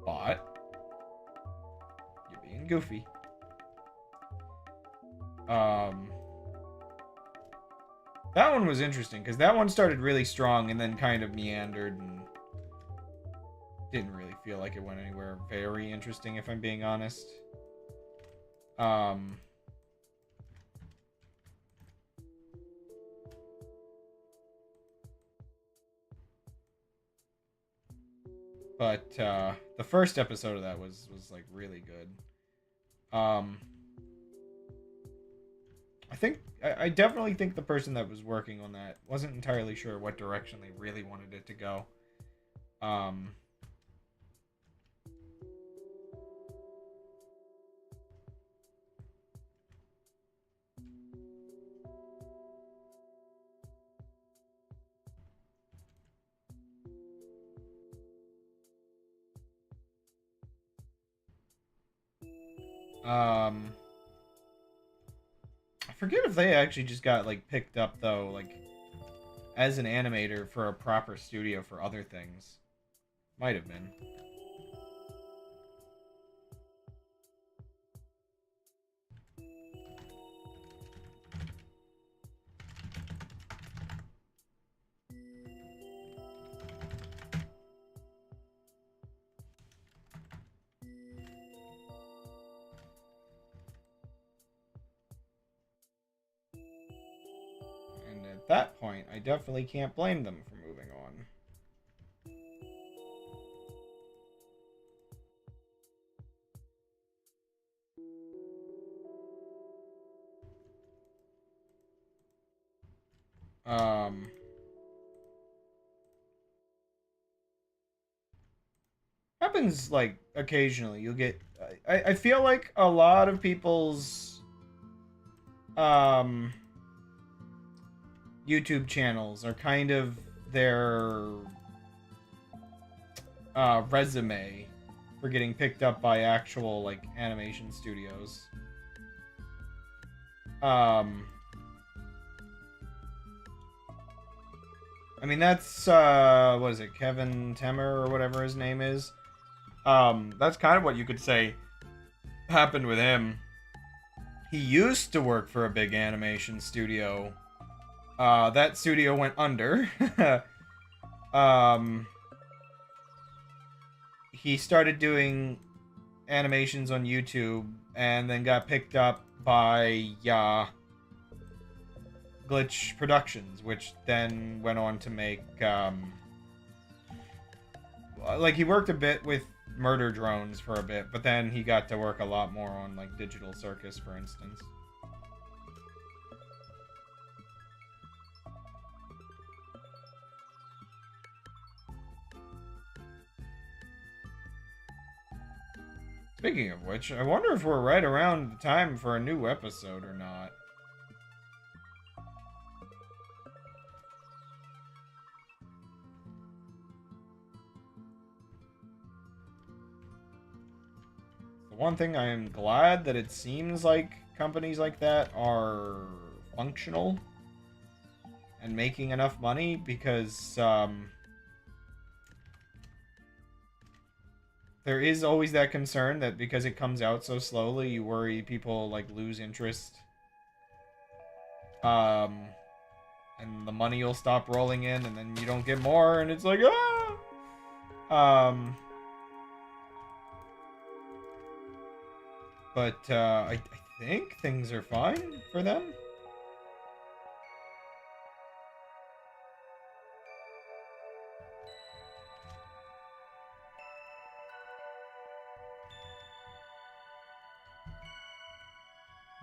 But you're being goofy. That one was interesting, because that one started really strong and then kind of meandered and didn't really feel like it went anywhere very interesting, if I'm being honest. But the first episode of that was like really good. I definitely think the person that was working on that wasn't entirely sure what direction they really wanted it to go. I forget if they actually just got, like, picked up, though, like, as an animator for a proper studio for other things. Might have been. At that point, I definitely can't blame them for moving on. Happens, like, occasionally. You'll get... I feel like a lot of people's YouTube channels are kind of their resume for getting picked up by actual, like, animation studios. I mean, that's, what is it, Kevin Temer or whatever his name is? That's kind of what you could say happened with him. He used to work for a big animation studio. That studio went under. He started doing animations on YouTube and then got picked up by Glitch Productions, which then went on to make like he worked a bit with Murder Drones for a bit, but then he got to work a lot more on like Digital Circus, for instance. Speaking of which, I wonder if we're right around the time for a new episode or not. The one thing I am glad that it seems like companies like that are functional and making enough money, because there is always that concern that because it comes out so slowly, you worry people like lose interest. And the money will stop rolling in, and then you don't get more, and it's like, ah! But I think things are fine for them.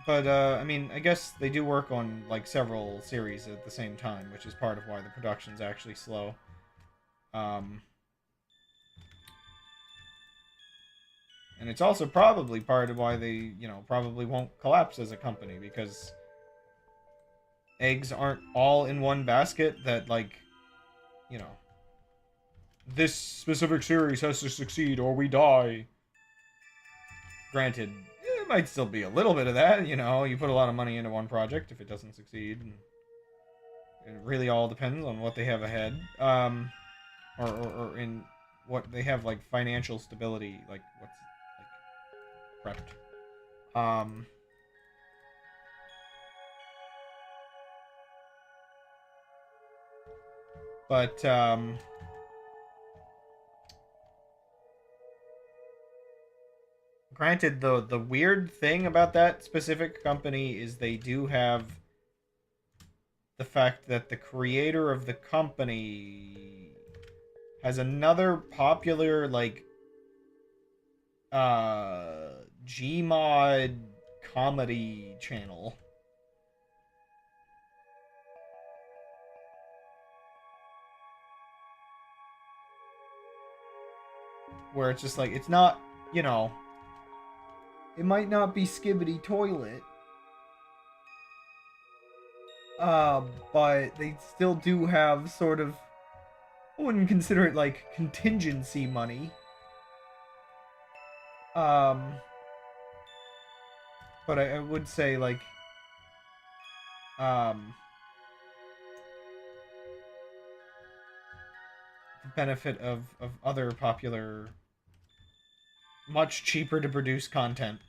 But, I mean, I guess they do work on, like, several series at the same time, which is part of why the production's actually slow. And it's also probably part of why they, you know, probably won't collapse as a company, because eggs aren't all in one basket that, like, you know, this specific series has to succeed or we die. Granted, it might still be a little bit of that, you know, you put a lot of money into one project if it doesn't succeed. And it really all depends on what they have ahead. Or in what they have, like, financial stability, like, what's, like, prepped. But, granted, the weird thing about that specific company is they do have the fact that the creator of the company has another popular, like, Gmod comedy channel. Where it's just like, it's not, you know, it might not be Skibbity Toilet, but they still do have sort of, I wouldn't consider it like contingency money. But I would say, like, the benefit of other popular, much cheaper to produce content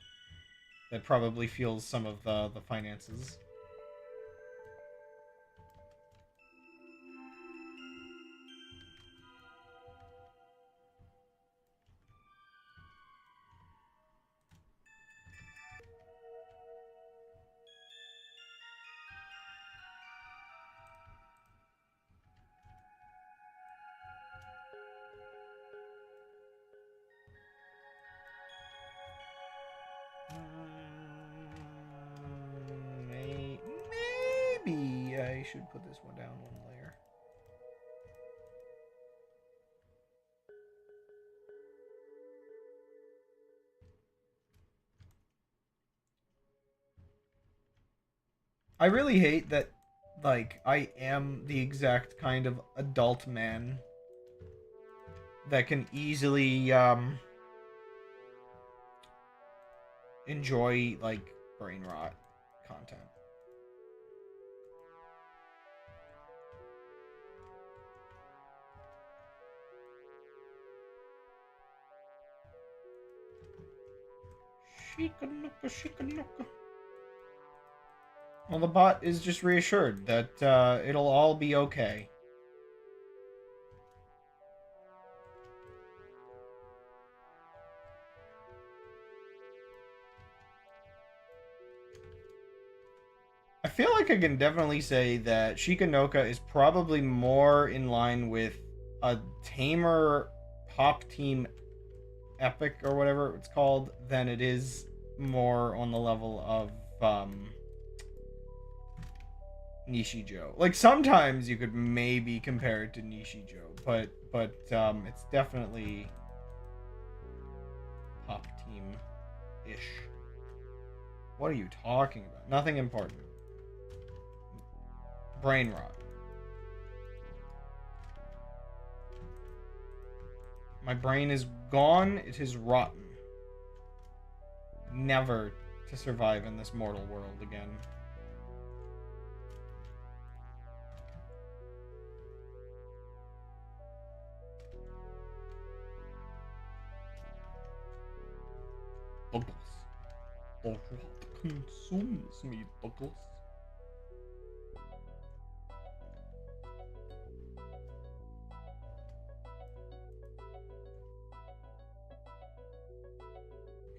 that probably fuels some of the finances. Maybe I should put this one down one layer. I really hate that, like, I am the exact kind of adult man that can easily, enjoy, like, brain rot content. Shikanuka, shikanuka. Well, the bot is just reassured that it'll all be okay. feel like I can definitely say that Shikanoka is probably more in line with a tamer pop team epic or whatever it's called than it is more on the level of Nishijo. Like sometimes you could maybe compare it to Nishijo, but it's definitely pop team ish. What are you talking about? Nothing important. Brain rot. My brain is gone. It is rotten. Never to survive in this mortal world again. Douglas. The rot consumes me, Douglas.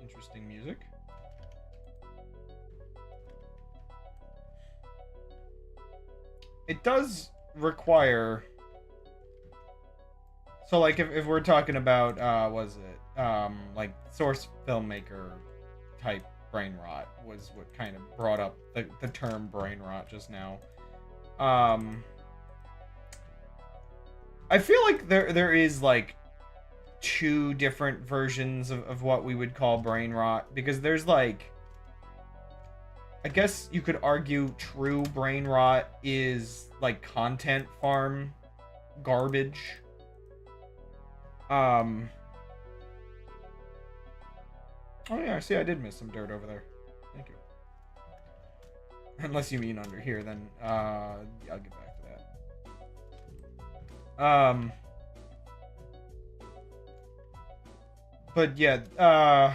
Interesting music. It does require... So, like, if we're talking about, was it, like, source filmmaker type brain rot was what kind of brought up the term brain rot just now. I feel like there is, like, two different versions of what we would call brain rot, because there's, like, I guess you could argue true brain rot is, like, content farm garbage. Oh yeah, see, I did miss some dirt over there. Thank you. Unless you mean under here, then I'll get back to that. But yeah, yeah,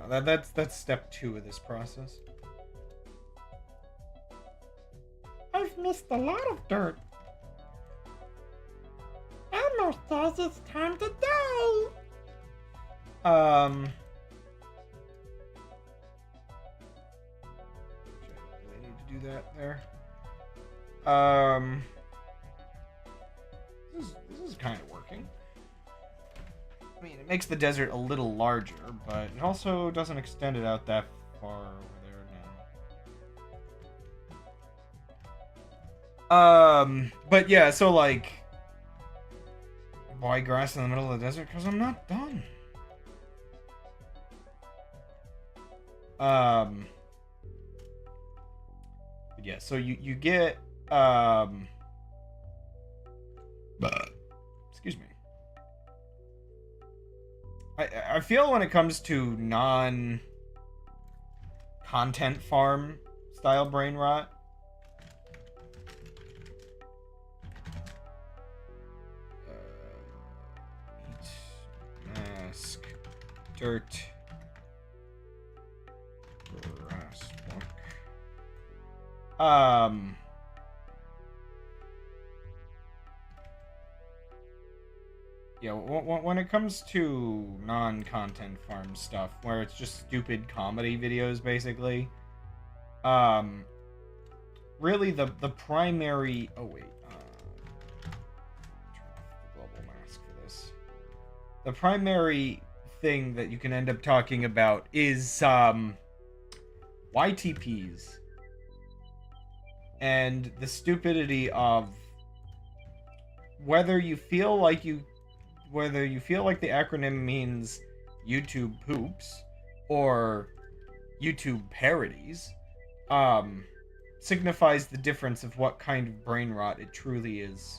no, that's step 2 of this process. I've missed a lot of dirt. Elmo says it's time to die. Really need to do that there. This is kind of working. I mean, it makes the desert a little larger, but it also doesn't extend it out that far over there now. But yeah, so like, why grass in the middle of the desert? Because I'm not done. But yeah, so you get excuse me. I feel when it comes to non-content farm style brain rot, mask, dirt, grass block. Yeah, when it comes to non-content farm stuff, where it's just stupid comedy videos, basically, really the primary... Oh, wait. Turn off the global mask for this. The primary thing that you can end up talking about is, YTPs. And the stupidity of whether you feel like the acronym means YouTube poops or YouTube parodies, signifies the difference of what kind of brain rot it truly is.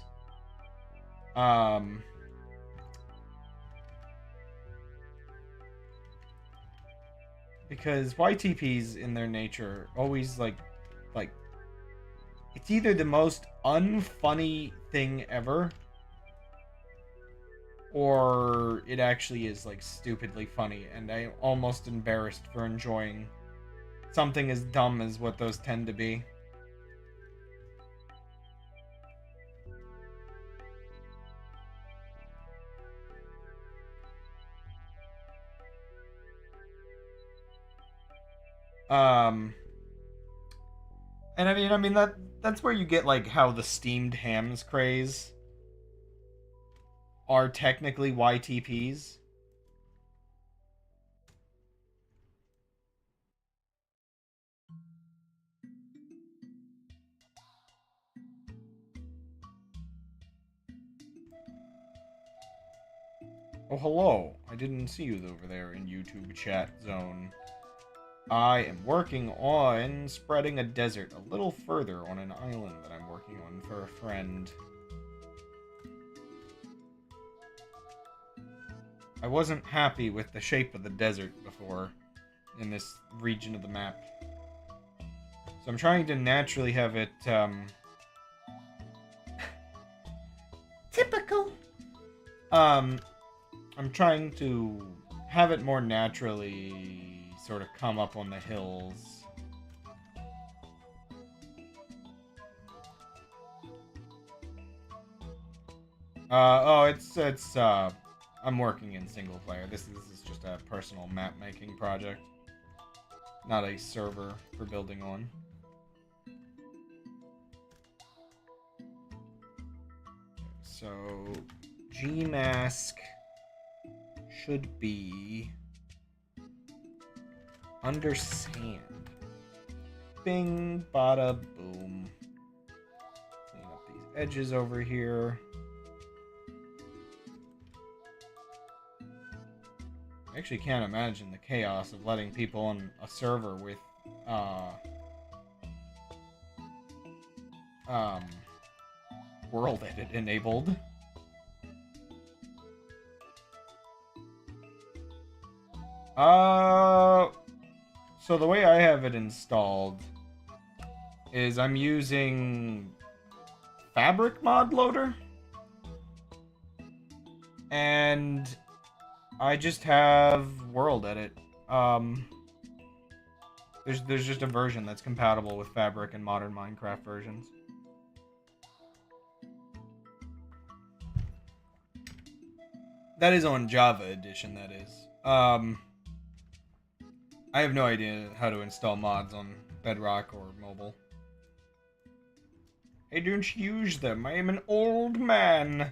Because YTPs in their nature always like it's either the most unfunny thing ever, or it actually is like stupidly funny, and I'm almost embarrassed for enjoying something as dumb as what those tend to be. And I mean that's where you get like how the steamed hams craze are technically YTPs. Oh, hello. I didn't see you over there in YouTube chat zone. I am working on spreading a desert a little further on an island that I'm working on for a friend. I wasn't happy with the shape of the desert before in this region of the map. So I'm trying to naturally have it, typical. I'm trying to have it more naturally sort of come up on the hills. I'm working in single player. This is just a personal map making project, not a server for building on. So, Gmask should be under sand. Bing, bada, boom. Clean up these edges over here. I actually can't imagine the chaos of letting people on a server with, world edit enabled. So the way I have it installed is I'm using Fabric Mod Loader. And I just have world edit. There's just a version that's compatible with Fabric and modern Minecraft versions. That is on Java edition, that is. I have no idea how to install mods on Bedrock or mobile. I don't use them. I am an old man.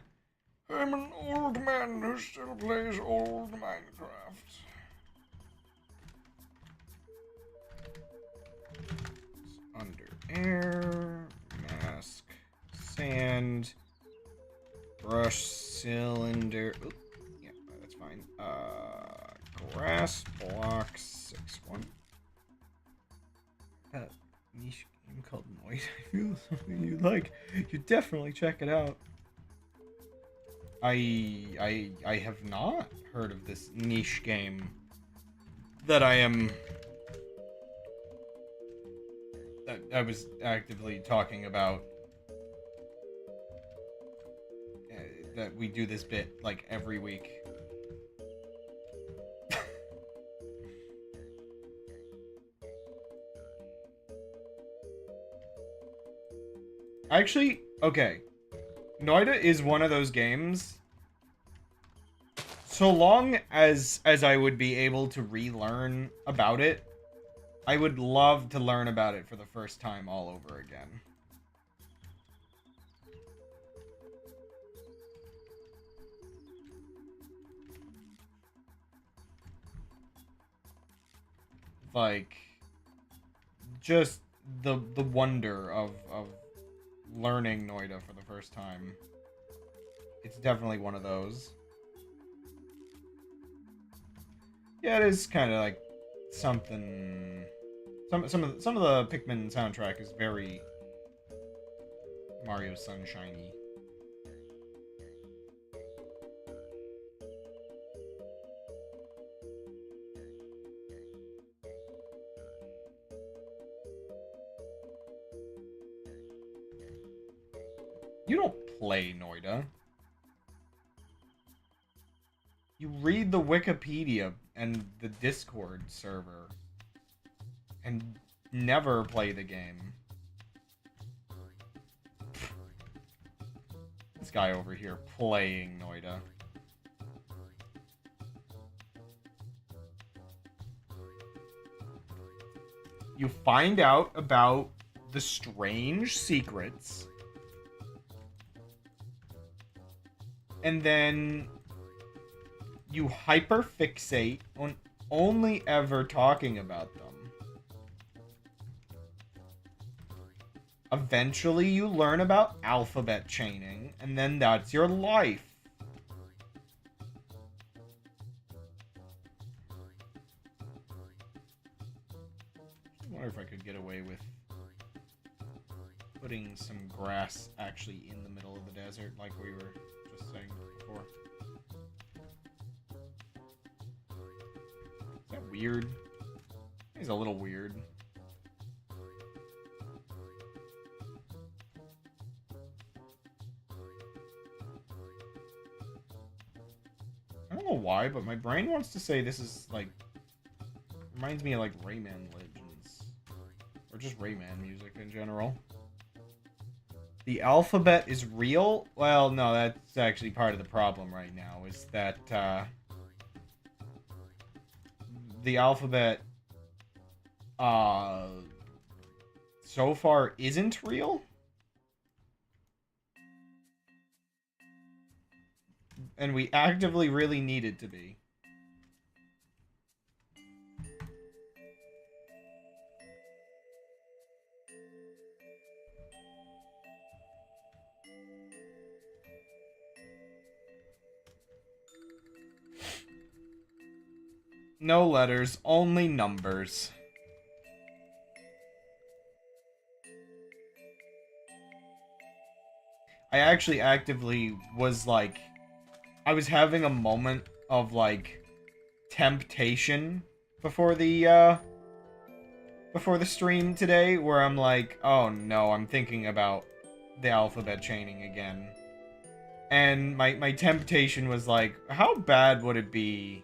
I'm an old man who still plays old Minecraft. Under air, mask, sand, brush, cylinder. Oop, yeah, that's fine. Grass, blocks, 6-1. Niche game called Noid. I feel something you like. You definitely check it out. I have not heard of this niche game that I was actively talking about. That we do this bit like every week. Actually, okay. Noida is one of those games. So long as I would be able to relearn about it, I would love to learn about it for the first time all over again. Like, just the wonder of learning Noida for the first time. It's definitely one of those. Yeah, it is kind of like something. Some of the Pikmin soundtrack is very Mario Sunshiny. You don't play Noida. You read the Wikipedia and the Discord server and never play the game. This guy over here playing Noida. You find out about the strange secrets. And then you hyperfixate on only ever talking about them. Eventually, you learn about alphabet chaining, and then that's your life. I wonder if I could get away with putting some grass actually in the middle of the desert, like we were just saying before. Is that weird? It's a little weird. I don't know why, but my brain wants to say this is like reminds me of like Rayman Legends, or just Rayman music in general. The alphabet is real? Well, no, that's actually part of the problem right now, is that the alphabet so far isn't real. And we actively really need it to be. No letters, only numbers. I actually actively was like, I was having a moment of like temptation before the stream today, where I'm like, oh no, I'm thinking about the alphabet chaining again. And my temptation was like, how bad would it be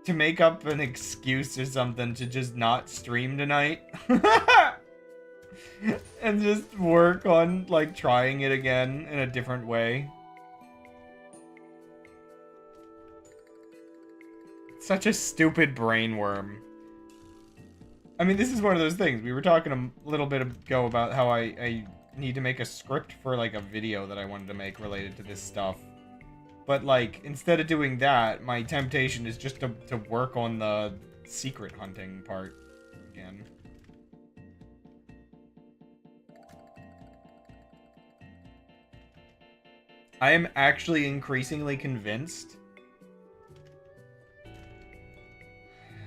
to make up an excuse or something to just not stream tonight? And just work on, like, trying it again in a different way. Such a stupid brainworm. I mean, this is one of those things. We were talking a little bit ago about how I need to make a script for, like, a video that I wanted to make related to this stuff. But, like, instead of doing that, my temptation is just to work on the secret hunting part again. I am actually increasingly convinced.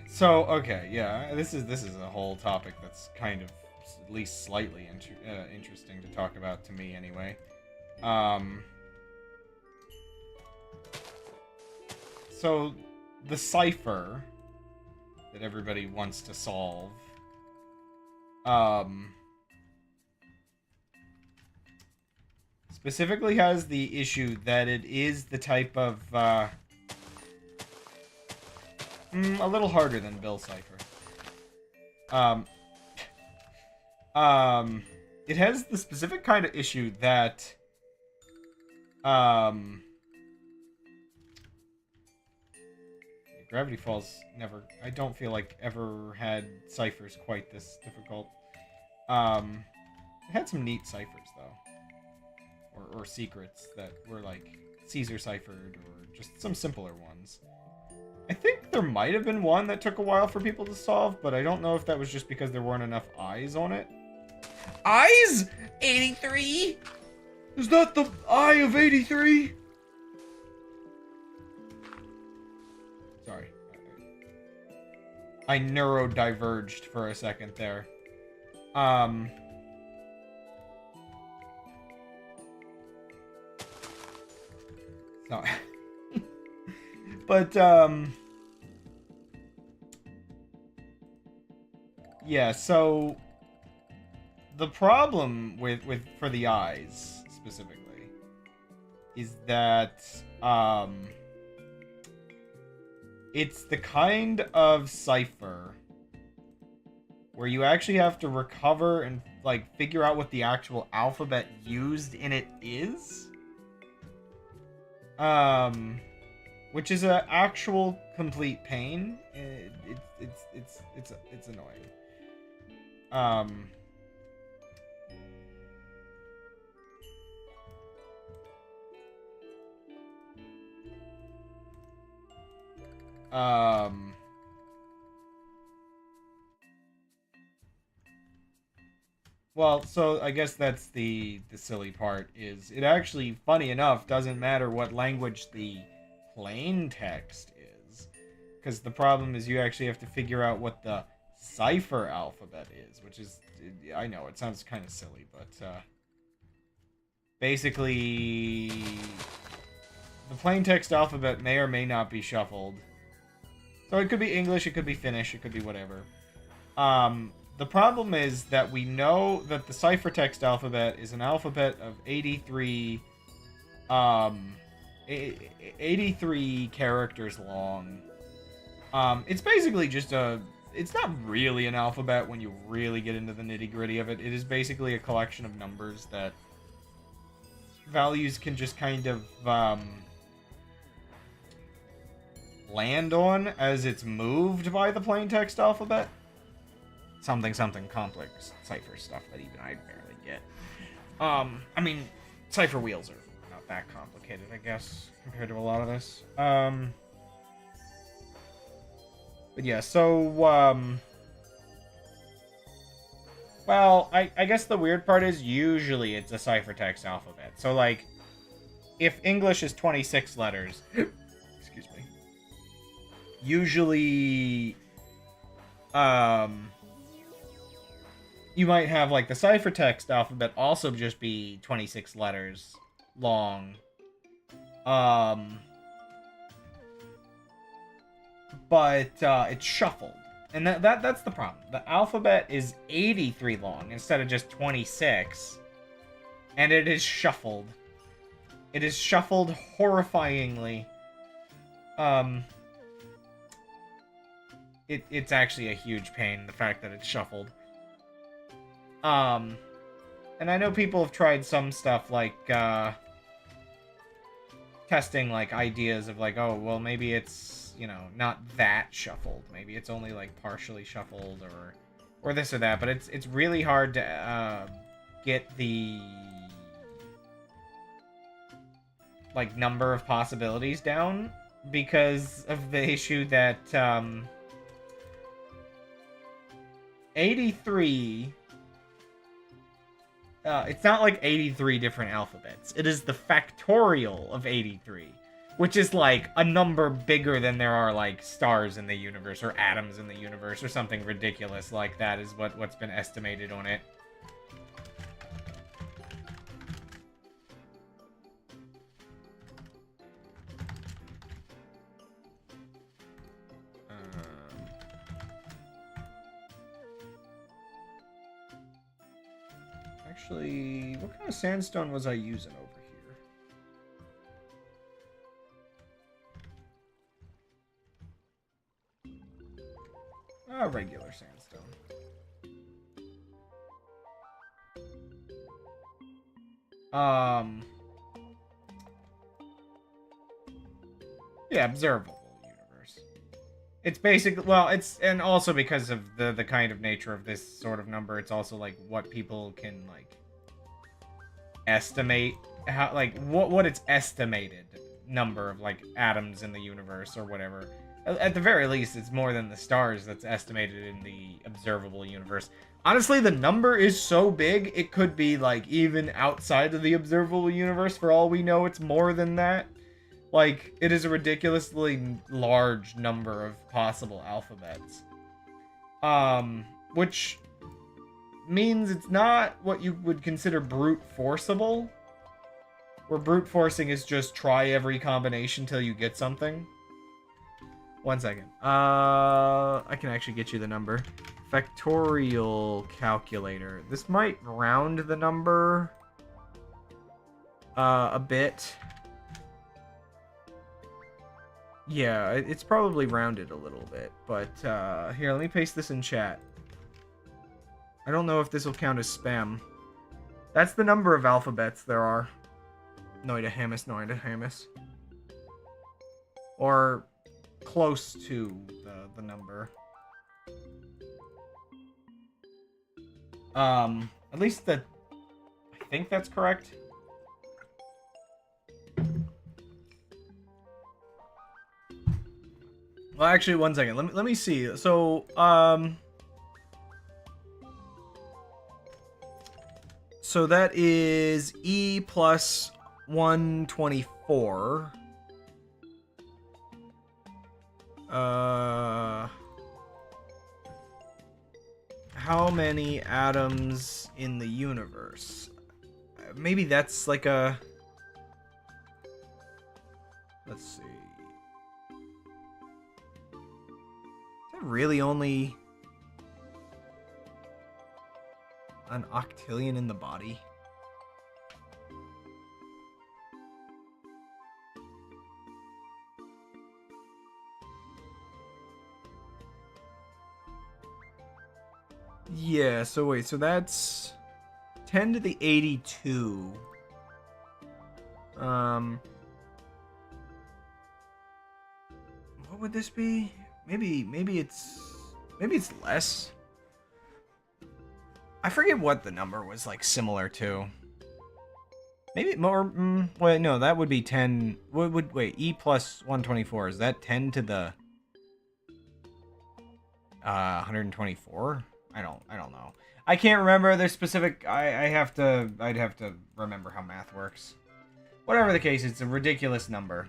So, okay, yeah, this is a whole topic that's kind of at least slightly interesting to talk about to me anyway. So, the cipher that everybody wants to solve, specifically has the issue that it is the type of, a little harder than Bill Cipher. It has the specific kind of issue that, Gravity Falls never, I don't feel like ever had ciphers quite this difficult. It had some neat ciphers though. Or secrets that were like Caesar ciphered, or just some simpler ones. I think there might have been one that took a while for people to solve, but I don't know if that was just because there weren't enough eyes on it. Eyes? 83? Is that the eye of 83? Sorry. I neurodiverged for a second there. No. But, yeah, so the problem for the eyes specifically is that, it's the kind of cipher where you actually have to recover and, like, figure out what the actual alphabet used in it is. Which is an actual complete pain. It's annoying. Um, um, well, so I guess that's the silly part, is it actually, funny enough, doesn't matter what language the plain text is, because the problem is you actually have to figure out what the cipher alphabet is, which is, I know, it sounds kind of silly, but basically the plain text alphabet may or may not be shuffled. So it could be English, it could be Finnish, it could be whatever. The problem is that we know that the ciphertext alphabet is an alphabet of 83 characters long. It's basically just it's not really an alphabet when you really get into the nitty-gritty of it. It is basically a collection of numbers that values can just kind of land on as it's moved by the plain text alphabet. Something complex cipher stuff that even I barely get. I mean, cipher wheels are not that complicated, I guess, compared to a lot of this. But yeah, so, well, I guess the weird part is usually it's a ciphertext alphabet. So, like, if English is 26 letters, excuse me, usually, you might have, like, the ciphertext alphabet also just be 26 letters long. But it's shuffled. And that's the problem. The alphabet is 83 long instead of just 26. And it is shuffled. It is shuffled horrifyingly. It's actually a huge pain, the fact that it's shuffled. And I know people have tried some stuff like testing like ideas of like, oh, well, maybe it's, you know, not that shuffled. Maybe it's only like partially shuffled or this or that. But it's really hard to get the like number of possibilities down because of the issue that 83. It's not like 83 different alphabets. It is the factorial of 83, which is like a number bigger than there are like stars in the universe or atoms in the universe or something ridiculous like that is what's been estimated on it. Actually, what kind of sandstone was I using over here? Regular sandstone. Yeah, observable universe. It's basically, well, it's, and also because of the kind of nature of this sort of number, it's also like what people can like estimate how, like what its estimated number of like atoms in the universe or whatever. At the very least, it's more than the stars that's estimated in the observable universe. Honestly, the number is so big, it could be like even outside of the observable universe. For all we know, it's more than that. Like, it is a ridiculously large number of possible alphabets. Which means it's not what you would consider brute forceable. Where brute forcing is just try every combination till you get something. 1 second. I can actually get you the number. Factorial calculator. This might round the number a bit. Yeah, it's probably rounded a little bit, but here, let me paste this in chat. I don't know if this will count as spam. That's the number of alphabets there are. Noida-hamus. Or close to the number. At least that I think that's correct. Well, actually, one second. Let me see. So, so that is E plus 124. How many atoms in the universe? Maybe that's like a... Let's see. Is that really only an octillion in the body? Yeah, so wait, so that's 10 to the 82. What would this be? Maybe it's less. I forget what the number was like similar to. Maybe more. Wait, no, that would be 10. Wait? E plus 124, is that 10 to the 124? I don't know. I can't remember the specific. I'd have to remember how math works. Whatever the case, it's a ridiculous number.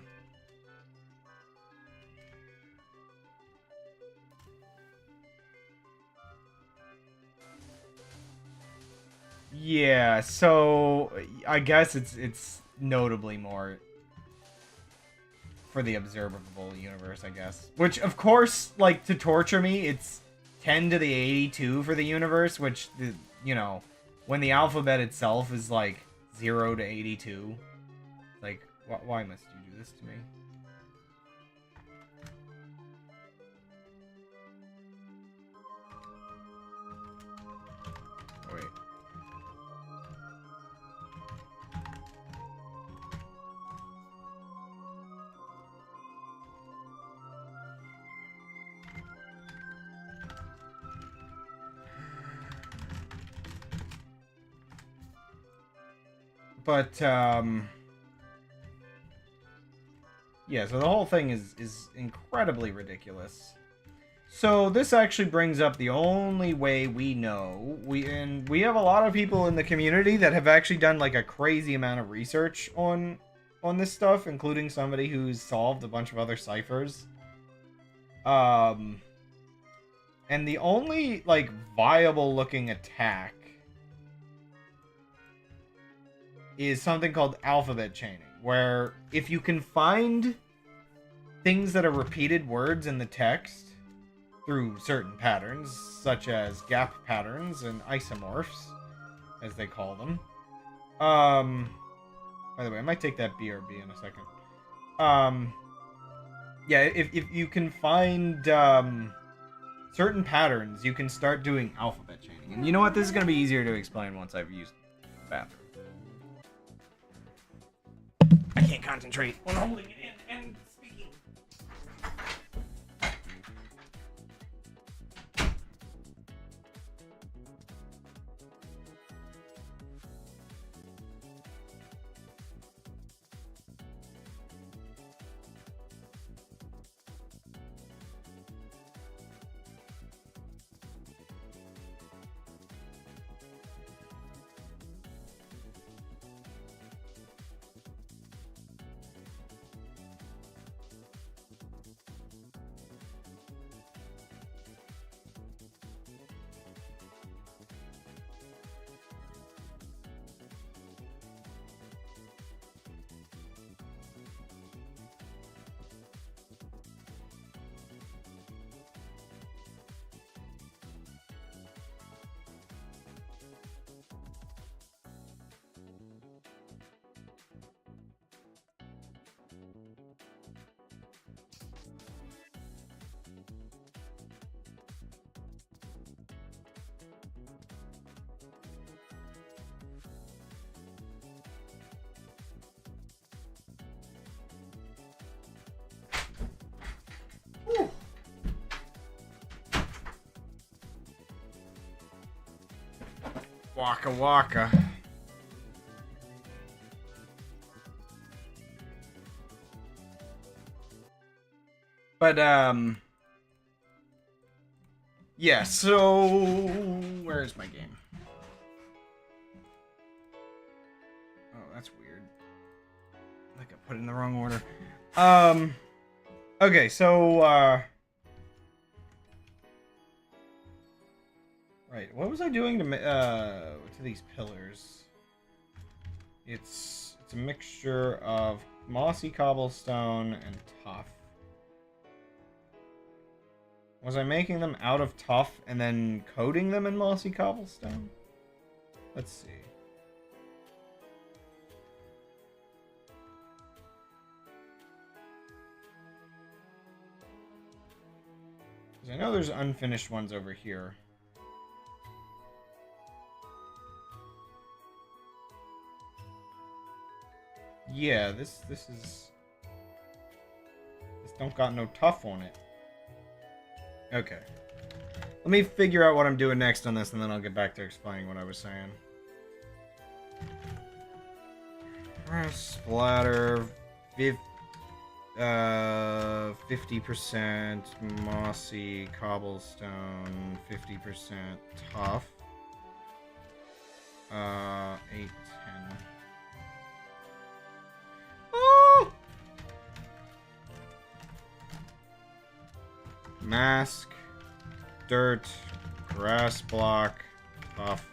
Yeah, so I guess it's notably more for the observable universe, I guess. Which, of course, like, to torture me, it's 10 to the 82 for the universe, which, you know, when the alphabet itself is, like, 0 to 82. Like, why must you do this to me? Wait. But, yeah, so the whole thing is incredibly ridiculous. So this actually brings up the only way we know. We have a lot of people in the community that have actually done like a crazy amount of research on this stuff, including somebody who's solved a bunch of other ciphers. And the only like viable looking attack is something called alphabet chaining, where if you can find things that are repeated words in the text through certain patterns, such as gap patterns and isomorphs, as they call them. By the way, I might take that BRB in a second. Yeah, if you can find certain patterns, you can start doing alphabet chaining. And you know what? This is going to be easier to explain once I've used the bathroom. I can't concentrate on holding it in and speaking. Waka waka. But, yeah, so... Where's my game? Oh, that's weird. Like I put it in the wrong order. Okay, so, right, what was I doing to these pillars? It's a mixture of mossy cobblestone and tuff. Was I making them out of tuff and then coating them in mossy cobblestone? Let's see. Because I know there's unfinished ones over here. Yeah, this don't got no tuff on it. Okay. Let me figure out what I'm doing next on this, and then I'll get back to explaining what I was saying. Splatter, 50% mossy cobblestone, 50% tough. 8, 10. Oh! Mask, dirt, grass block, tough.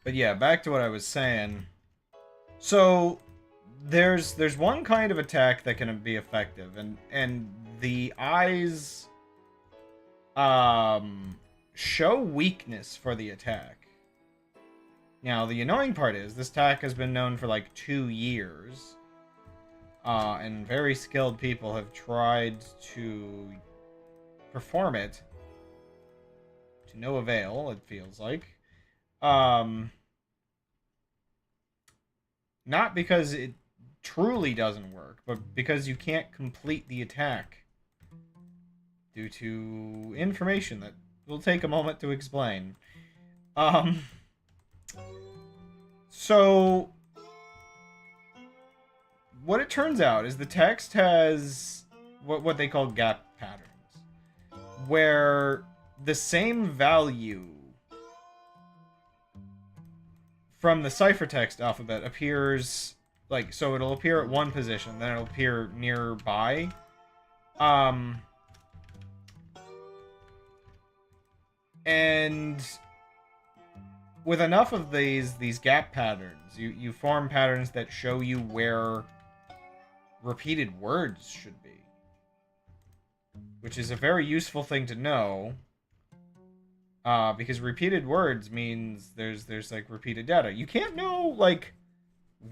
But yeah, back to what I was saying. So there's one kind of attack that can be effective, and the eyes show weakness for the attack. Now the annoying part is this attack has been known for like 2 years. And very skilled people have tried to perform it to no avail, it feels like. Not because it truly doesn't work, but because you can't complete the attack due to information that will take a moment to explain. So what it turns out is the text has what they call gap patterns, where the same value from the ciphertext alphabet appears, like, so it'll appear at one position, then it'll appear nearby. And with enough of these gap patterns, you form patterns that show you where repeated words should be, which is a very useful thing to know. Because repeated words means there's like repeated data. You can't know like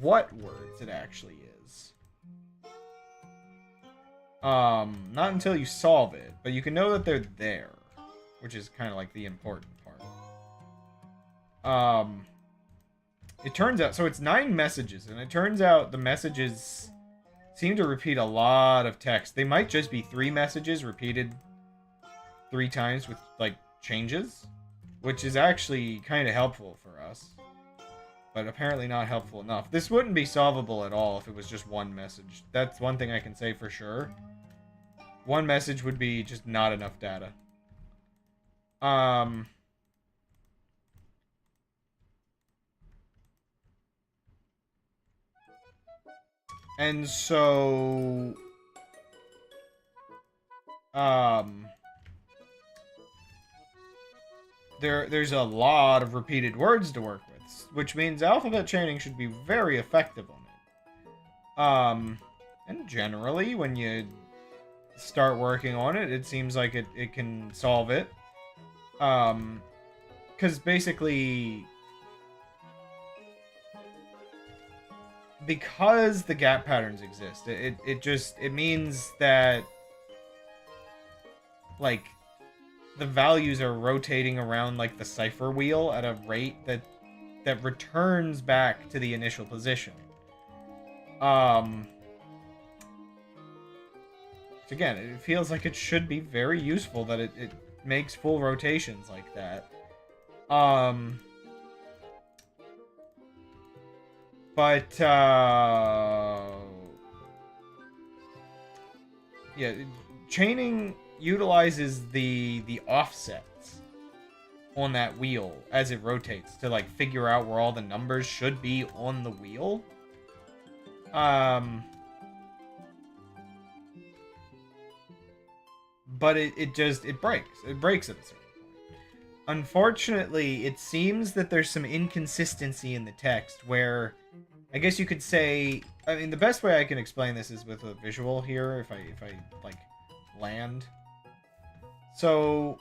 what words it actually is. Not until you solve it, but you can know that they're there, which is kind of like the important part. It turns out, so it's 9 messages, and it turns out the messages seem to repeat a lot of text. They might just be 3 messages repeated 3 times with like changes, which is actually kind of helpful for us, but apparently not helpful enough. This wouldn't be solvable at all if it was just 1 message. That's one thing I can say for sure. 1 message would be just not enough data. And so there's a lot of repeated words to work with, which means alphabet chaining should be very effective on it. And generally, when you start working on it, it seems like it can solve it. Because basically, because the gap patterns exist, it means that, like, the values are rotating around like the cipher wheel at a rate that returns back to the initial position. Again, it feels like it should be very useful that it makes full rotations like that. But yeah, chaining utilizes the offsets on that wheel as it rotates to like figure out where all the numbers should be on the wheel. But it breaks. It breaks at a certain point. Unfortunately, it seems that there's some inconsistency in the text where I guess you could say, I mean, the best way I can explain this is with a visual here, if I like land. So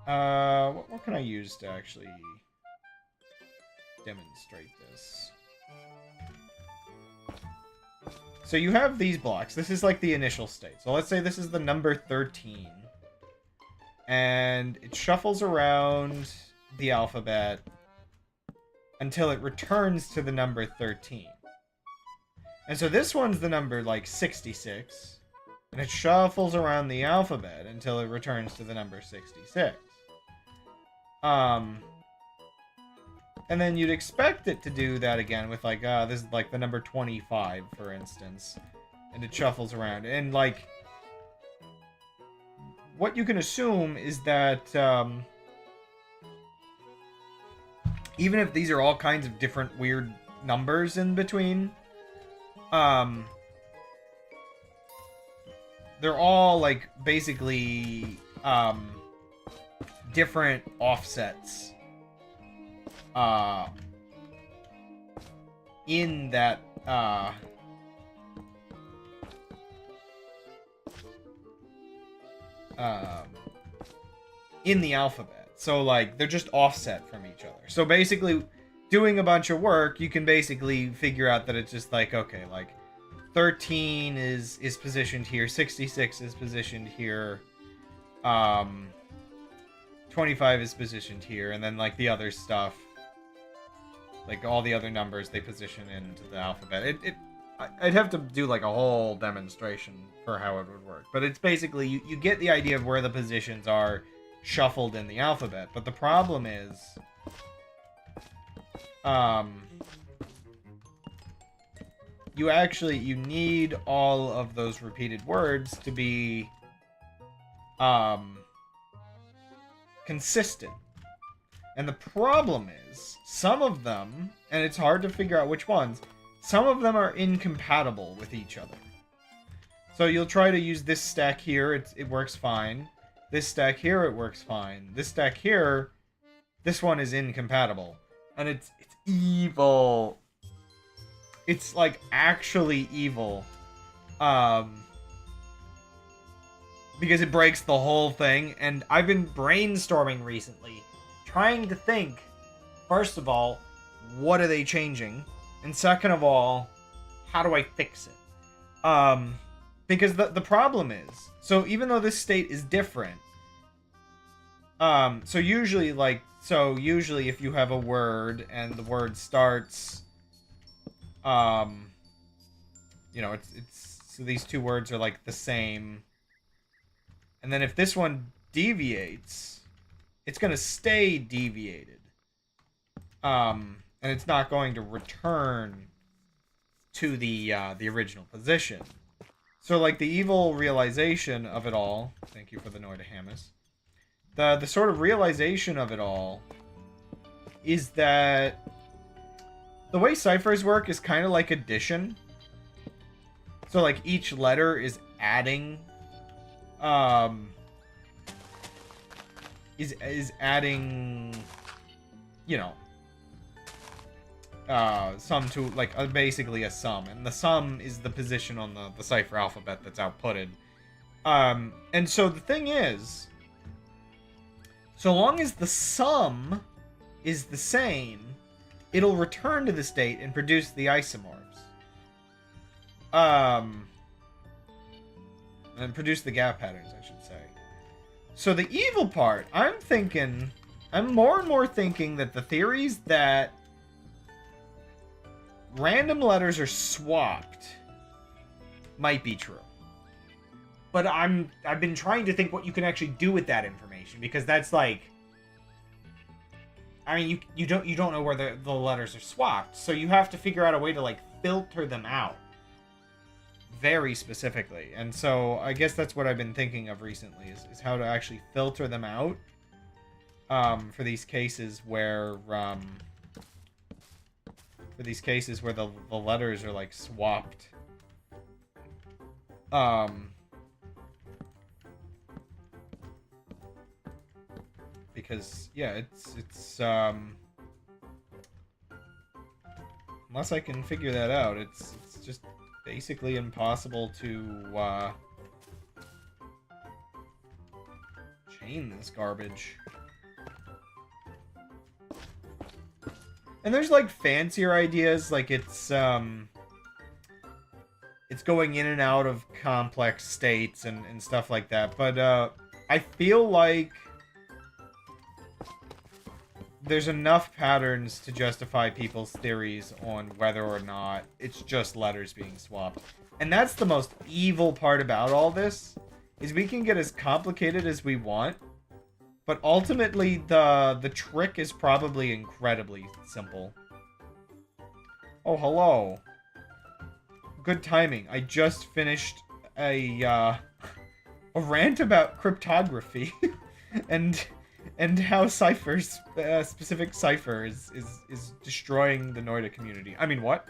what can I use to actually demonstrate this? So you have these blocks. This is like the initial state. So let's say this is the number 13. And it shuffles around the alphabet until it returns to the number 13. And so this one's the number like 66. And it shuffles around the alphabet until it returns to the number 66. And then you'd expect it to do that again with like, this is like the number 25, for instance. And it shuffles around. And like, what you can assume is that even if these are all kinds of different weird numbers in between, they're all like basically different offsets in that in the alphabet. So like they're just offset from each other. So basically doing a bunch of work, you can basically figure out that it's just like, okay, like 13 is positioned here, 66 is positioned here, 25 is positioned here, and then like the other stuff, like all the other numbers, they position into the alphabet. I'd have to do like a whole demonstration for how it would work, but it's basically you get the idea of where the positions are shuffled in the alphabet. But the problem is, you need all of those repeated words to be consistent. And the problem is, some of them, and it's hard to figure out which ones, some of them are incompatible with each other. So you'll try to use this stack here, it works fine. This stack here, it works fine. This stack here, this one is incompatible. And it's evil. It's like actually evil. Because it breaks the whole thing. And I've been brainstorming recently, trying to think, first of all, what are they changing? And second of all, how do I fix it? Because the problem is, so even though this state is different, so usually if you have a word and the word starts, so these two words are like the same, and then if this one deviates, it's gonna stay deviated, and it's not going to return to the original position. So like the evil realization of it all, thank you for the Noida Hamas. The sort of realization of it all is that the way ciphers work is kind of like addition. So like each letter is adding is adding, sum to like basically a sum, and the sum is the position on the cipher alphabet that's outputted. And so the thing is, so long as the sum is the same, it'll return to the state and produce the isomorphs. And produce the gap patterns, I should say. So the evil part, I'm more and more thinking that the theories that random letters are swapped might be true. But I've been trying to think what you can actually do with that information, because that's like, I mean, you don't know where the letters are swapped, so you have to figure out a way to like filter them out very specifically. And so I guess that's what I've been thinking of recently is how to actually filter them out for these cases where the letters are like swapped. Because yeah, it's unless I can figure that out, it's just basically impossible to chain this garbage. And there's like fancier ideas, like it's going in and out of complex states and stuff like that. But I feel like there's enough patterns to justify people's theories on whether or not it's just letters being swapped. And that's the most evil part about all this, is we can get as complicated as we want, but ultimately the trick is probably incredibly simple. Oh, hello. Good timing. I just finished a rant about cryptography and how ciphers, specific cipher is destroying the Noida community. I mean, what?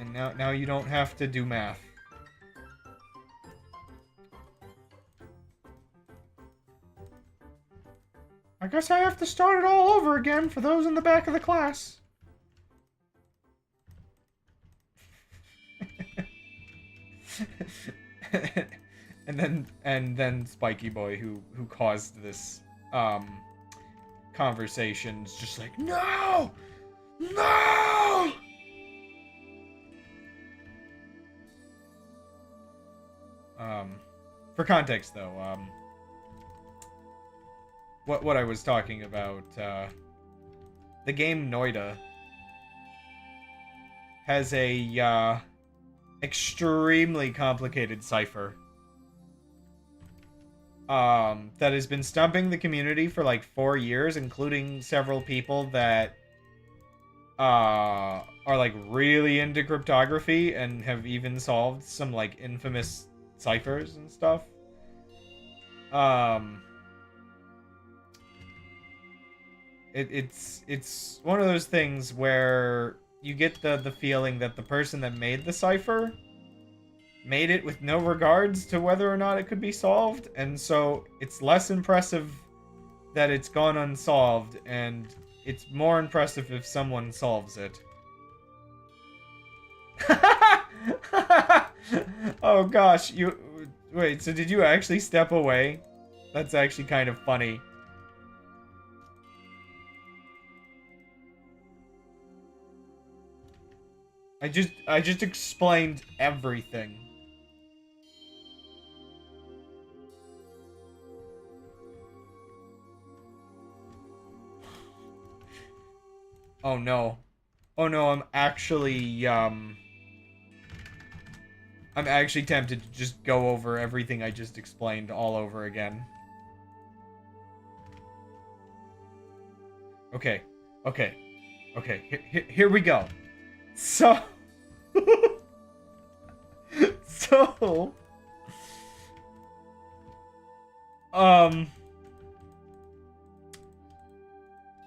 And now you don't have to do math. I guess I have to start it all over again for those in the back of the class. and then Spiky Boy, who caused this conversation, is just like, no, no. For context, though, what I was talking about, the game Noida has a extremely complicated cipher that has been stumping the community for like 4 years, including several people that are like really into cryptography and have even solved some like infamous ciphers and stuff. It's one of those things where you get the feeling that the person that made the cipher made it with no regards to whether or not it could be solved, and so it's less impressive that it's gone unsolved, and it's more impressive if someone solves it. Oh gosh, wait, so did you actually step away? That's actually kind of funny. I just explained everything. Oh no. Oh no, I'm actually tempted to just go over everything I just explained all over again. Okay. Here we go. So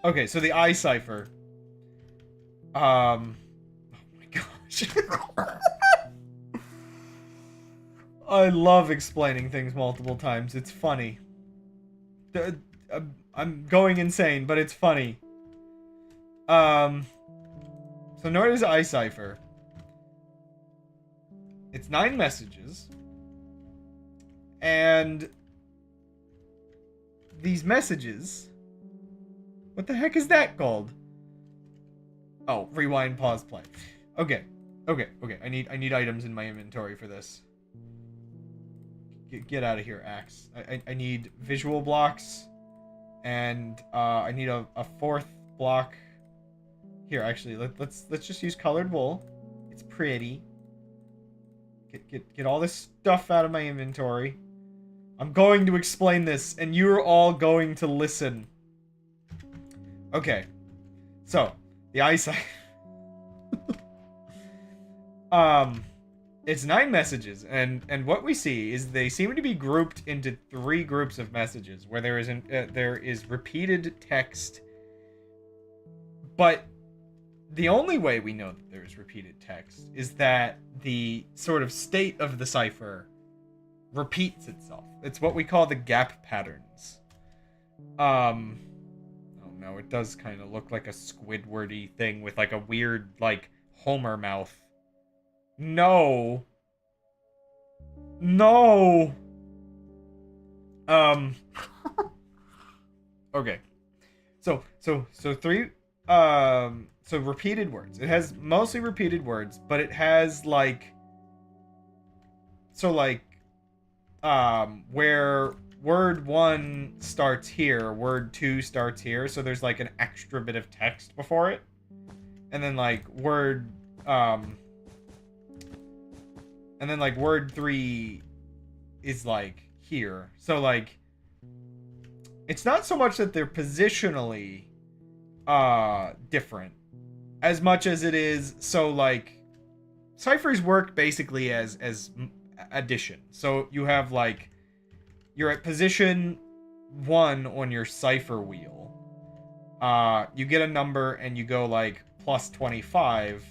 okay, so the I cipher. Oh my gosh. I love explaining things multiple times. It's funny. I'm going insane, but it's funny. So Noida's I cipher. It's 9 messages. And these messages, what the heck is that called? Oh, rewind, pause, play. Okay. I need items in my inventory for this. Get out of here, Axe. I need visual blocks, and I need a fourth block. Here, actually, let's just use colored wool. It's pretty. Get all this stuff out of my inventory. I'm going to explain this, and you're all going to listen. Okay. So, the eyesight. It's 9 messages, and what we see is they seem to be grouped into 3 groups of messages, where there is repeated text, but the only way we know that there is repeated text is that the sort of state of the cipher repeats itself. It's what we call the gap patterns. Oh no, it does kind of look like a Squidwardy thing with like a weird, like, Homer mouth. No. No. Okay. So repeated words. It has mostly repeated words, but it has like, where word 1 starts here, word 2 starts here, so there's like an extra bit of text before it. And then like word 3 is like here. So like, it's not so much that they're positionally different as much as it is, so like, ciphers work basically as addition. So you have like, you're at position 1 on your cipher wheel. You get a number and you go like plus 25,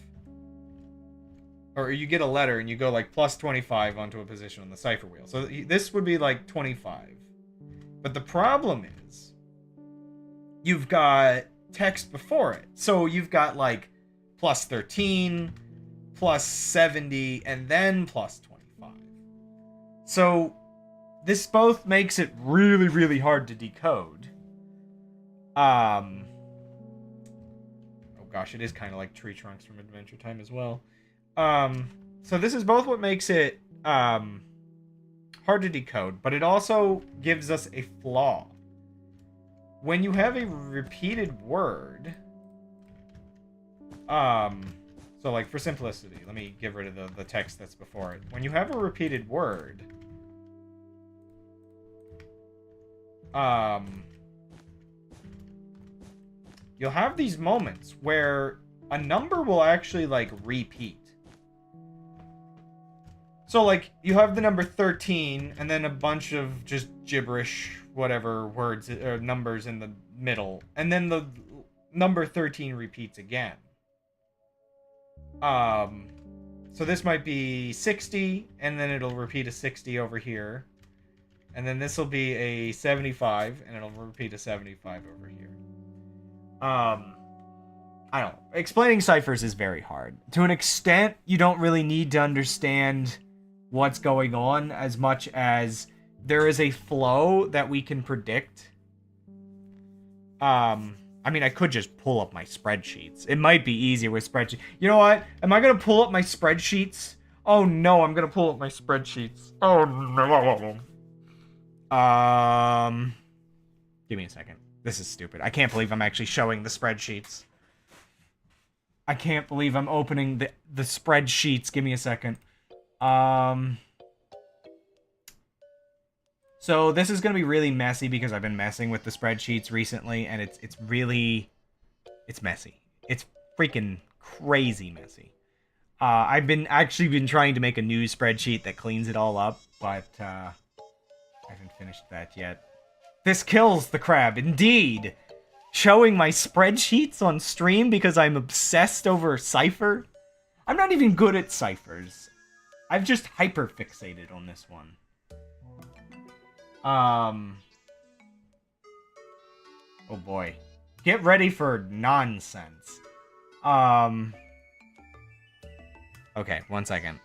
or you get a letter and you go like plus 25 onto a position on the cipher wheel. So this would be like 25. But the problem is, you've got text before it. So you've got like plus 13, plus 70, and then plus 25. So this both makes it really, really hard to decode. Oh gosh, it is kind of like Tree Trunks from Adventure Time as well. So this is both what makes it hard to decode, but it also gives us a flaw. When you have a repeated word, so like for simplicity, let me get rid of the text that's before it. When you have a repeated word, you'll have these moments where a number will actually like repeat. So like, you have the number 13 and then a bunch of just gibberish whatever words or numbers in the middle, and then the number 13 repeats again. So this might be 60, and then it'll repeat a 60 over here, and then this will be a 75, and it'll repeat a 75 over here. I don't know. Explaining ciphers is very hard. To an extent, you don't really need to understand what's going on as much as there is a flow that we can predict. I mean, I could just pull up my spreadsheets. It might be easier with spreadsheets. You know what? Am I going to pull up my spreadsheets? Oh, no, I'm going to pull up my spreadsheets. Oh, no. Give me a second. This is stupid. I can't believe I'm actually showing the spreadsheets. I can't believe I'm opening the spreadsheets. Give me a second. So this is going to be really messy because I've been messing with the spreadsheets recently, and it's messy. It's freaking crazy messy. I've been trying to make a new spreadsheet that cleans it all up, but I haven't finished that yet. This kills the crab, indeed. Showing my spreadsheets on stream because I'm obsessed over Cypher. I'm not even good at ciphers. I've just hyper-fixated on this one. Oh boy. Get ready for nonsense. Okay, 1 second.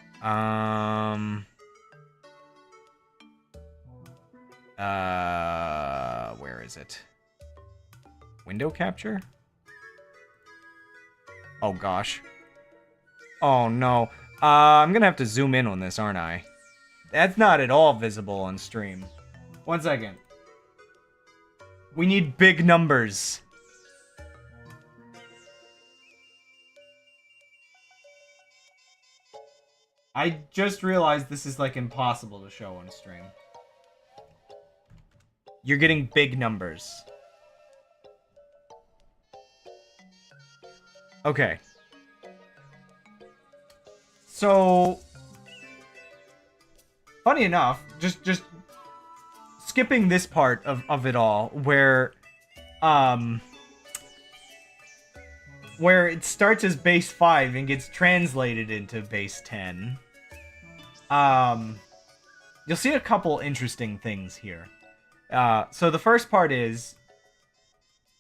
Where is it? Window capture? Oh gosh. Oh no. I'm gonna have to zoom in on this, aren't I? That's not at all visible on stream. 1 second. We need big numbers. I just realized this is like impossible to show on stream. You're getting big numbers. Okay. So, funny enough, just skipping this part of it all, where it starts as base 5 and gets translated into base 10. You'll see a couple interesting things here. So the first part is,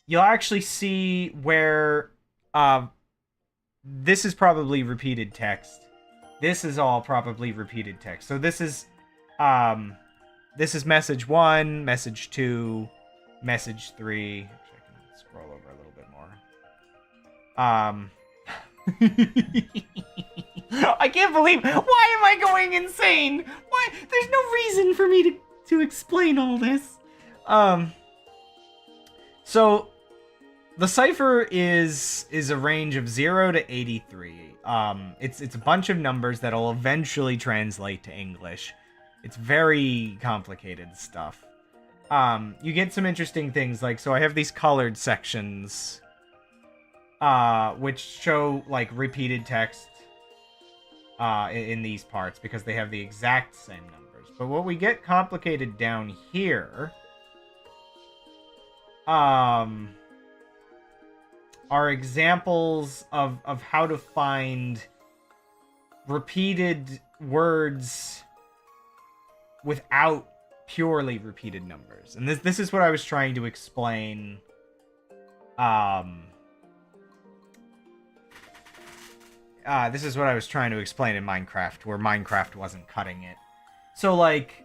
you'll actually see where, this is probably repeated text. This is all probably repeated text. So this is message 1, message 2, message 3. Actually, I can scroll over a little bit more. I can't believe, why am I going insane? Why? There's no reason for me to explain all this. So the cipher is a range of 0 to 83. It's a bunch of numbers that'll eventually translate to English. It's very complicated stuff. You get some interesting things, like, so I have these colored sections, which show, like, repeated text, in these parts, because they have the exact same numbers. But what we get complicated down here, are examples of how to find repeated words without purely repeated numbers. And this is what I was trying to explain. This is what I was trying to explain in Minecraft, where Minecraft wasn't cutting it. So, like,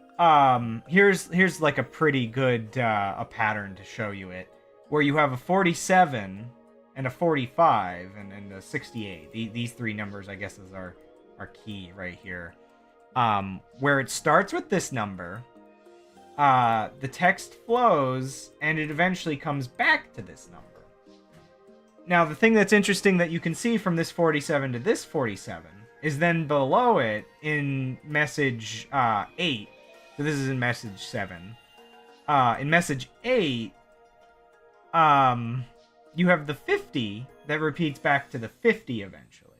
here's like a pretty good a pattern to show you it, where you have a 47 and a 45 and a 68. These three numbers, I guess, are key right here. Where it starts with this number, the text flows, and it eventually comes back to this number. Now, the thing that's interesting that you can see from this 47 to this 47 is then below it in message 8. So this is in message 7. In message 8, you have the 50 that repeats back to the 50 eventually.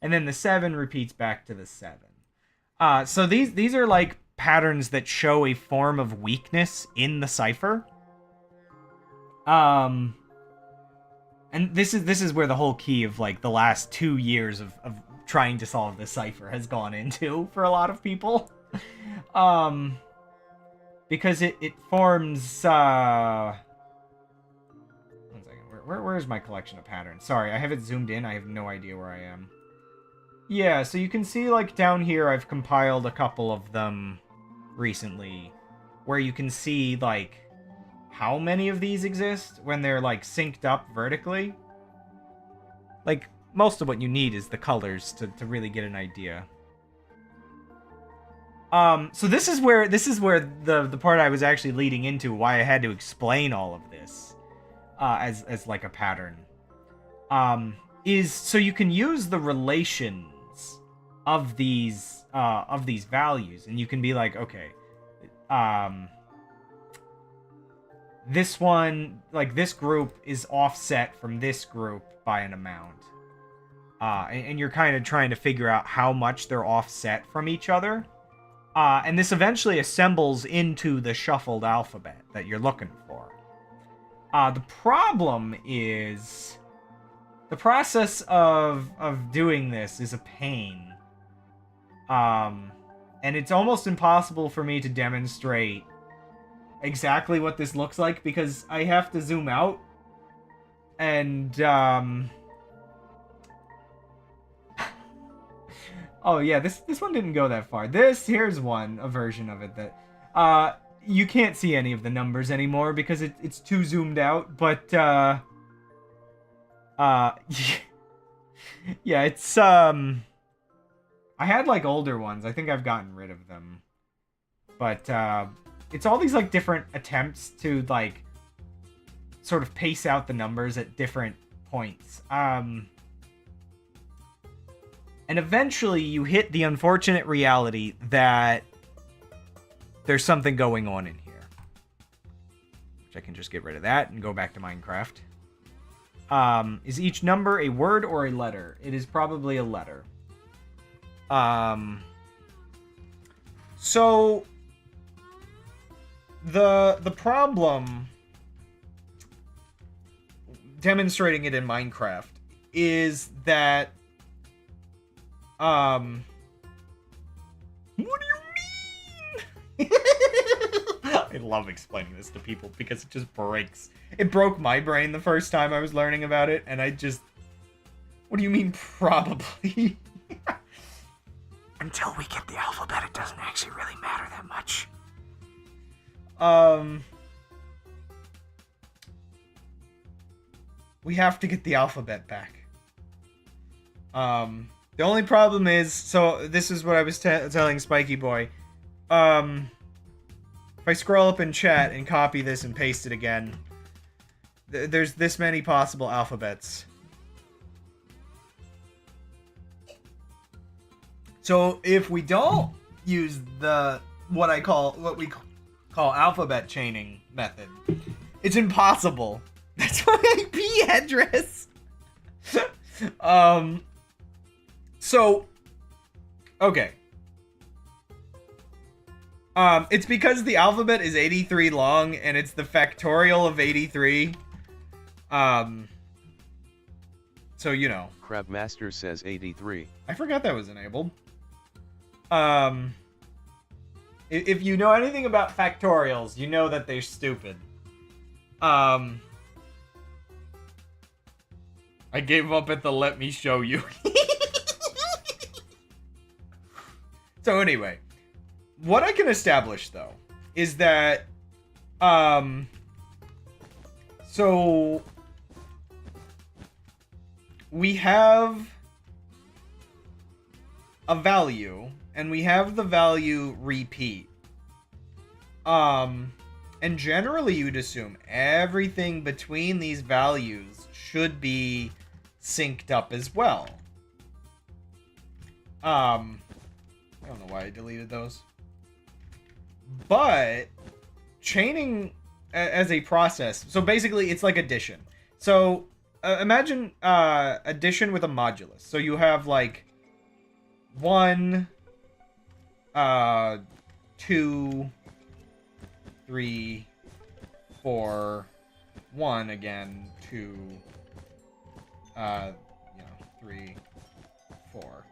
And then the 7 repeats back to the 7. So these are like patterns that show a form of weakness in the cipher. And this is where the whole key of, like, the last 2 years of trying to solve this cipher has gone into for a lot of people. Because it forms, 1 second, where's my collection of patterns? Sorry, I have it zoomed in, I have no idea where I am. Yeah, so you can see, like, down here I've compiled a couple of them recently, where you can see, like, how many of these exist when they're, like, synced up vertically. Like, most of what you need is the colors to really get an idea. So this is where the part I was actually leading into, why I had to explain all of this as like a pattern, is so you can use the relations of these values, and you can be like, okay, this one, like, this group is offset from this group by an amount. And you're kind of trying to figure out how much they're offset from each other. And this eventually assembles into the shuffled alphabet that you're looking for. The problem is, the process of doing this is a pain. And it's almost impossible for me to demonstrate exactly what this looks like, because I have to zoom out and oh yeah, this one didn't go that far. Here's a version of it that you can't see any of the numbers anymore because it's too zoomed out, but yeah, it's I had, like, older ones. I think I've gotten rid of them. but it's all these like different attempts to like sort of pace out the numbers at different points. And eventually you hit the unfortunate reality that there's something going on in here. Which I can just get rid of that and go back to Minecraft. Is each number a word or a letter? It is probably a letter. So the problem demonstrating it in Minecraft is that what do you mean? I love explaining this to people because it just breaks. It broke my brain the first time I was learning about it, and I just... What do you mean, probably? Until we get the alphabet, it doesn't actually really matter that much. We have to get the alphabet back. The only problem is... So, this is what I was telling Spiky Boy. If I scroll up in chat and copy this and paste it again, there's this many possible alphabets. So if we don't use what we call alphabet chaining method, it's impossible. That's my IP address. So okay. It's because the alphabet is 83 long, and it's the factorial of 83. So, you know. KingCrabmaster says 83. I forgot that was enabled. If you know anything about factorials, you know that they're stupid. I gave up at the let me show you. So anyway. What I can establish, though, is that, so, we have a value, and we have the value repeat. And generally you'd assume everything between these values should be synced up as well. I don't know why I deleted those. But chaining as a process, so basically it's like addition. So imagine addition with a modulus. So you have like 1, 2, 3, 4, 1 again, 2, 3, 4.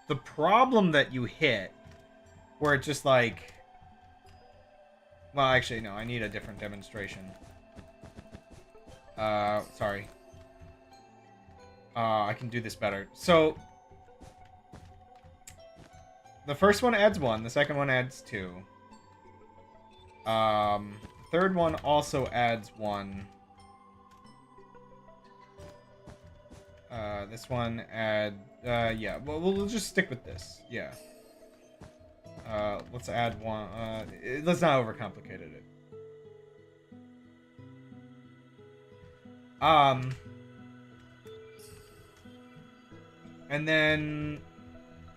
The problem that you hit, where it's just like, well, actually, no, I need a different demonstration. Sorry. I can do this better. So, the first one adds 1, the second one adds 2. The third one also adds 1. This one yeah, well, we'll just stick with this. Yeah. Let's add 1. Let's not overcomplicate it. And then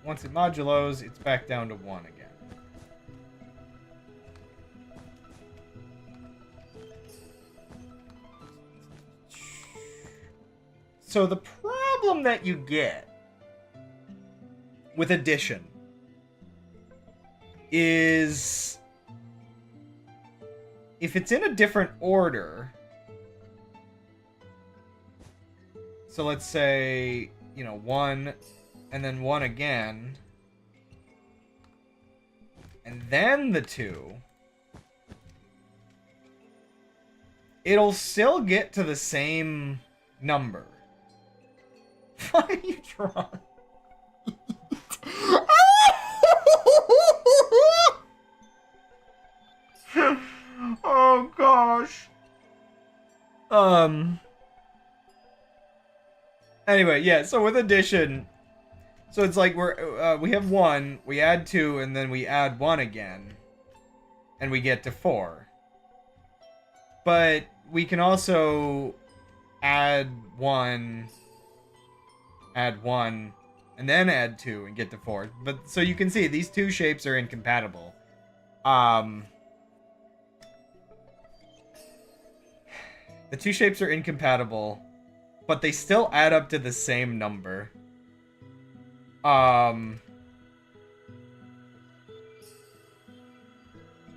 once it modulos, it's back down to 1 again. So the problem that you get with addition is if it's in a different order. So let's say, 1 and then 1 again. And then the 2. It'll still get to the same number. Why are you drunk? Oh gosh. Anyway, yeah, so with addition, So it's like we have 1, we add 2, and then we add 1 again. And we get to 4. But we can also add 1, and then add 2 and get to 4. But so you can see these two shapes are incompatible. The two shapes are incompatible, but they still add up to the same number.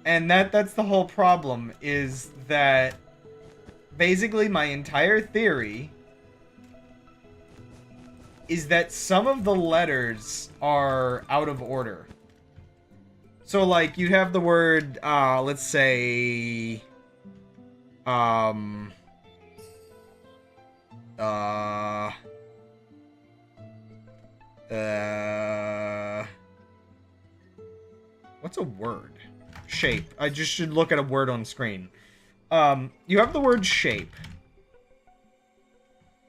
And that's the whole problem, is that basically my entire theory is that some of the letters are out of order. So, like, you have the word, let's say, what's a word? Shape. I just should look at a word on screen. You have the word shape.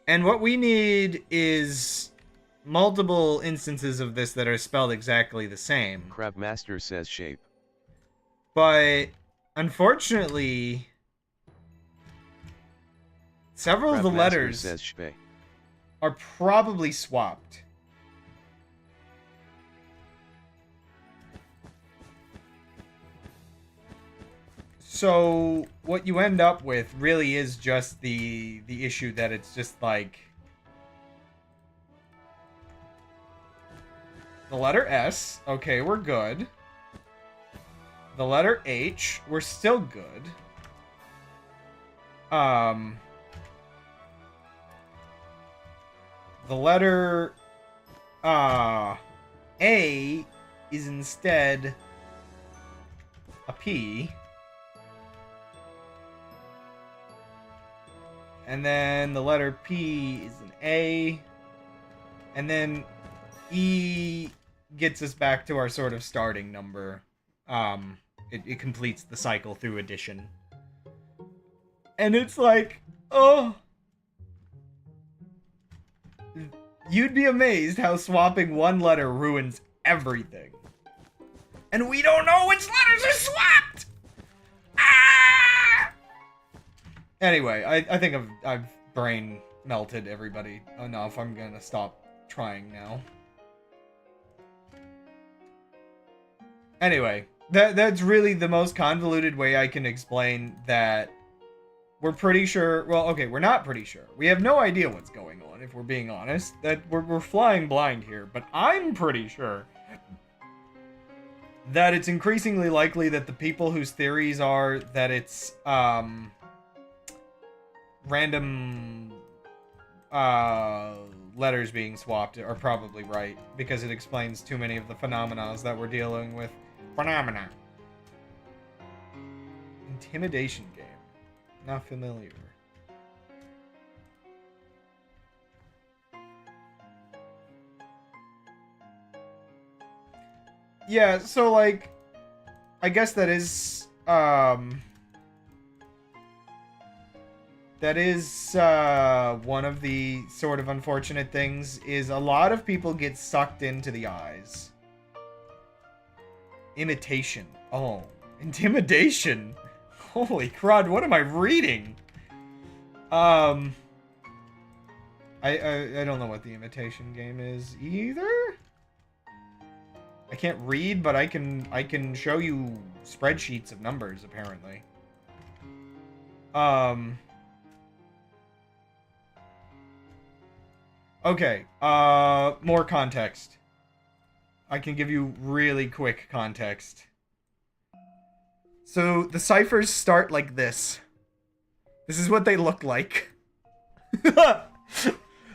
And what we need is multiple instances of this that are spelled exactly the same. KingCrabmaster says shape. But unfortunately, several of the letters says shpe. are probably swapped. So what you end up with really is just the issue that it's just like the letter S, okay, we're good. The letter H, we're still good. The letter A is instead a P. And then the letter P is an A. And then E gets us back to our sort of starting number. It completes the cycle through addition. And it's like, oh. You'd be amazed how swapping one letter ruins everything. And we don't know which letters are swapped! Ah! Anyway, I think I've brain melted everybody enough. I'm gonna stop trying now. Anyway, that's really the most convoluted way I can explain that we're pretty sure. Well, okay, we're not pretty sure. We have no idea what's going on, if we're being honest. That we're flying blind here. But I'm pretty sure that it's increasingly likely that the people whose theories are that it's random letters being swapped are probably right, because it explains too many of the phenomena that we're dealing with. Phenomena. Intimidation game. Not familiar. Yeah, so like, I guess that is one of the sort of unfortunate things, is a lot of people get sucked into the eyes. Imitation. Oh, intimidation. Holy crud, what am I reading? I don't know what the imitation game is either. I can't read, but I can show you spreadsheets of numbers apparently. Okay, more context. I can give you really quick context. So, the ciphers start like this. This is what they look like.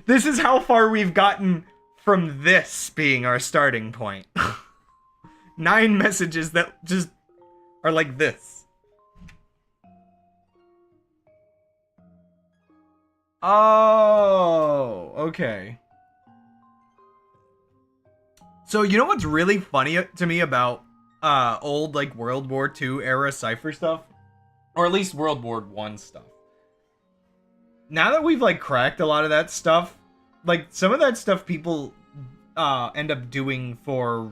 This is how far we've gotten from this being our starting point. 9 messages that just are like this. Oh, okay. So, you know what's really funny to me about old, like, World War II era cipher stuff? Or at least World War I stuff. Now that we've, like, cracked a lot of that stuff, like, some of that stuff people end up doing for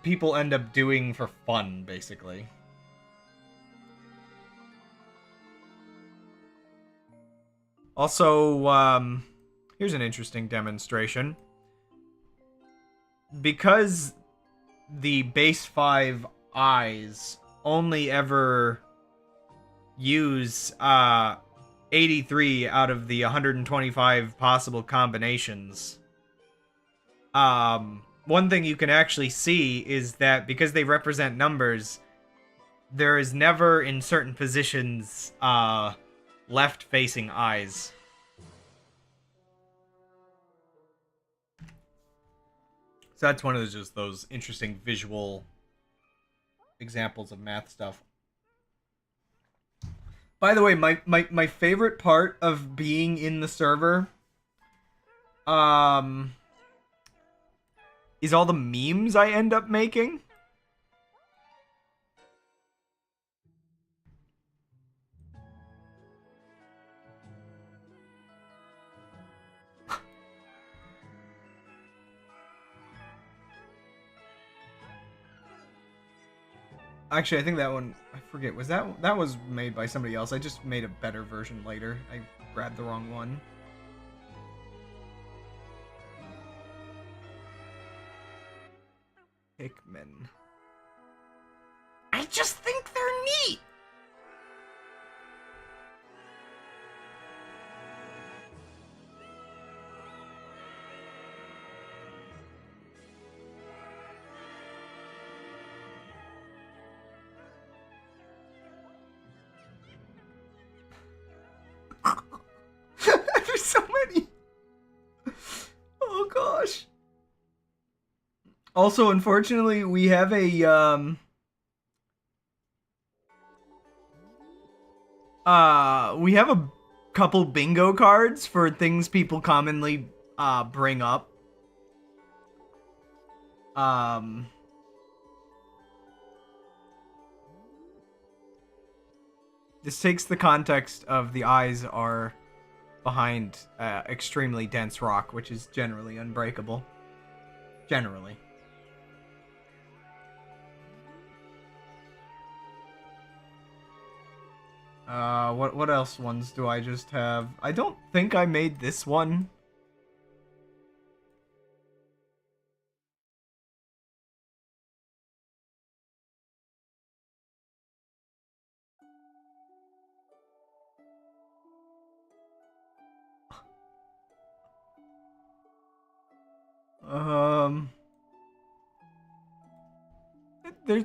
people end up doing for fun, basically. Also, here's an interesting demonstration. Because the base 5 eyes only ever use 83 out of the 125 possible combinations. One thing you can actually see is that because they represent numbers, there is never in certain positions left-facing eyes. So that's one of just those interesting visual examples of math stuff. By the way, my favorite part of being in the server is all the memes I end up making. Actually, I think that one, I forget, that was made by somebody else. I just made a better version later. I grabbed the wrong one. Pikmin. I just think they're neat! There's so many. Oh gosh. Also, unfortunately, we have a we have a couple bingo cards for things people commonly bring up. This takes the context of the eyes are behind extremely dense rock, which is generally unbreakable. Generally. What else ones do I just have? I don't think I made this one.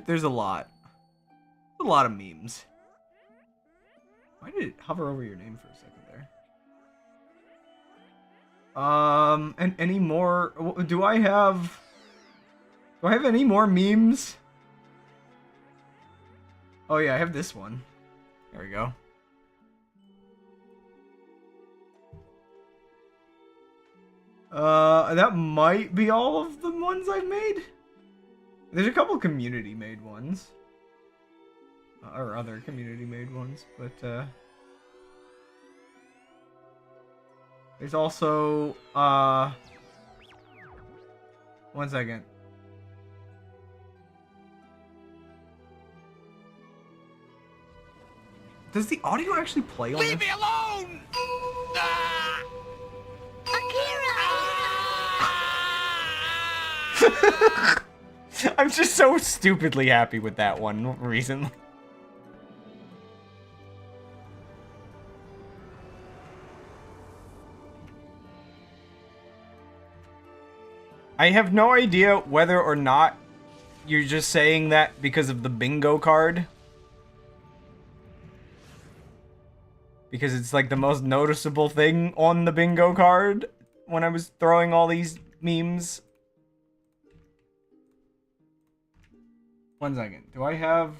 There's a lot. A lot of memes. Why did it hover over your name for a second there? And any more? Do I have any more memes? Oh yeah, I have this one. There we go. That might be all of the ones I've made. There's a couple community-made ones. Or other community-made ones, but, there's also, 1 second. Does the audio actually play on this? Leave me alone! Ah! I'm just so stupidly happy with that one recently. I have no idea whether or not you're just saying that because of the bingo card. Because it's like the most noticeable thing on the bingo card when I was throwing all these memes. 1 second. Do I have...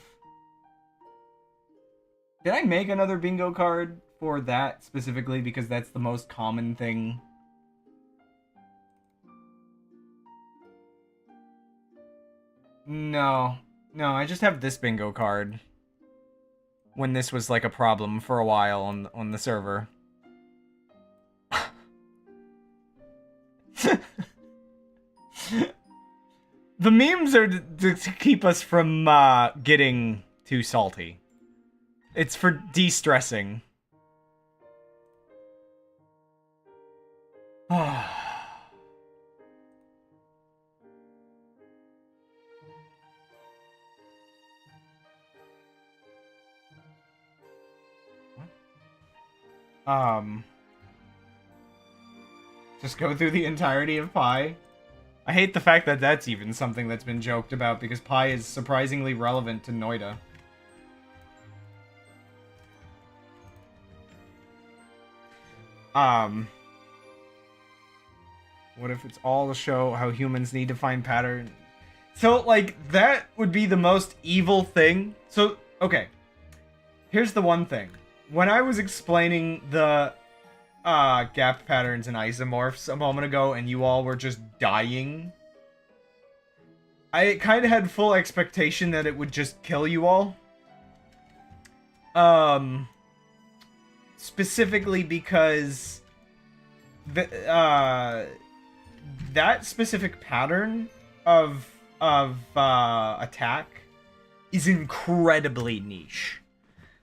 Did I make another bingo card for that specifically because that's the most common thing? No. No, I just have this bingo card. When this was like a problem for a while on the server. The memes are to keep us from getting too salty. It's for de-stressing. Just go through the entirety of Pi. I hate the fact that that's even something that's been joked about, because Pi is surprisingly relevant to Noida. What if it's all to show how humans need to find pattern? So, like, that would be the most evil thing. So, okay. Here's the one thing. When I was explaining the gap patterns and isomorphs a moment ago, and you all were just dying, I kind of had full expectation that it would just kill you all. Specifically because that specific pattern of attack is incredibly niche.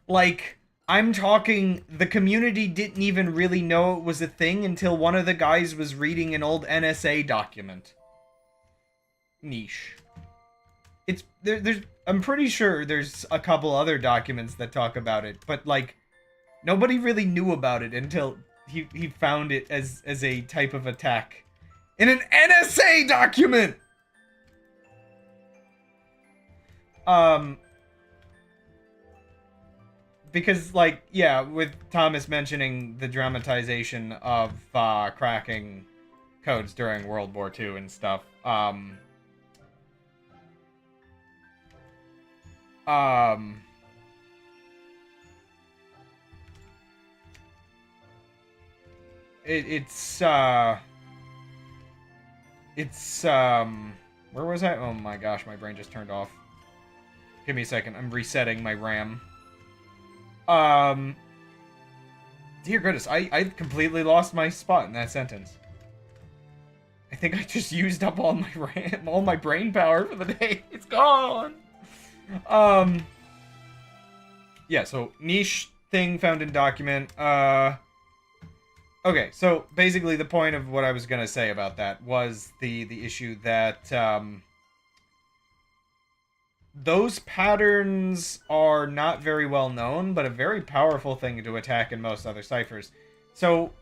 Like, I'm talking, the community didn't even really know it was a thing until one of the guys was reading an old NSA document. Niche. It's there's I'm pretty sure there's a couple other documents that talk about it, but like nobody really knew about it until he found it as a type of attack in an NSA document. Because, like, yeah, with Thomas mentioning the dramatization of cracking codes during World War II and stuff, it's where was I? Oh my gosh, my brain just turned off. Give me a second, I'm resetting my RAM. Dear goodness, I completely lost my spot in that sentence. I think I just used up all my RAM, all my brain power for the day. It's gone! Yeah, so niche thing found in document. Okay, so basically the point of what I was gonna say about that was the issue that, those patterns are not very well known, but a very powerful thing to attack in most other ciphers. So,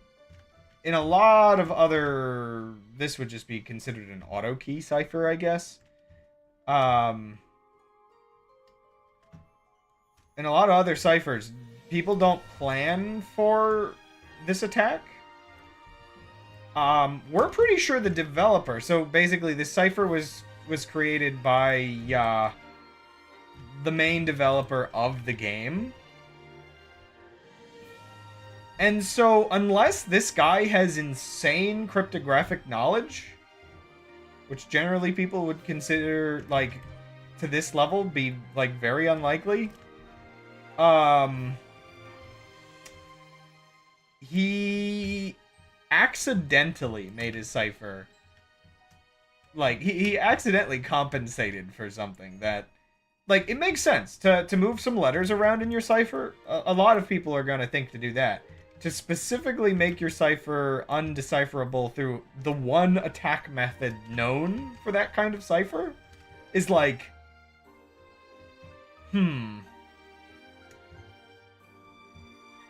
in a lot of other... This would just be considered an auto key cipher, I guess. In a lot of other ciphers, people don't plan for this attack. We're pretty sure the developer... So, basically, this cipher was created by... the main developer of the game. And so, unless this guy has insane cryptographic knowledge, which generally people would consider, like, to this level, be, like, very unlikely, he accidentally made his cipher, like, he accidentally compensated for something that, like, it makes sense to move some letters around in your cipher. A lot of people are going to think to do that. To specifically make your cipher undecipherable through the one attack method known for that kind of cipher is like...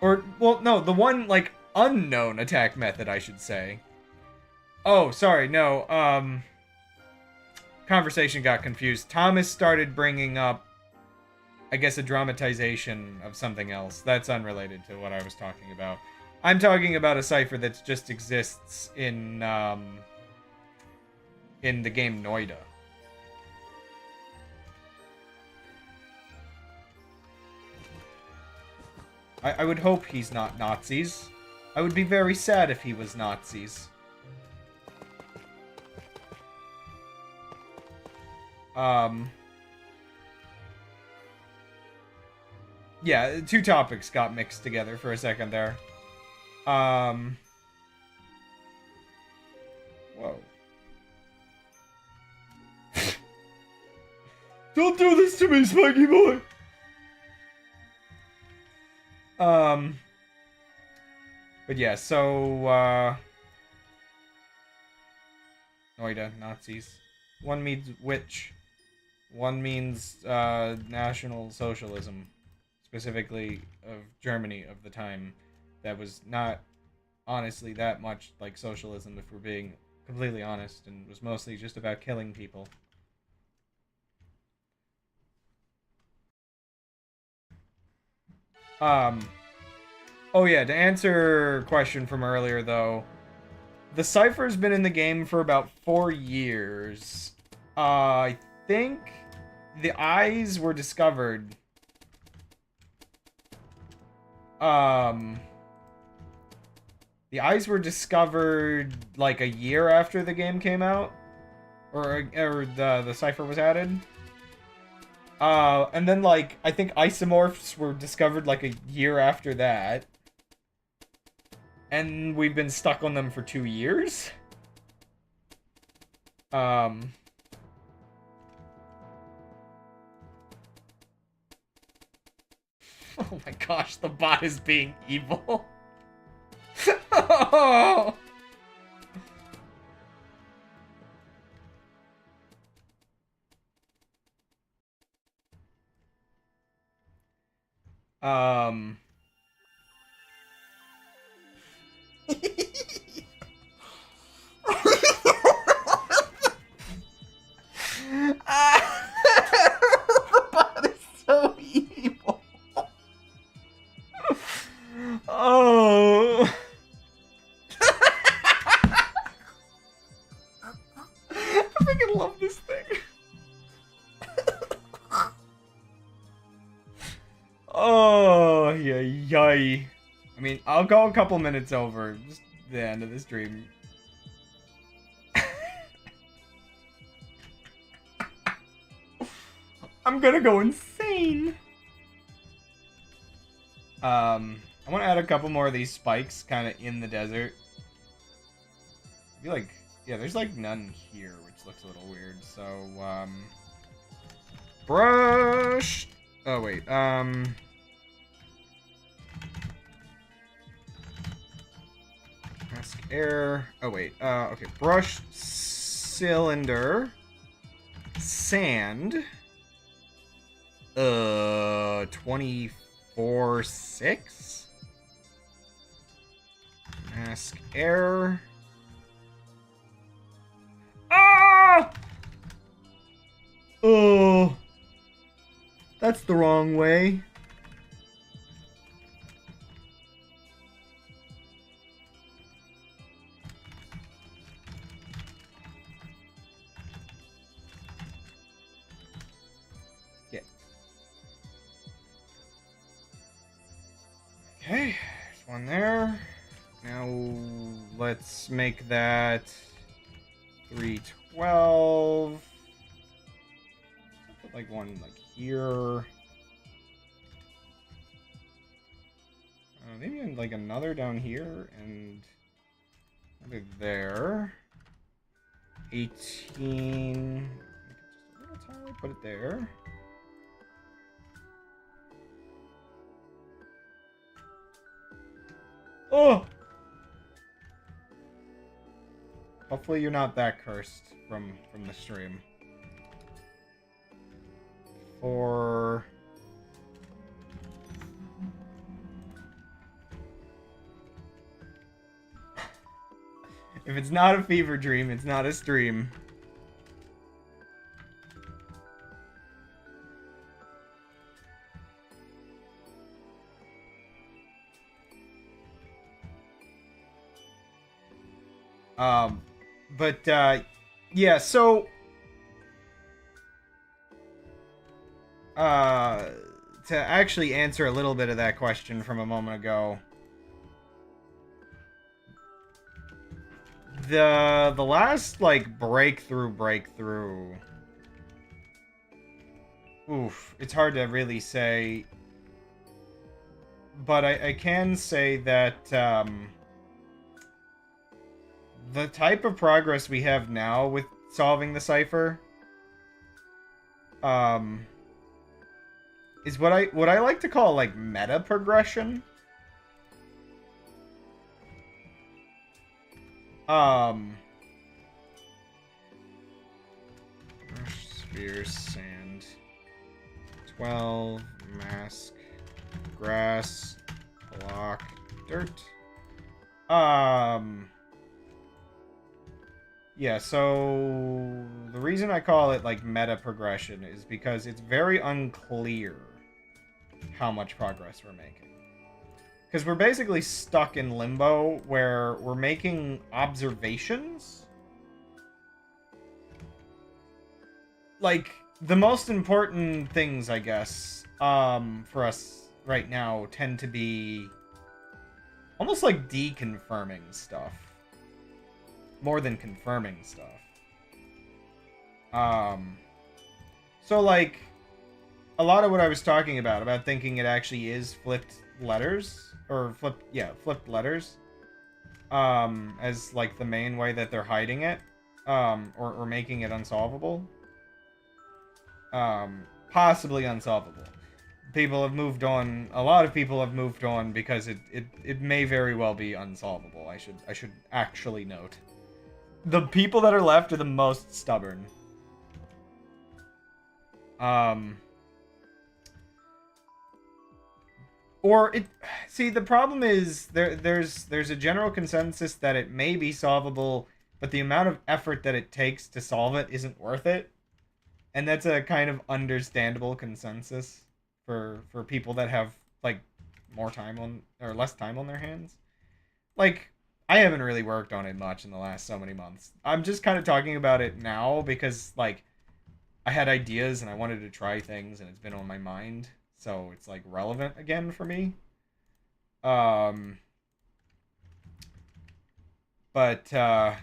Or, well, no, the one, like, unknown attack method, I should say. Oh, sorry, no, conversation got confused. Thomas started bringing up, I guess, a dramatization of something else. That's unrelated to what I was talking about. I'm talking about a cipher that just exists in the game Noida. I would hope he's not Nazis. I would be very sad if he was Nazis. Yeah, two topics got mixed together for a second there. Whoa. Don't do this to me, Spiky Boy! But yeah, so, Noida, Nazis. One means witch. One means, National Socialism. Specifically of Germany of the time. That was not, honestly, that much like socialism, if we're being completely honest, and was mostly just about killing people. Oh yeah, to answer a question from earlier, though, the cipher's been in the game for about 4 years. I think the eyes were discovered. The eyes were discovered like a year after the game came out, or the cipher was added. And then like I think isomorphs were discovered like a year after that. And we've been stuck on them for 2 years. Oh my gosh, the bot is being evil. Oh. The bot is so evil. Oh. I freaking love this thing. Oh, yay. I mean, I'll go a couple minutes over. Just the end of this stream. I'm gonna go insane. I want to add a couple more of these spikes kind of in the desert. I feel like, yeah, there's like none here, which looks a little weird. So, brush. Oh, wait, mask air. Oh, wait, okay, brush, cylinder, sand, 24/6, mask air. Ah! Oh, that's the wrong way. Yeah. Okay, there's one there. Now let's make that 312. Put like one like here. Maybe like another down here and another there. 18. Just a little tiny. Put it there. Oh! Hopefully you're not that cursed from the stream. For if it's not a fever dream, it's not a stream. Yeah, so to actually answer a little bit of that question from a moment ago, the last like breakthrough, oof, it's hard to really say, but I can say that the type of progress we have now with solving the cipher um, is what I like to call like meta progression. Sphere, sand, 12, mask, grass, block, dirt. Yeah, so the reason I call it like meta progression is because it's very unclear how much progress we're making. Because we're basically stuck in limbo where we're making observations. Like, the most important things, I guess, for us right now tend to be almost like deconfirming stuff. More than confirming stuff. So like, a lot of what I was talking about thinking it actually is flipped letters, or flipped letters, as like the main way that they're hiding it, or making it unsolvable. Possibly unsolvable. People have moved on. A lot of people have moved on because it may very well be unsolvable. I should actually note. The people that are left are the most stubborn. Or it. See, the problem is there's a general consensus that it may be solvable, but the amount of effort that it takes to solve it isn't worth it. And that's a kind of understandable consensus for people that have like more time on or less time on their hands. Like, I haven't really worked on it much in the last so many months. I'm just kind of talking about it now because like I had ideas and I wanted to try things and it's been on my mind, so it's like relevant again for me. But yeah,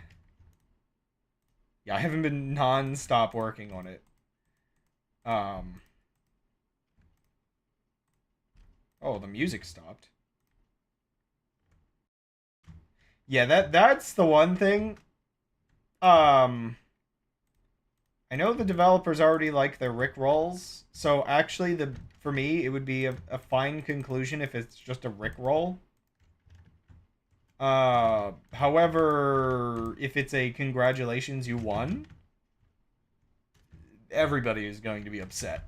I haven't been non-stop working on it. Oh, the music stopped. Yeah, that's the one thing. I know the developers already like their Rick rolls, so actually for me it would be a fine conclusion if it's just a Rick roll. However, if it's a congratulations you won, everybody is going to be upset.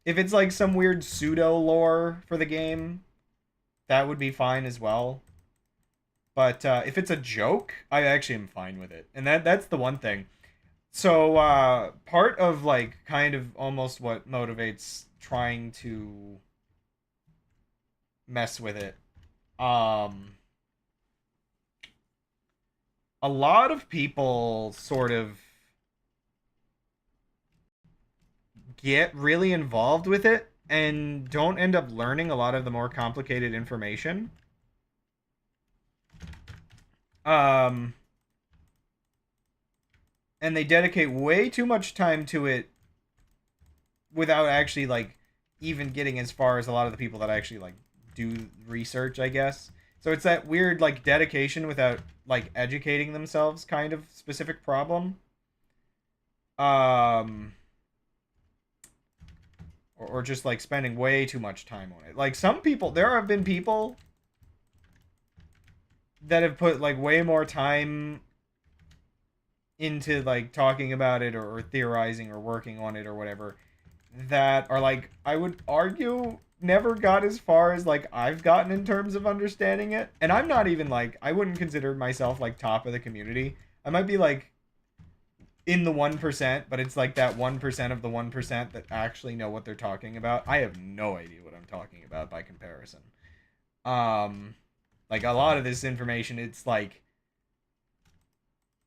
If it's like some weird pseudo lore for the game, that would be fine as well. But if it's a joke, I actually am fine with it. And that's the one thing. So part of like kind of almost what motivates trying to mess with it. A lot of people sort of get really involved with it and don't end up learning a lot of the more complicated information. And they dedicate way too much time to it without actually like even getting as far as a lot of the people that actually like do research, I guess. So it's that weird like dedication without like educating themselves kind of specific problem. Or just like spending way too much time on it. Like some people, there have been people that have put like way more time into like talking about it or theorizing or working on it or whatever that are like, I would argue, never got as far as like I've gotten in terms of understanding it. And I'm not even like, I wouldn't consider myself like top of the community. I might be like in the 1%, but it's like that 1% of the 1% that actually know what they're talking about. I have no idea what I'm talking about by comparison. Like a lot of this information, it's like,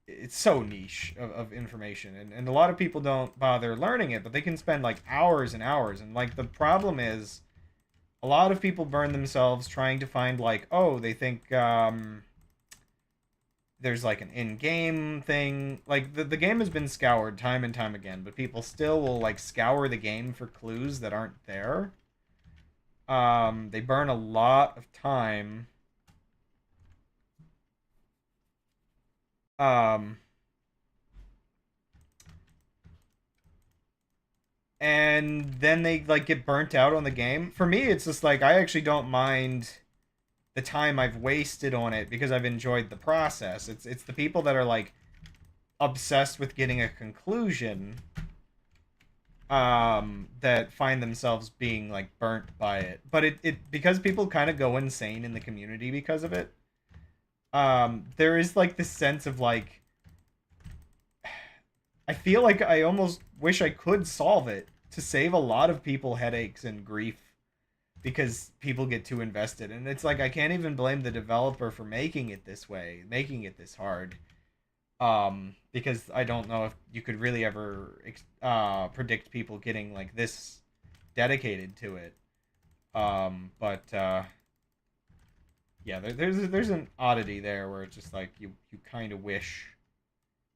it's so niche of information, and a lot of people don't bother learning it, but they can spend like hours and hours. And like the problem is a lot of people burn themselves trying to find like, oh, they think there's like an in-game thing. Like the game has been scoured time and time again, but people still will like scour the game for clues that aren't there. They burn a lot of time and then they like get burnt out on the game. For me, it's just like I actually don't mind the time I've wasted on it because I've enjoyed the process. It's the people that are like obsessed with getting a conclusion that find themselves being like burnt by it. But it because people kind of go insane in the community because of it. There is like this sense of like I feel like I almost wish I could solve it to save a lot of people headaches and grief because people get too invested. And it's like I can't even blame the developer for making it this way, making it this hard. Because I don't know if you could really ever predict people getting like this dedicated to it. But yeah, there's an oddity there where it's just like you kind of wish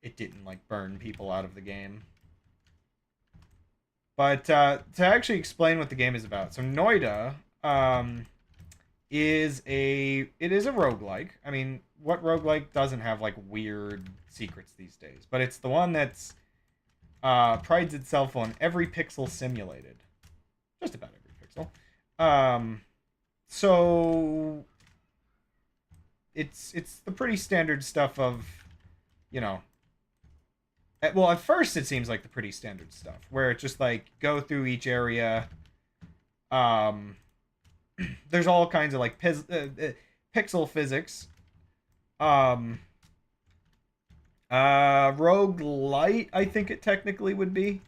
it didn't like burn people out of the game. But to actually explain what the game is about, so Noida is a roguelike. I mean, what roguelike doesn't have like weird secrets these days? But it's the one that's prides itself on every pixel simulated, just about every pixel. So it's the pretty standard stuff of, you know. Well, at first it seems like the pretty standard stuff where it just like go through each area. There's all kinds of like pixel physics. Roguelite, I think it technically would be.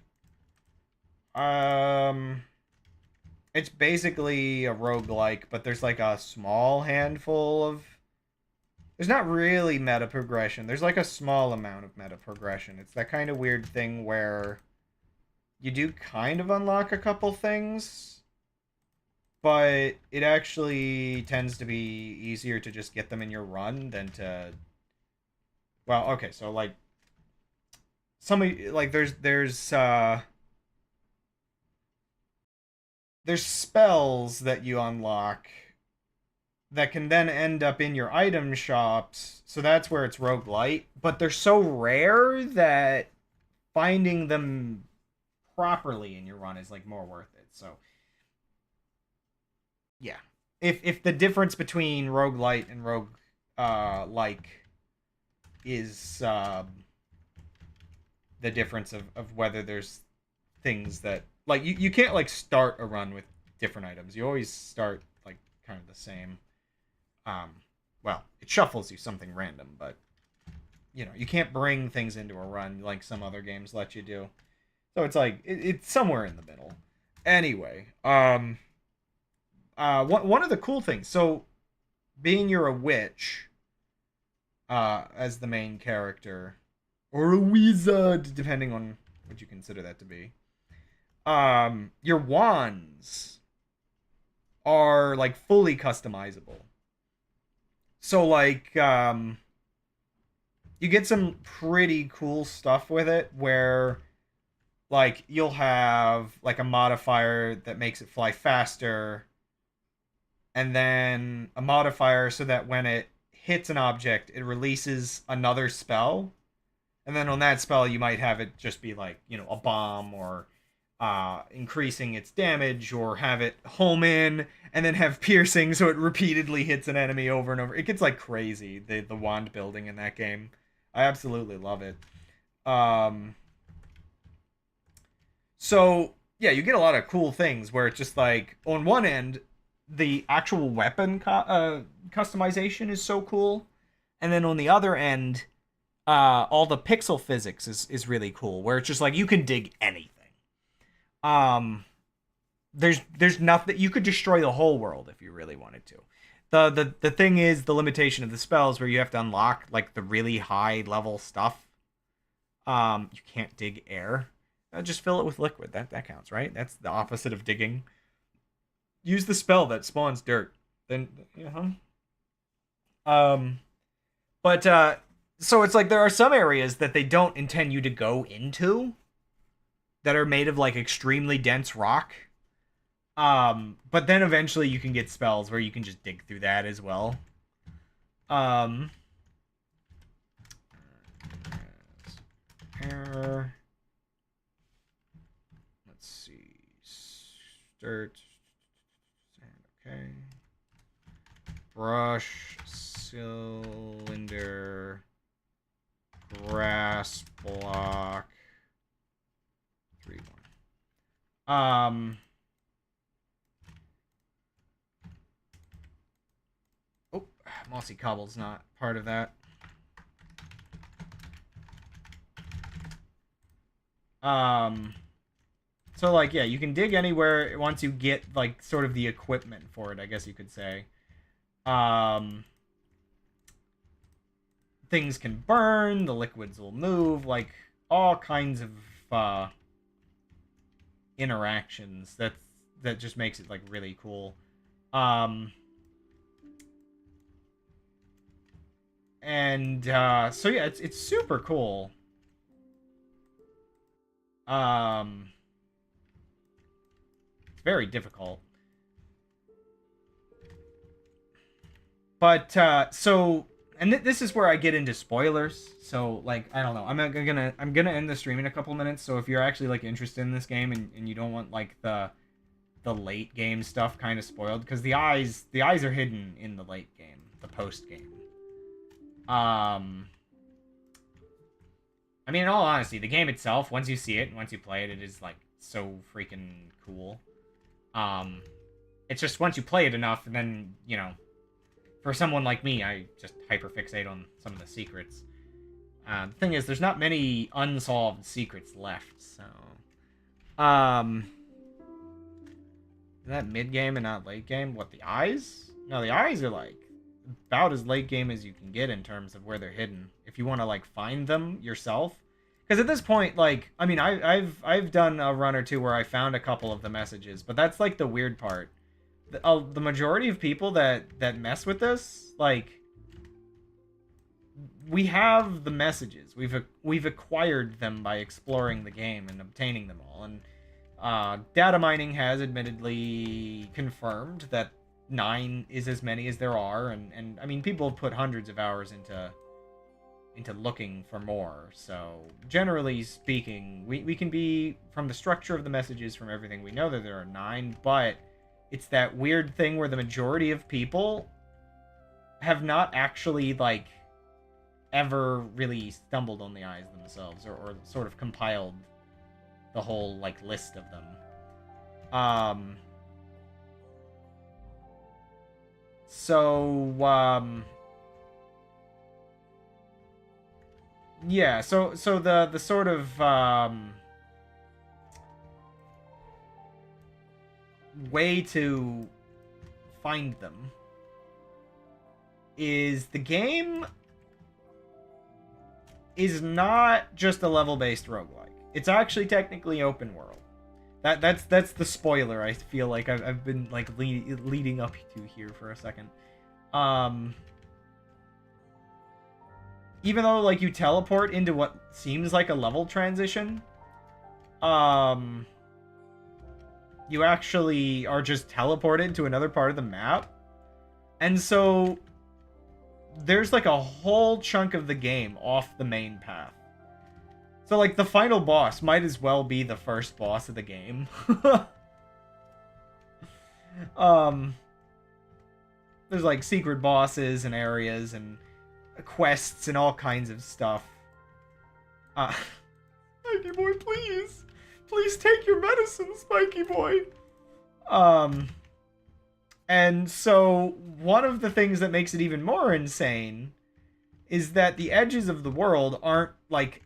It's basically a roguelike, but there's like a small handful of. There's not really meta progression. There's like a small amount of meta progression. It's that kind of weird thing where you do kind of unlock a couple things, but it actually tends to be easier to just get them in your run than to. Well, okay, so like somebody like there's spells that you unlock that can then end up in your item shops, so that's where it's roguelite, but they're so rare that finding them properly in your run is like more worth it. So yeah. If the difference between roguelite and rogue like is the difference of whether there's things that like you can't like start a run with different items. You always start like kind of the same. Well, it shuffles you something random, but you know, you can't bring things into a run like some other games let you do. So it's like it's somewhere in the middle. Anyway, one of the cool things. So, being you're a witch, as the main character, or a wizard, depending on what you consider that to be. Your wands are like fully customizable. So like you get some pretty cool stuff with it where like you'll have like a modifier that makes it fly faster, and then a modifier so that when it hits an object it releases another spell, and then on that spell you might have it just be like, you know, a bomb or increasing its damage, or have it home in and then have piercing so it repeatedly hits an enemy over and over. It gets like crazy, the wand building in that game. I absolutely love it. So yeah, you get a lot of cool things where it's just like on one end the actual weapon customization is so cool, and then on the other end all the pixel physics is really cool, where it's just like you can dig anything. There's nothing, you could destroy the whole world if you really wanted to. The thing is the limitation of the spells where you have to unlock like the really high level stuff. You can't dig air. Just fill it with liquid. That counts, right? That's the opposite of digging. Use the spell that spawns dirt. Then but so it's like there are some areas that they don't intend you to go into that are made of like extremely dense rock. But then eventually you can get spells where you can just dig through that as well. Let's see. dirt, sand, okay. Brush, cylinder, grass block, 3, 1. Oh, mossy cobble's not part of that. So like, yeah, you can dig anywhere once you get like sort of the equipment for it, I guess you could say. Things can burn, the liquids will move, like all kinds of interactions. That just makes it like really cool. And so yeah, it's super cool. It's very difficult. But so, and this is where I get into spoilers. So like, I don't know. I'm gonna end the stream in a couple minutes. So if you're actually like interested in this game and you don't want like the late game stuff kind of spoiled, because the eyes are hidden in the late game, the post game. I mean, in all honesty, the game itself, once you see it and once you play it, it is like so freaking cool. It's just once you play it enough, and then, you know, for someone like me, I just hyperfixate on some of the secrets. The thing is, there's not many unsolved secrets left, so... Is that mid-game and not late-game? What, the eyes? No, the eyes are, like, about as late-game as you can get in terms of where they're hidden. If you want to, like, find them yourself. Because at this point, like, I mean, I've done a run or two where I found a couple of the messages, but that's, like, the weird part. The majority of people that mess with this, like, we have the messages. We've acquired them by exploring the game and obtaining them all. And data mining has admittedly confirmed that 9 is as many as there are, and I mean, people have put hundreds of hours into looking for more. So generally speaking, we can be, from the structure of the messages, from everything, we know that there are 9, but it's that weird thing where the majority of people have not actually, like, ever really stumbled on the eyes themselves, or sort of compiled the whole, like, list of them. Yeah, so the sort of, way to find them is the game is not just a level-based roguelike. It's actually technically open world. That's the spoiler I feel like I've been like leading up to here for a second. Even though like you teleport into what seems like a level transition, you actually are just teleported to another part of the map. And so there's like a whole chunk of the game off the main path. So like the final boss might as well be the first boss of the game. There's like secret bosses and areas and quests and all kinds of stuff. Spiky boy, please. Please take your medicine, Spiky boy. And so one of the things that makes it even more insane is that the edges of the world aren't like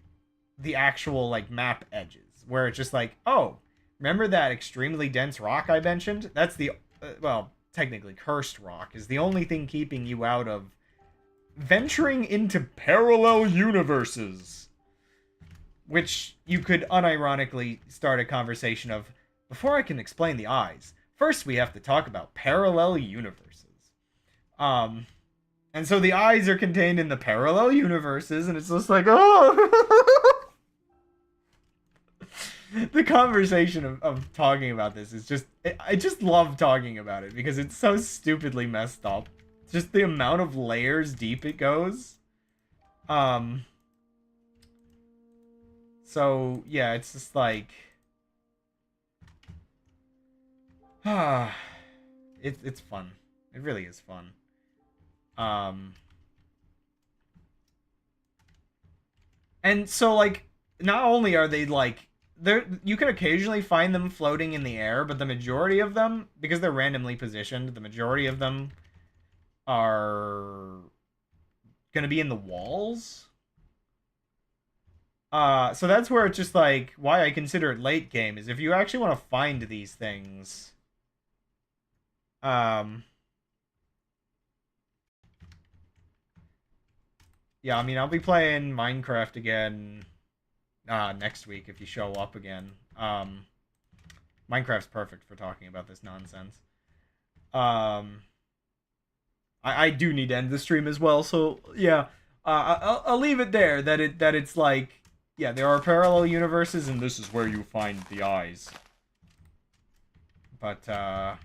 the actual like map edges, where it's just like, oh, remember that extremely dense rock I mentioned? That's the well, technically cursed rock is the only thing keeping you out of venturing into parallel universes. Which you could unironically start a conversation of, before I can explain the eyes, first we have to talk about parallel universes. And so the eyes are contained in the parallel universes, and it's just like, oh! The conversation of talking about this is just, I just love talking about it, because it's so stupidly messed up. Just the amount of layers deep it goes. So, yeah, it's just like... It's fun. It really is fun. And so like not only are they like there, you can occasionally find them floating in the air, but the majority of them, because they're randomly positioned, the majority of them are gonna be in the walls. So that's where it's just like why I consider it late game is if you actually want to find these things. Yeah, I mean I'll be playing Minecraft again next week if you show up again. Minecraft's perfect for talking about this nonsense. I do need to end the stream as well, so yeah, I'll leave it there. That it's like, yeah, there are parallel universes, and this is where you find the eyes. But I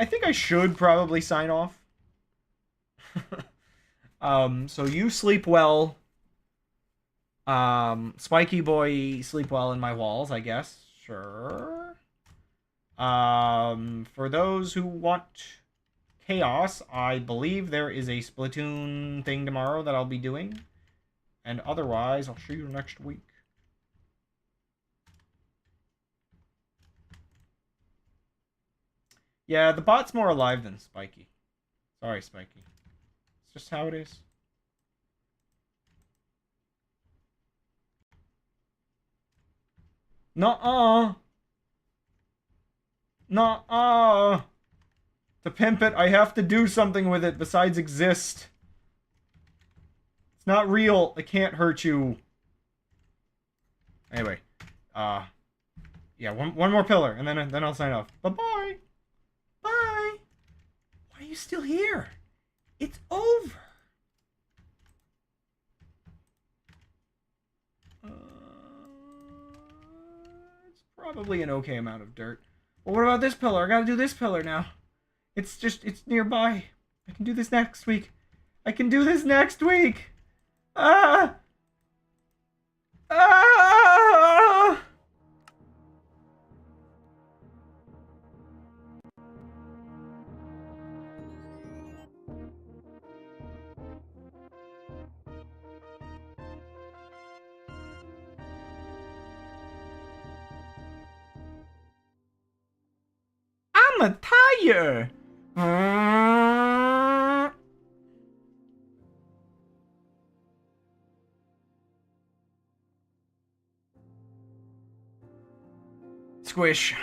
think I should probably sign off. So you sleep well. Spiky Boy, sleep well in my walls, I guess. Sure. For those who want chaos, I believe there is a Splatoon thing tomorrow that I'll be doing. And otherwise, I'll see you next week. Yeah, the bot's more alive than Spiky. Sorry, Spiky. It's just how it is. Nuh-uh. Nuh-uh. To pimp it, I have to do something with it besides exist. It's not real. It can't hurt you. Anyway, yeah, one more pillar, and then I'll sign off. Bye-bye. Bye. Why are you still here? It's over. It's probably an okay amount of dirt. Well, what about this pillar? I gotta do this pillar now. It's nearby. I can do this next week. I can do this next week. Ah! Ah! I'm a tire. Squish.